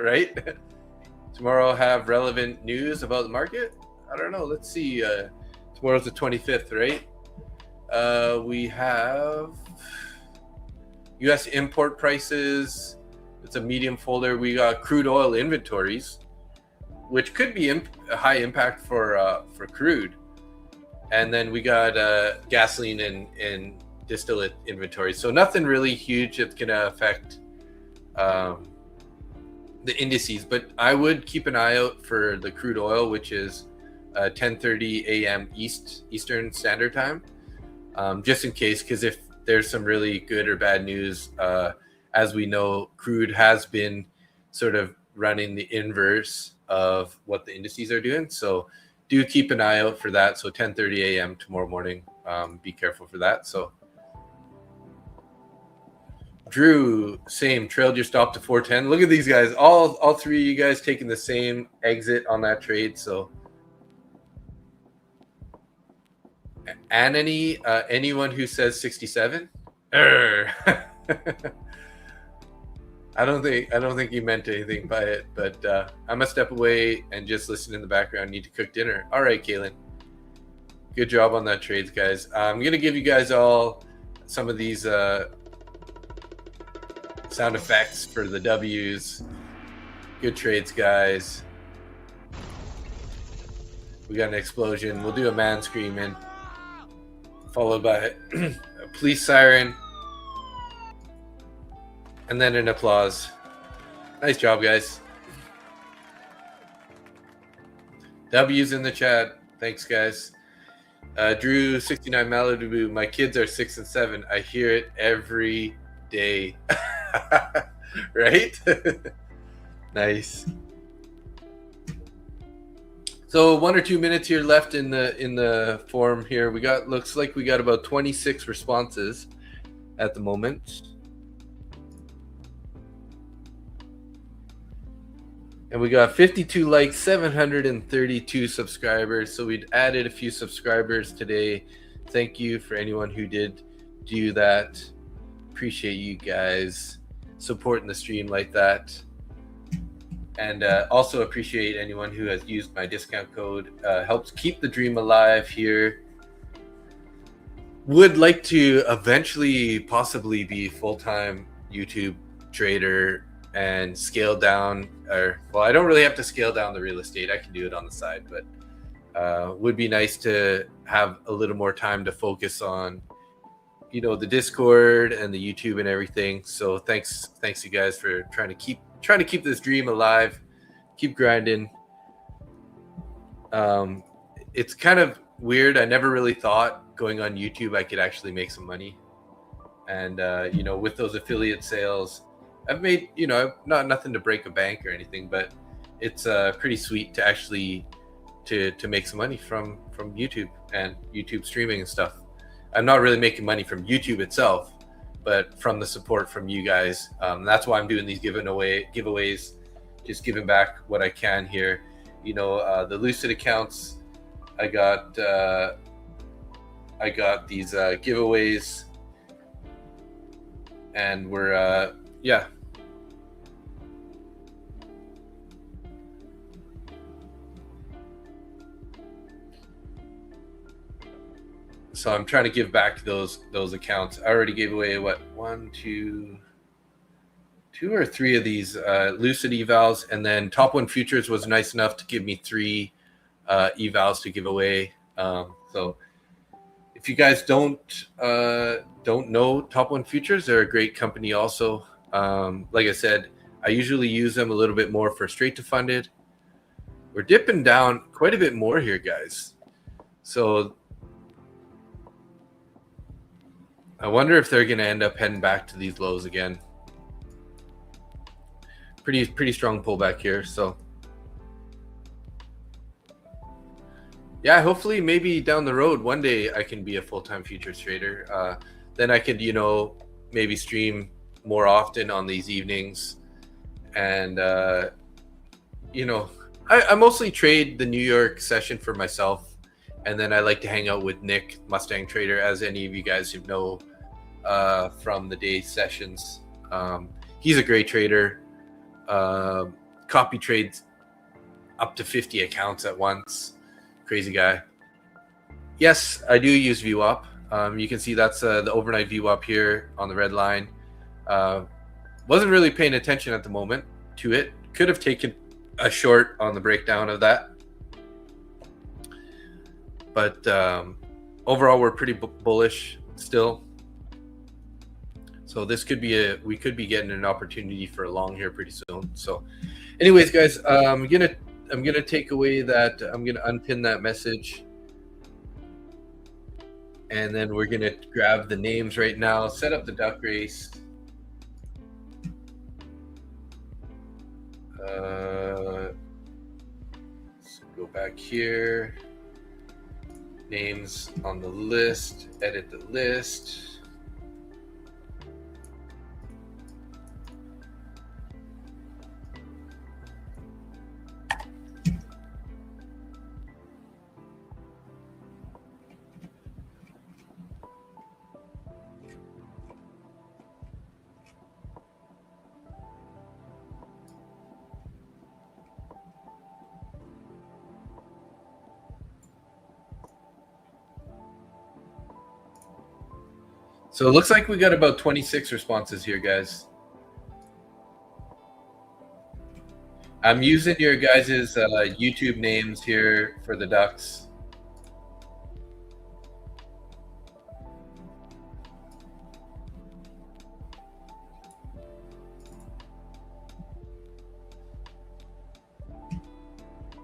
Right. Tomorrow I'll have relevant news about the market. I don't know. Let's see. Tomorrow's the 25th, right? We have U.S. import prices. It's a medium folder. We got crude oil inventories, which could be a high impact for crude. And then we got gasoline and distillate inventory. So nothing really huge that's going to affect the indices. But I would keep an eye out for the crude oil, which is 10:30 a.m. Eastern Standard Time, just in case, because if there's some really good or bad news, as we know, crude has been sort of running the inverse of what the indices are doing. So do keep an eye out for that. So 10:30 a.m. tomorrow morning, be careful for that. So Drew, same, trailed your stop to 410. Look at these guys, all three of you guys taking the same exit on that trade. So and anyone who says 67, I don't think you meant anything by it, but I'm gonna step away and just listen in the background. Need to cook dinner. All right, Kaylin, good job on that trades, guys. I'm gonna give you guys all some of these sound effects for the W's. Good trades, guys. We got an explosion. We'll do a man screaming, followed by a police siren, and then an applause. Nice job, guys. W's in the chat. Thanks, guys. Drew 69 Malibu. My kids are 6 and 7. I hear it every day. Right? Nice. So 1 or 2 minutes here left in the forum here. Looks like we got about 26 responses at the moment. And we got 52 likes, 732 subscribers. So we'd added a few subscribers today. Thank you for anyone who did do that. Appreciate you guys supporting the stream like that. And also appreciate anyone who has used my discount code. Helps keep the dream alive here. Would like to eventually possibly be full-time YouTube trader and scale down, I don't really have to scale down the real estate. I can do it on the side, but would be nice to have a little more time to focus on, the Discord and the YouTube and everything. So thanks you guys for trying to keep this dream alive, keep grinding. It's kind of weird. I never really thought going on YouTube I could actually make some money. And with those affiliate sales, I've made, nothing to break a bank or anything, but it's pretty sweet to actually to make some money from YouTube and YouTube streaming and stuff. I'm not really making money from YouTube itself, but from the support from you guys. That's why I'm doing these giveaways, just giving back what I can here. The Lucid accounts, I got these giveaways, and we're yeah. So I'm trying to give back those accounts. I already gave away two or three of these Lucid evals, and then Top One Futures was nice enough to give me 3 evals to give away. So if you guys don't know Top One Futures, they're a great company also. Like I said, I usually use them a little bit more for straight to funded. We're dipping down quite a bit more here, guys. So I wonder if they're going to end up heading back to these lows again. Pretty strong pullback here. So Yeah, hopefully maybe down the road one day I can be a full-time futures trader. Then I could, maybe stream more often on these evenings. And, I mostly trade the New York session for myself. And then I like to hang out with Nick, Mustang Trader, as any of you guys who know from the day sessions. He's a great trader. Copy trades up to 50 accounts at once. Crazy guy. Yes, I do use VWAP. You can see that's the overnight VWAP here on the red line. Wasn't really paying attention at the moment to it. Could have taken a short on the breakdown of that. But overall, we're pretty bullish still. So this could be we could be getting an opportunity for a long here pretty soon. So anyways, guys, I'm gonna take away that. I'm gonna unpin that message. And then we're gonna grab the names right now, set up the duck race. Let's go back here. Names on the list, edit the list. So it looks like we got about 26 responses here, guys. I'm using your guys' YouTube names here for the ducks.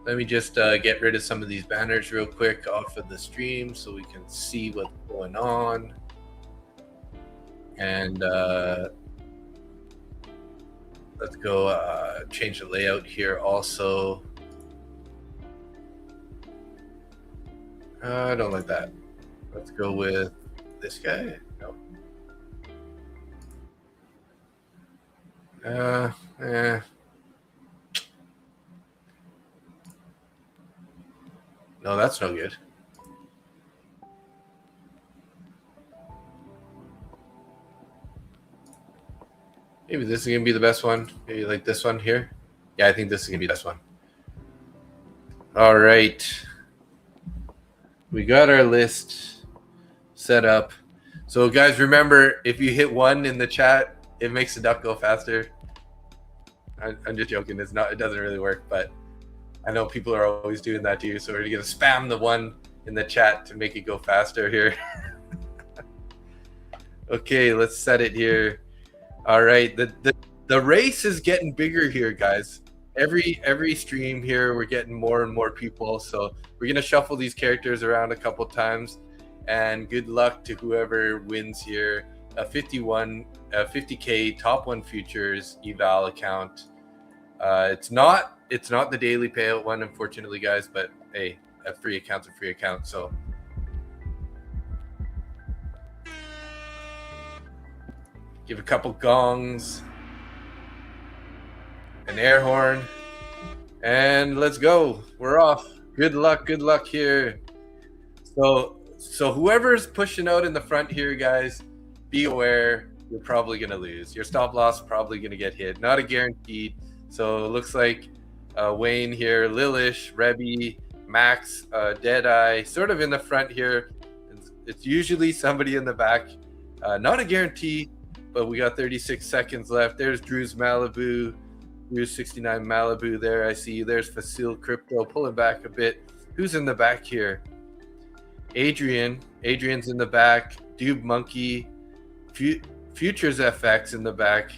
Let me just get rid of some of these banners real quick off of the stream so we can see what's going on. And let's go change the layout here also. I don't like that. Let's go with this guy. No. No, that's no good. Maybe this is going to be the best one. Maybe like this one here. Yeah, I think this is going to be the best one. All right. We got our list set up. So guys, remember, if you hit 1 in the chat, it makes the duck go faster. I'm just joking. It doesn't really work, but I know people are always doing that too. So we're going to spam the 1 in the chat to make it go faster here. Okay, let's set it here. All right, the race is getting bigger here, guys. Every stream here, we're getting more and more people. So we're gonna shuffle these characters around a couple times, and good luck to whoever wins here. A 50K top 1 futures eval account. It's not the daily payout one, unfortunately, guys. But hey, a free account's a free account. So. Give a couple gongs, an air horn, and let's go. We're off. Good luck here. So whoever's pushing out in the front here, guys, be aware you're probably going to lose. Your stop loss probably going to get hit. Not a guaranteed. So it looks like Wayne here, Lilish, Rebby, Max, Deadeye, sort of in the front here. It's usually somebody in the back. Not a guarantee. But we got 36 seconds left. There's Drew's Malibu. Drew's 69 Malibu there. I see. There's Facile Crypto pulling back a bit. Who's in the back here? Adrian. Adrian's in the back. Dube Monkey. Futures FX in the back.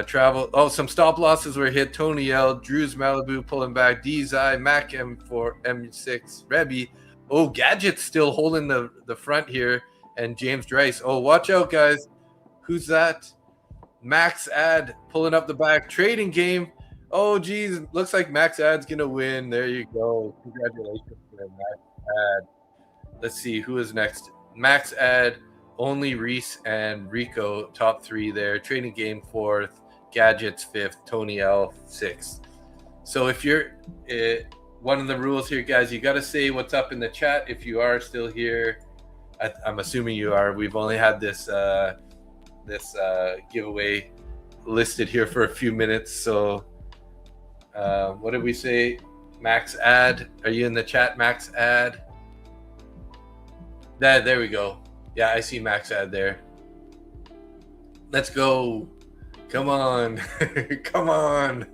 Travel. Oh, some stop losses were hit. Tony L. Drew's Malibu pulling back. DZI. Mac M4. M6. Rebby. Oh, Gadget's still holding the front here. And James Drice. Oh, watch out, guys. Who's that? Max Ad pulling up the back. Trading game. Oh, geez. Looks like Max Ad's going to win. There you go. Congratulations to Max. Ad. Let's see who is next. Max Ad, only Reese and Rico, top 3 there. Trading Game 4th, Gadgets 5th, Tony L 6th. So if you're one of the rules here, guys, you got to say what's up in the chat if you are still here. I'm assuming you are. We've only had this giveaway listed here for a few minutes. So what did we say? Max Ad, are you in the chat? Max Ad. There we go. Yeah, I see Max Ad there. Let's go. Come on. Come on.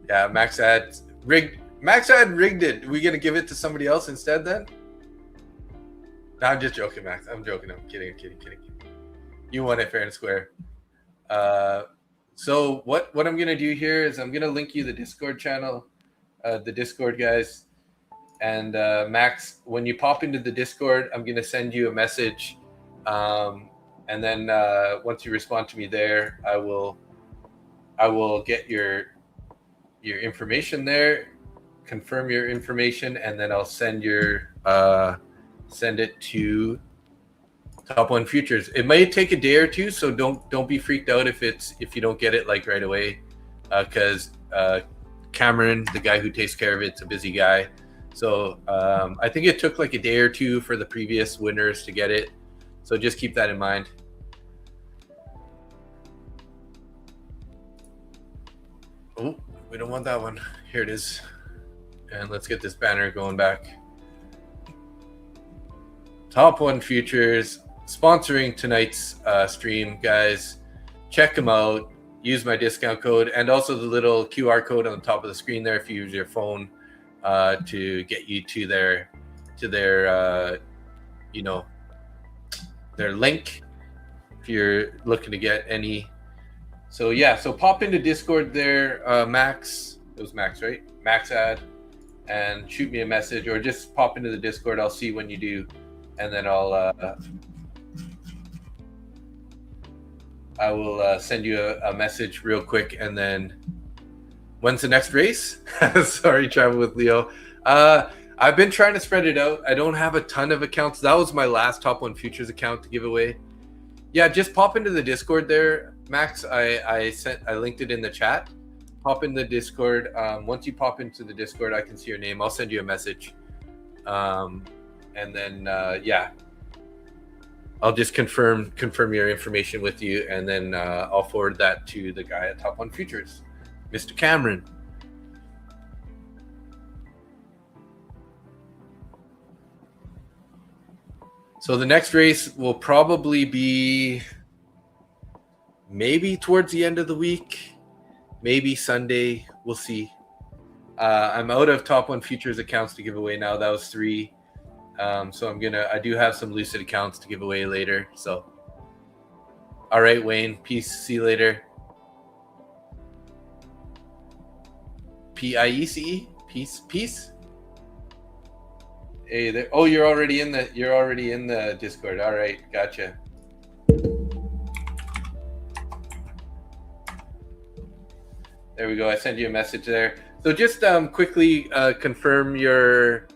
Yeah, Max Ad rigged. Max Ad rigged it. Are we gonna give it to somebody else instead then? No, I'm just joking, Max. I'm joking. I'm kidding. You won it fair and square. So what I'm gonna do here is I'm gonna link you the Discord channel, the Discord guys, and Max. When you pop into the Discord, I'm gonna send you a message, and then once you respond to me there, I will get your information there, confirm your information, and then I'll send it to Top One Futures. It might take a day or two, so don't be freaked out if you don't get it like right away, because Cameron, the guy who takes care of it's a busy guy. So I think it took like a day or two for the previous winners to get it. So just keep that in mind. Oh, we don't want that one. Here it is. And let's get this banner going back. Top One Futures sponsoring tonight's stream, guys. Check them out. Use my discount code and also the little QR code on the top of the screen there if you use your phone to get you to their their link if you're looking to get any. So yeah, so pop into Discord there, Max. It was Max, right? Max Ad, and shoot me a message or just pop into the Discord. I'll see when you do, and then I will send you a message real quick. And then when's the next race? Sorry, Travel with Leo. I've been trying to spread it out. I don't have a ton of accounts. That was my last Top One Futures account to give away. Yeah, just pop into the Discord there, Max. I linked it in the chat. Pop in the Discord. Once you pop into the Discord, I can see your name. I'll send you a message. And then yeah, I'll just confirm your information with you, and then I'll forward that to the guy at Top One Futures, Mr. Cameron. So the next race will probably be maybe towards the end of the week, maybe Sunday. We'll see. I'm out of Top One Futures accounts to give away now. That was 3. So I do have some Lucid accounts to give away later. So, all right, Wayne, peace. See you later. PIECE, peace. Hey there. Oh, you're already in the Discord. All right, gotcha. There we go. I sent you a message there. So just quickly confirm your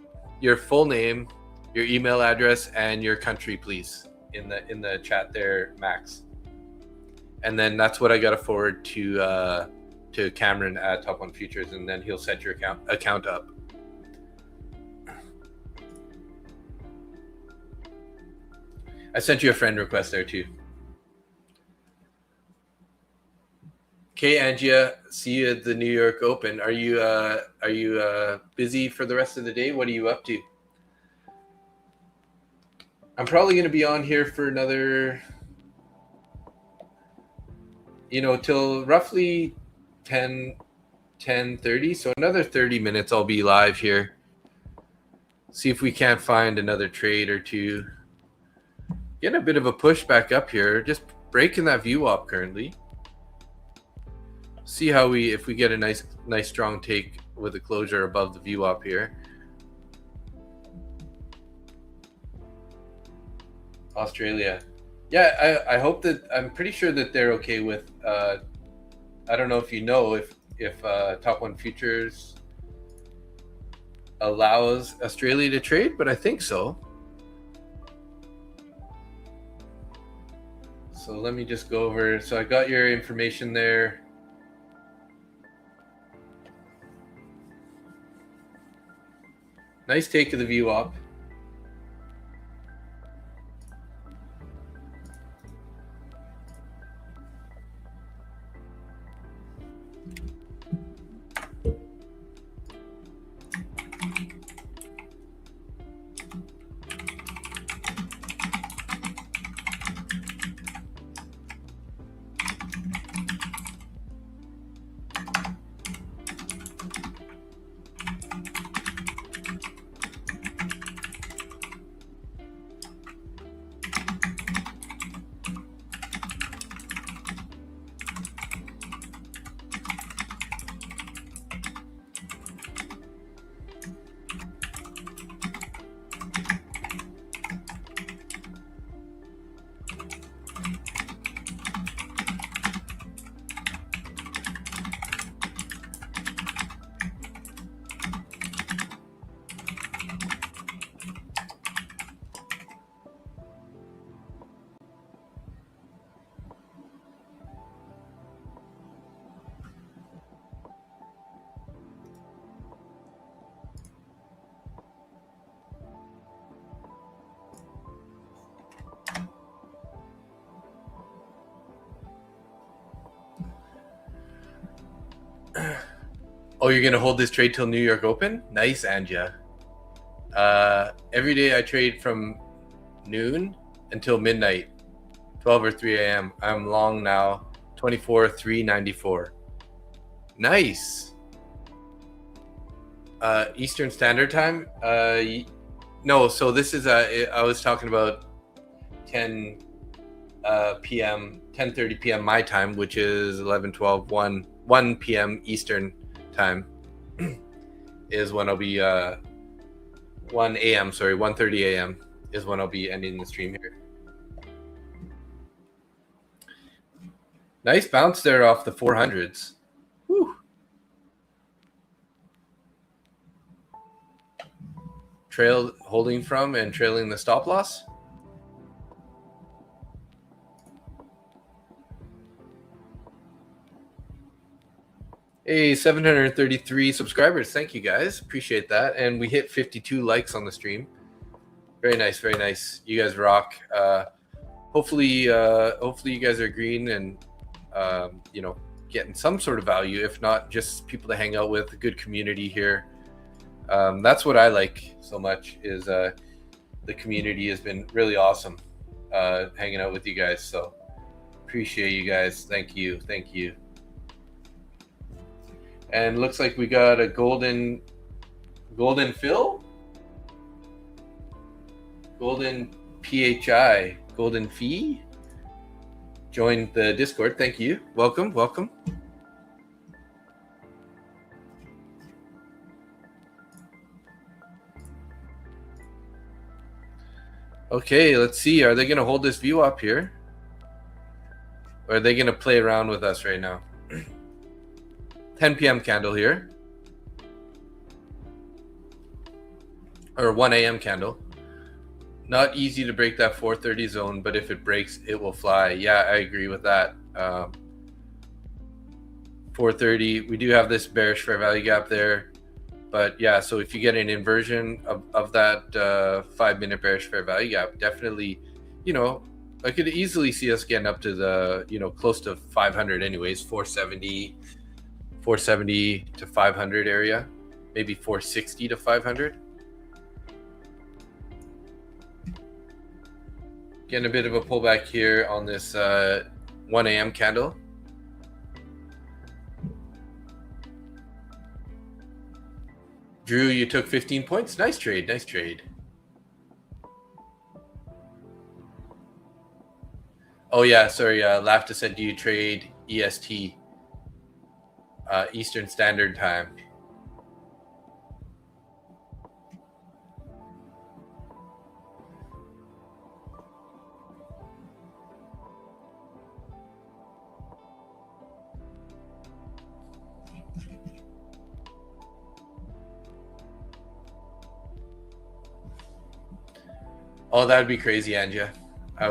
full name, your email address, and your country, please, in the chat there, Max. And then that's what I got to forward to Cameron at Top One Futures, and then he'll set your account up. I sent you a friend request there too. Okay, Angia, see you at the New York Open. Are you busy for the rest of the day? What are you up to? I'm probably going to be on here for another, till roughly 10:30. So another 30 minutes I'll be live here. See if we can't find another trade or two. Getting a bit of a push back up here. Just breaking that VWAP currently. See how if we get a nice strong take with a closure above the VWAP here. Australia. Yeah, I hope that, I'm pretty sure that they're okay with, I don't know if you know if Top One Futures allows Australia to trade, but I think so. So let me just go over. So I got your information there. Nice take of the view up. Oh, you're gonna hold this trade till New York Open? Nice, Anja. Every day I trade from noon until midnight, 12 or 3 a.m. I'm long now, 24,394. Nice. Eastern Standard Time? No, so this is I was talking about 10 p.m., 10:30 p.m. my time, which is 11, 12, 1 p.m. Eastern time is when I'll be 1 a.m. sorry, 1:30 a.m. is when I'll be ending the stream here. Nice bounce there off the 400s. Whew. Trail holding from and trailing the stop loss. Hey, 733 subscribers. Thank you guys. Appreciate that. And we hit 52 likes on the stream. Very nice, very nice. You guys rock. Hopefully you guys are green and you know, getting some sort of value, if not just people to hang out with, a good community here. That's what I like so much is the community has been really awesome hanging out with you guys. So appreciate you guys. Thank you. Thank you. And looks like we got a golden fill, golden PHI, golden fee. Joined the Discord. Thank you. Welcome, welcome. Okay, let's see. Are they going to hold this view up here? Or are they going to play around with us right now? 10 p.m. candle here. Or 1 a.m. candle. Not easy to break that 430 zone, but if it breaks, it will fly. Yeah, I agree with that. 430, we do have this bearish fair value gap there. But yeah, so if you get an inversion of that 5-minute bearish fair value gap, definitely, you know, I could easily see us getting up to the, you know, close to 500 anyways, 470 to 500 area, maybe 460 to 500. Getting a bit of a pullback here on this 1 a.m. candle. Drew, you took 15 points. Nice trade. Nice trade. Oh, yeah. Sorry. Lafta said, do you trade EST, Eastern Standard Time? Oh, that would be crazy, Anja. I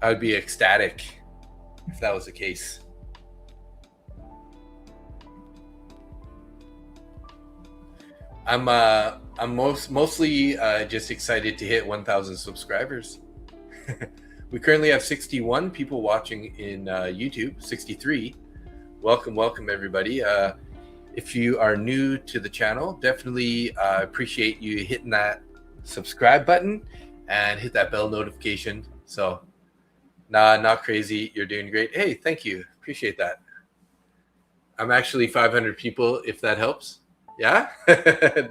would be ecstatic if that was the case. I'm mostly just excited to hit 1,000 subscribers. We currently have 61 people watching in YouTube, 63. Welcome everybody. If you are new to the channel, definitely appreciate you hitting that subscribe button and hit that bell notification. So not crazy, you're doing great. Hey, thank you, appreciate that. I'm actually 500 people, if that helps. Yeah.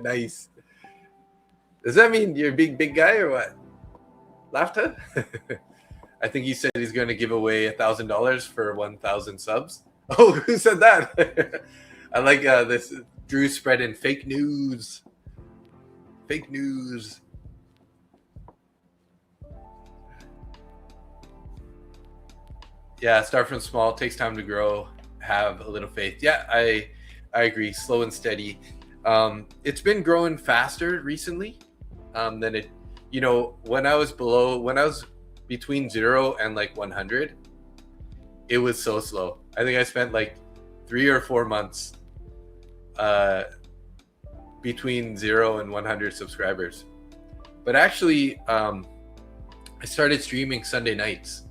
Nice. Does that mean you're a big guy or what? Laughter. I think he said he's going to give away $1,000 for 1,000 subs. Oh, who said that? I like this. Drew spreading fake news. Fake news. Yeah, start from small. Takes time to grow. Have a little faith. Yeah, I agree. Slow and steady. It's been growing faster recently than it. You know, when I was between 0 and like 100, it was so slow. I think I spent like 3 or 4 months between 0 and 100 subscribers. But actually, I started streaming Sunday nights,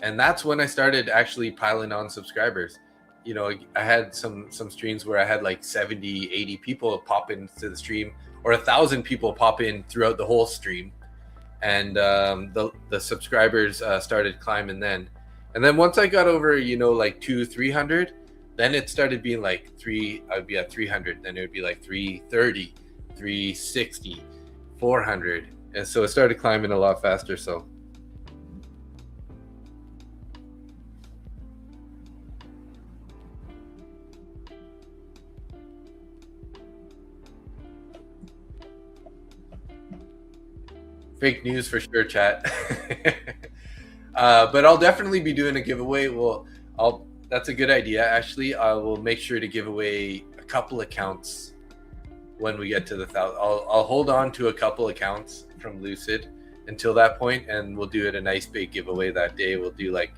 and that's when I started actually piling on subscribers. You know, I had some streams where I had like 70, 80 people pop into the stream, or 1,000 people pop in throughout the whole stream. And the subscribers started climbing then. And then once I got over, you know, like 200-300, then it started being like I would be at 300, then it would be like 330, 360, 400. And so it started climbing a lot faster. So fake news for sure, chat. But I'll definitely be doing a giveaway. That's a good idea, actually. I will make sure to give away a couple accounts when we get to the 1,000. I'll hold on to a couple accounts from Lucid until that point, and we'll do it a nice big giveaway that day. We'll do like,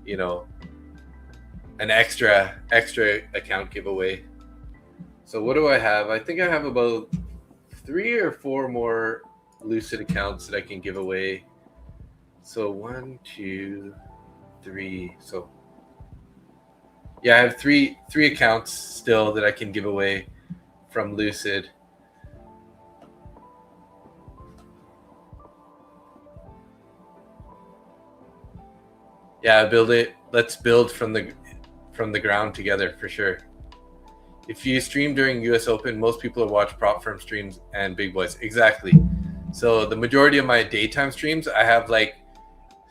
you know, an extra account giveaway. So what do I have? I think I have about 3 or 4 more Lucid accounts that I can give away. So 1, 2, 3. So yeah, I have three accounts still that I can give away from Lucid. Yeah, build it. Let's build from the ground together for sure. If you stream during US Open, most people watch prop firm streams and big boys. Exactly. So the majority of my daytime streams, I have like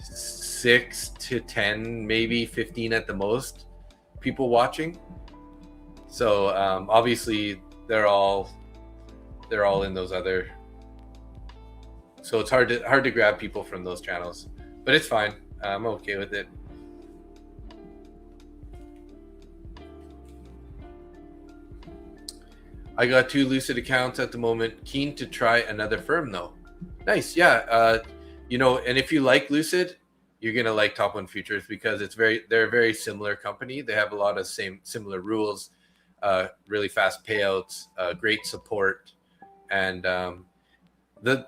6 to 10, maybe 15 at the most people watching. So obviously they're all in those other. So it's hard to grab people from those channels, but it's fine. I'm okay with it. I got 2 Lucid accounts at the moment. Keen to try another firm though. Nice, yeah. You know, and if you like Lucid, you're gonna like Top 1 Futures because they're a very similar company. They have a lot of similar rules, really fast payouts, great support, and the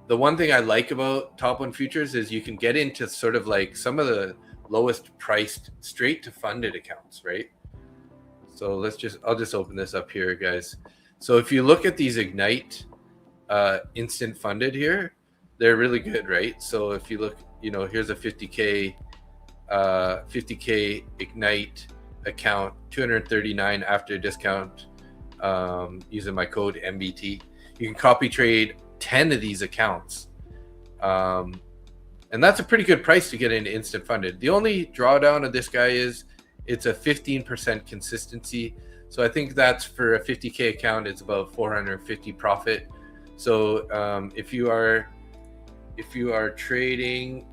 one thing I like about Top 1 Futures is you can get into sort of like some of the lowest priced straight to funded accounts, right? So I'll just open this up here, guys. So if you look at these Ignite instant funded here, they're really good, right? So if you look, you know, here's a 50K Ignite account, 239 after discount, using my code MBT. You can copy trade 10 of these accounts. And that's a pretty good price to get into instant funded. The only drawdown of this guy is it's a 15% consistency. So I think that's for a 50K account, it's about 450 profit. So if you are trading,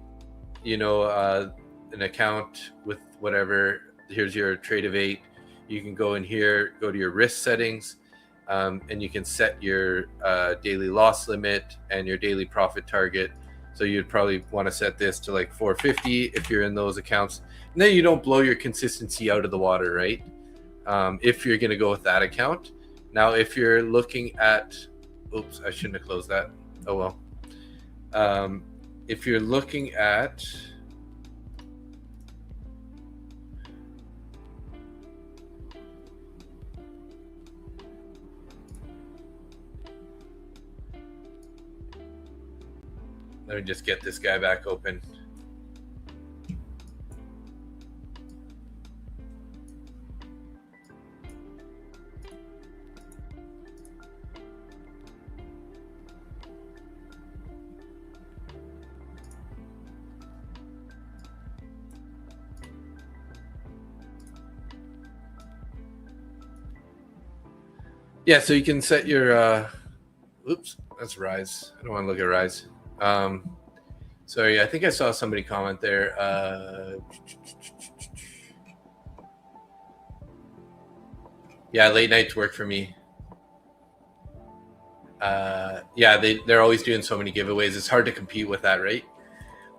you know, an account with whatever, here's your trade of 8. You can go in here, go to your risk settings, and you can set your daily loss limit and your daily profit target. So you'd probably want to set this to like 450 if you're in those accounts. And then you don't blow your consistency out of the water, right? If you're going to go with that account. Now, if you're looking at, oops, I shouldn't have closed that. Oh, well. If you're looking at, let me just get this guy back open. Yeah, so you can set your, oops, that's Rise. I don't want to look at Rise. Sorry, I think I saw somebody comment there. Yeah, late nights work for me. Yeah, they're always doing so many giveaways. It's hard to compete with that, right?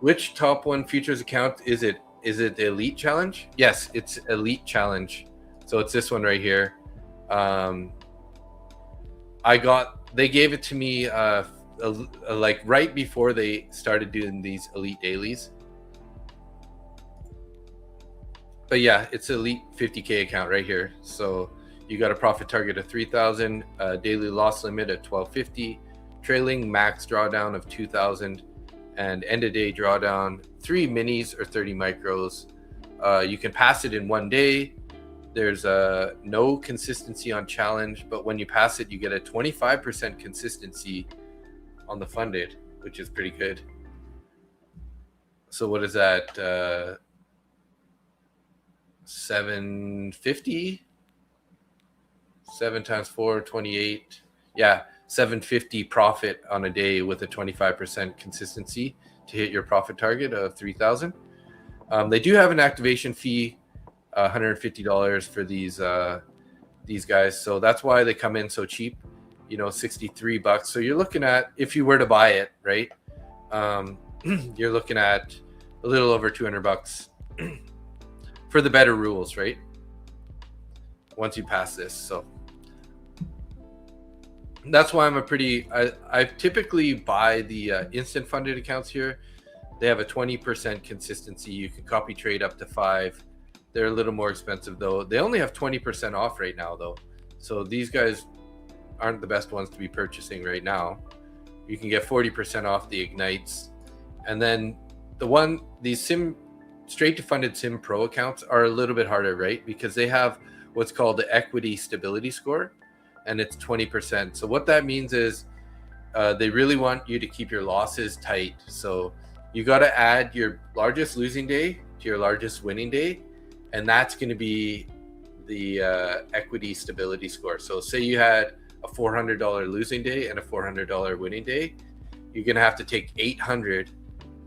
Which top one futures account is it? Is it the Elite Challenge? Yes, it's Elite Challenge. So it's this one right here. They gave it to me like right before they started doing these Elite dailies. But yeah, it's Elite 50K account right here. So you got a profit target of 3,000, daily loss limit at 1250, trailing max drawdown of 2,000, and end of day drawdown 3 minis or 30 micros. You can pass it in 1 day. There's no consistency on challenge, but when you pass it, you get a 25% consistency on the funded, which is pretty good. So what is that? 750? 7 times 4, 28. Yeah, 750 profit on a day with a 25% consistency to hit your profit target of 3,000. They do have an activation fee, $150 for these guys, so that's why they come in so cheap, $63. So you're looking at, if you were to buy it, right, you're looking at a little over $200 for the better rules, right, once you pass this. So that's why I typically buy the instant funded accounts here. They have a 20% consistency. You can copy trade up to 5. They're a little more expensive though. They only have 20% off right now though. So these guys aren't the best ones to be purchasing right now. You can get 40% off the Ignites. And then these straight to funded Sim Pro accounts are a little bit harder, right? Because they have what's called the equity stability score, and it's 20%. So what that means is they really want you to keep your losses tight. So you got to add your largest losing day to your largest winning day, and that's going to be the equity stability score. So say you had a $400 losing day and a $400 winning day, you're going to have to take 800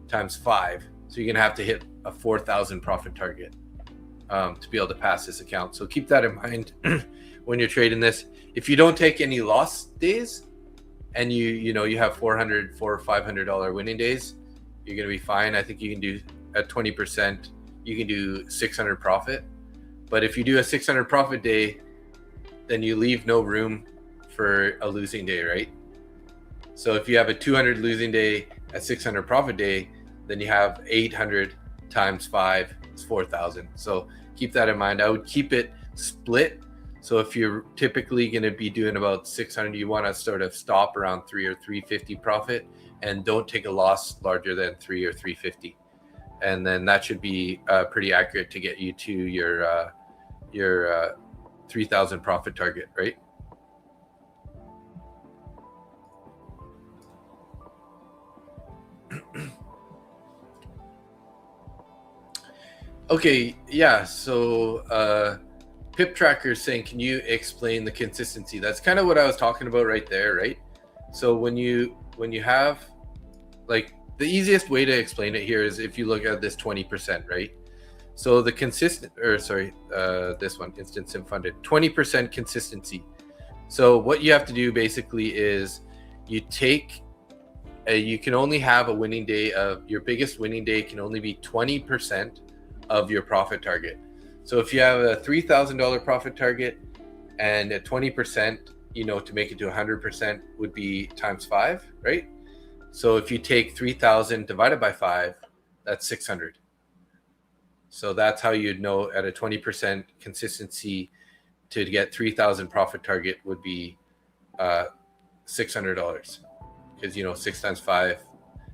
times 5. So you're going to have to hit a 4,000 profit target to be able to pass this account. So keep that in mind when you're trading this. If you don't take any loss days and you have $400 or $500 winning days, you're going to be fine. I think you can do at 20%, you can do 600 profit. But if you do a 600 profit day, then you leave no room for a losing day, right? So if you have a 200 losing day, a 600 profit day, then you have 800 times 5 is 4,000. So keep that in mind. I would keep it split. So if you're typically going to be doing about 600, you want to sort of stop around 3 or 350 profit, and don't take a loss larger than 3 or 350. And then that should be pretty accurate to get you to your 3,000 profit target, right? Okay, yeah. So Pip Tracker is saying, can you explain the consistency? That's kind of what I was talking about right there, right? So when you have, like, the easiest way to explain it here is if you look at this 20%, right? So the this one, Instant Sim Funded, 20% consistency. So what you have to do basically is you can only have a winning day of your biggest winning day can only be 20% of your profit target. So if you have a $3,000 profit target and at 20%, to make it to 100% would be times 5, right? So if you take 3,000 divided by 5, that's 600. So that's how you'd know at a 20% consistency to get 3,000 profit target would be $600, because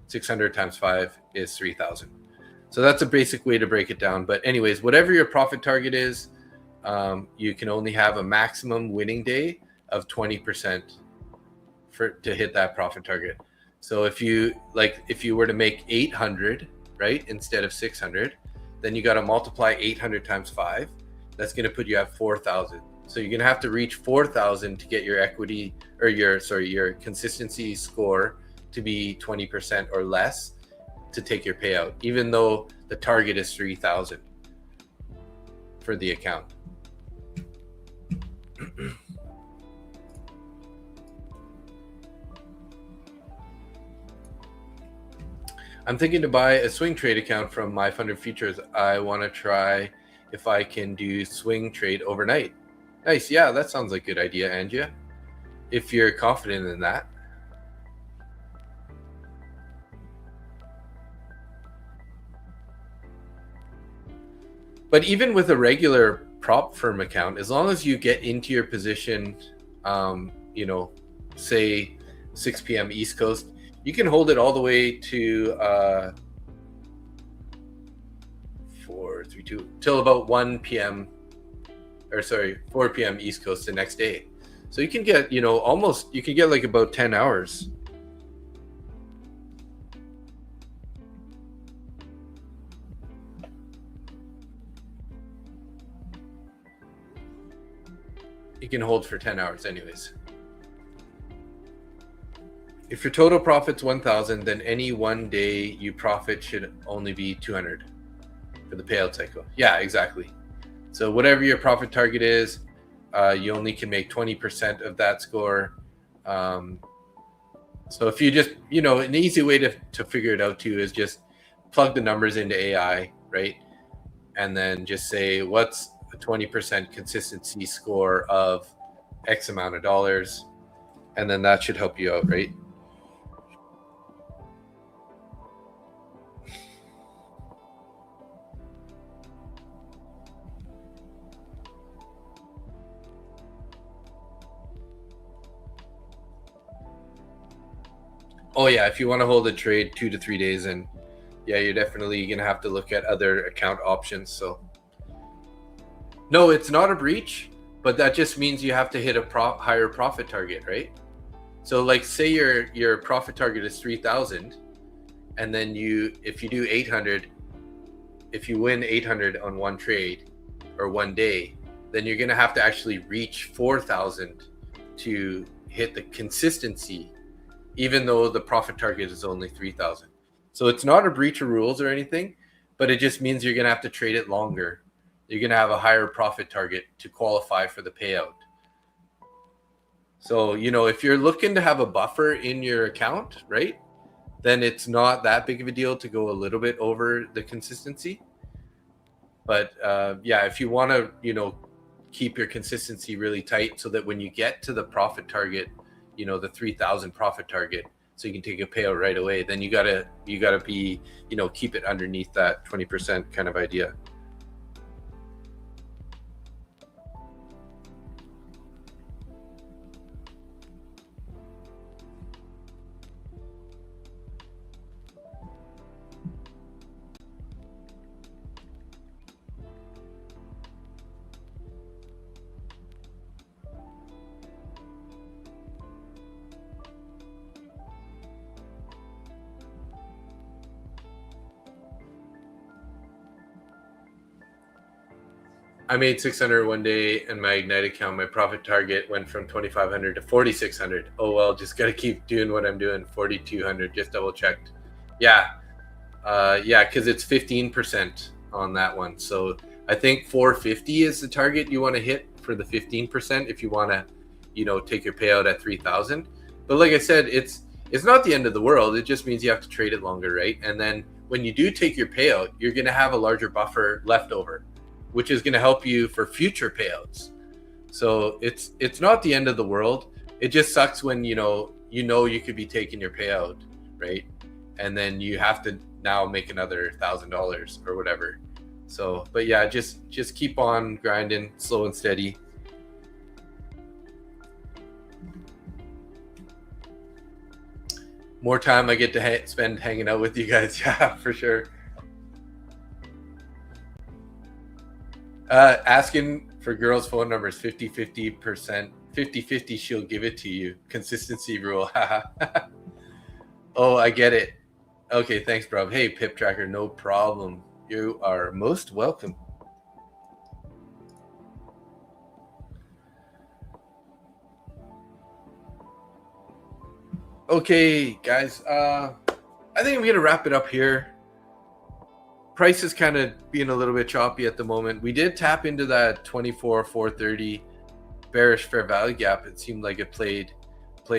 600 times 5 is 3,000. So that's a basic way to break it down. But anyways, whatever your profit target is, you can only have a maximum winning day of 20% to hit that profit target. So if you were to make 800, right, instead of 600, then you got to multiply 800 times 5. That's going to put you at 4,000. So you're going to have to reach 4,000 to get your equity or your consistency score to be 20% or less to take your payout, even though the target is 3,000 for the account. I'm thinking to buy a swing trade account from My Funded Futures. I want to try if I can do swing trade overnight. Nice. Yeah, that sounds like a good idea, Angia, if you're confident in that. But even with a regular prop firm account, as long as you get into your position, say 6 p.m. East Coast, you can hold it all the way to 4:32 till about 1 p.m. 4 p.m. East Coast the next day. So you can get, you can get like about 10 hours. You can hold for 10 hours anyways. If your total profit's 1,000, then any one day you profit should only be 200 for the payout cycle. Yeah, exactly. So whatever your profit target is, you only can make 20% of that score. So if you just, an easy way to figure it out too is just plug the numbers into AI, right? And then just say, what's a 20% consistency score of X amount of dollars? And then that should help you out, right? Oh yeah, if you want to hold a trade 2 to 3 days, and yeah, you're definitely gonna have to look at other account options. So no, it's not a breach, but that just means you have to hit a higher profit target, right? So like say your profit target is 3,000, and then if you do 800, if you win 800 on one trade or one day, then you're gonna have to actually reach 4,000 to hit the consistency, even though the profit target is only 3,000. So it's not a breach of rules or anything, but it just means you're going to have to trade it longer. You're going to have a higher profit target to qualify for the payout. So, if you're looking to have a buffer in your account, right, then it's not that big of a deal to go a little bit over the consistency. But if you want to, keep your consistency really tight so that when you get to the profit target, the 3,000 profit target, so you can take a payout right away, then you gotta be, keep it underneath that 20% kind of idea. I made 600 one day, and my Ignite account, my profit target went from 2,500 to 4,600. Oh well, just gotta keep doing what I'm doing. 4,200, just double checked. Yeah, because it's 15% on that one. So I think 450 is the target you want to hit for the 15% if you want to, take your payout at 3,000. But like I said, it's not the end of the world. It just means you have to trade it longer, right? And then when you do take your payout, you're going to have a larger buffer left over, which is going to help you for future payouts. So it's not the end of the world. It just sucks when you could be taking your payout, right? And then you have to now make another $1,000 or whatever. So, but yeah, just keep on grinding, slow and steady. More time I get to spend hanging out with you guys. Yeah, for sure. Asking for girls' phone numbers, 50-50%. 50-50, she'll give it to you. Consistency rule. Oh, I get it. Okay, thanks, bro. Hey, Pip Tracker, no problem. You are most welcome. Okay, guys. I think I'm gonna wrap it up here. Price is kind of being a little bit choppy at the moment. We did tap into that 24,430 bearish fair value gap. It seemed like it played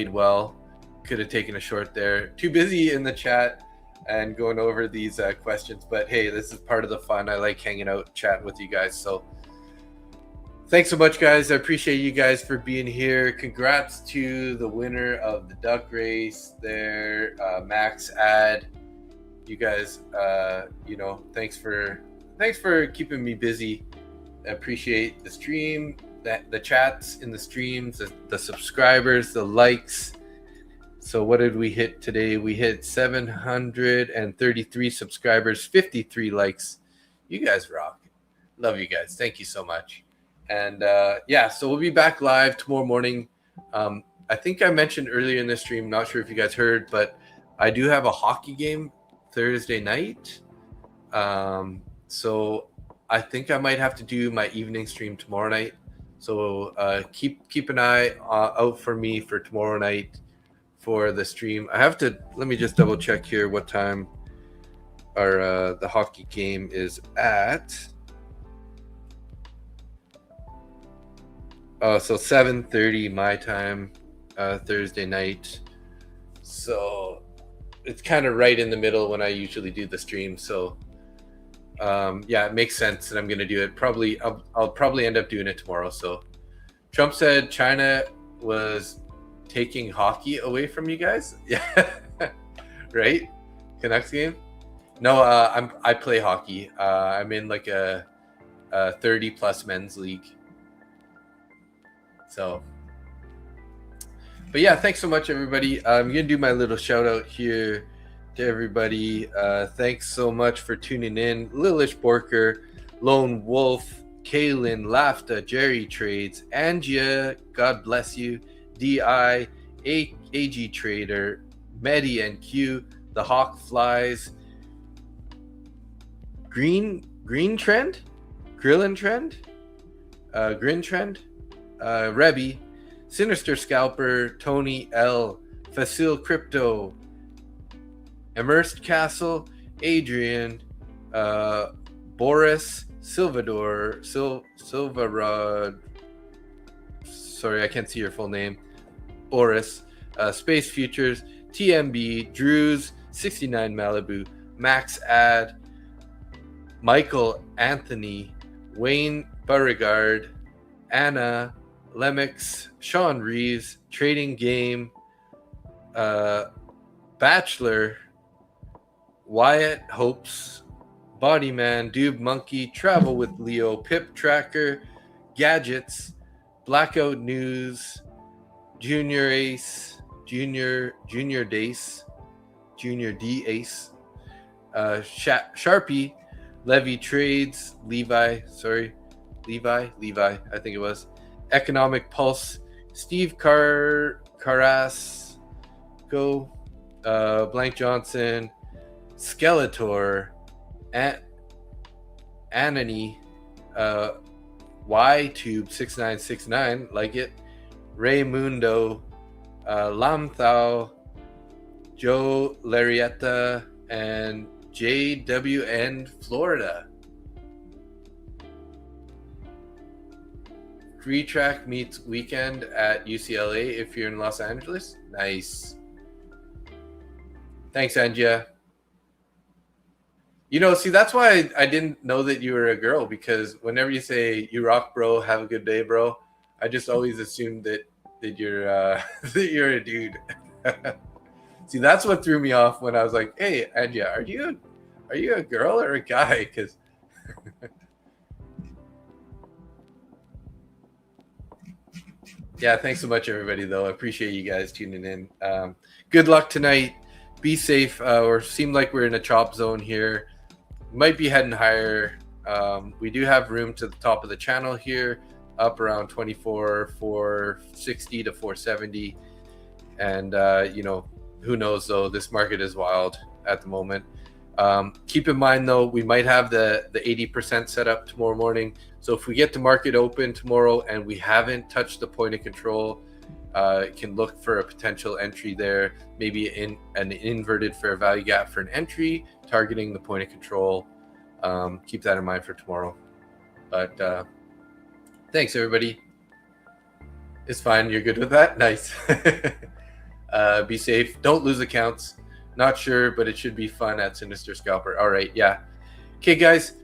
well. Could have taken a short there. Too busy in the chat and going over these questions, but hey, this is part of the fun. I like hanging out, chatting with you guys. So thanks so much, guys. I appreciate you guys for being here. Congrats to the winner of the duck race there, Max Ad. You guys, thanks for keeping me busy. I appreciate the stream, the chats in the streams, the subscribers, the likes. So what did we hit today? We hit 733 subscribers, 53 likes. You guys rock. Love you guys. Thank you so much. And so we'll be back live tomorrow morning. I think I mentioned earlier in the stream, not sure if you guys heard, but I do have a hockey game Thursday night. So I think I might have to do my evening stream tomorrow night. So keep an eye out for me for tomorrow night for the stream. Let me just double check here what time our the hockey game is at. So 7:30 my time, Thursday night. So it's kind of right in the middle when I usually do the stream. So it makes sense that I'm going to do it. I'll probably end up doing it tomorrow. So Trump said China was taking hockey away from you guys. Yeah, right? Canucks game? No, I play hockey. I'm in like a 30 plus men's league. So, but yeah, thanks so much, everybody. I'm gonna do my little shout out here to everybody. Thanks so much for tuning in. Lilish Borker, Lone Wolf, Kaylin, Lafta, Jerry Trades, Angia, God bless you, DI, AG Trader, Medi and Q, The Hawk Flies, Green Trend, Grillin Trend, Grin Trend, Rebby, Sinister Scalper, Tony L, Facile Crypto, Immersed Castle, Adrian, Boris, Silvarod, sorry, I can't see your full name, Boris, Space Futures, TMB, Drews, 69 Malibu, Max Ad, Michael Anthony, Wayne Beauregard, Anna, Lemix, Sean Reeves, Trading Game, Bachelor, Wyatt Hopes, Bodyman, Dube Monkey, Travel with Leo, Pip Tracker, Gadgets, Blackout News, Junior Ace, Junior Dace, Junior D Ace, Sharpie, Levy Trades, Levi, I think it was, Economic Pulse, Steve Carras, Blank Johnson, Skeletor, Anani, YTube 6969, like it, Raymundo, Lamthau, Joe Larietta, and JWN Florida. Pre-track meets weekend at UCLA if you're in Los Angeles. Nice. Thanks, Angia. You know, see, that's why I didn't know that you were a girl, because whenever you say "you rock, bro," have a good day, bro, I just always assumed that you're that you're a dude. See, that's what threw me off when I was like, "Hey, Angia, are you a girl or a guy?" Because yeah, thanks so much, everybody. Though I appreciate you guys tuning in. Good luck tonight. Be safe. Or seem like we're in a chop zone here. Might be heading higher. We do have room to the top of the channel here, up around 460 to 470. And you know, who knows though? This market is wild at the moment. Keep in mind though, we might have the 80% set up tomorrow morning. So if we get the market open tomorrow and we haven't touched the point of control, can look for a potential entry there, maybe in an inverted fair value gap for an entry, targeting the point of control. Keep that in mind for tomorrow. But thanks, everybody. It's fine. You're good with that? Nice. Be safe. Don't lose accounts. Not sure, but it should be fun at Sinister Scalper. All right. Yeah. Okay, guys.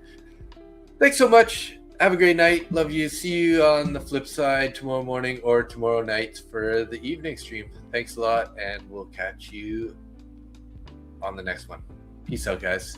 Thanks so much. Have a great night. Love you. See you on the flip side tomorrow morning or tomorrow night for the evening stream. Thanks a lot, and we'll catch you on the next one. Peace out, guys.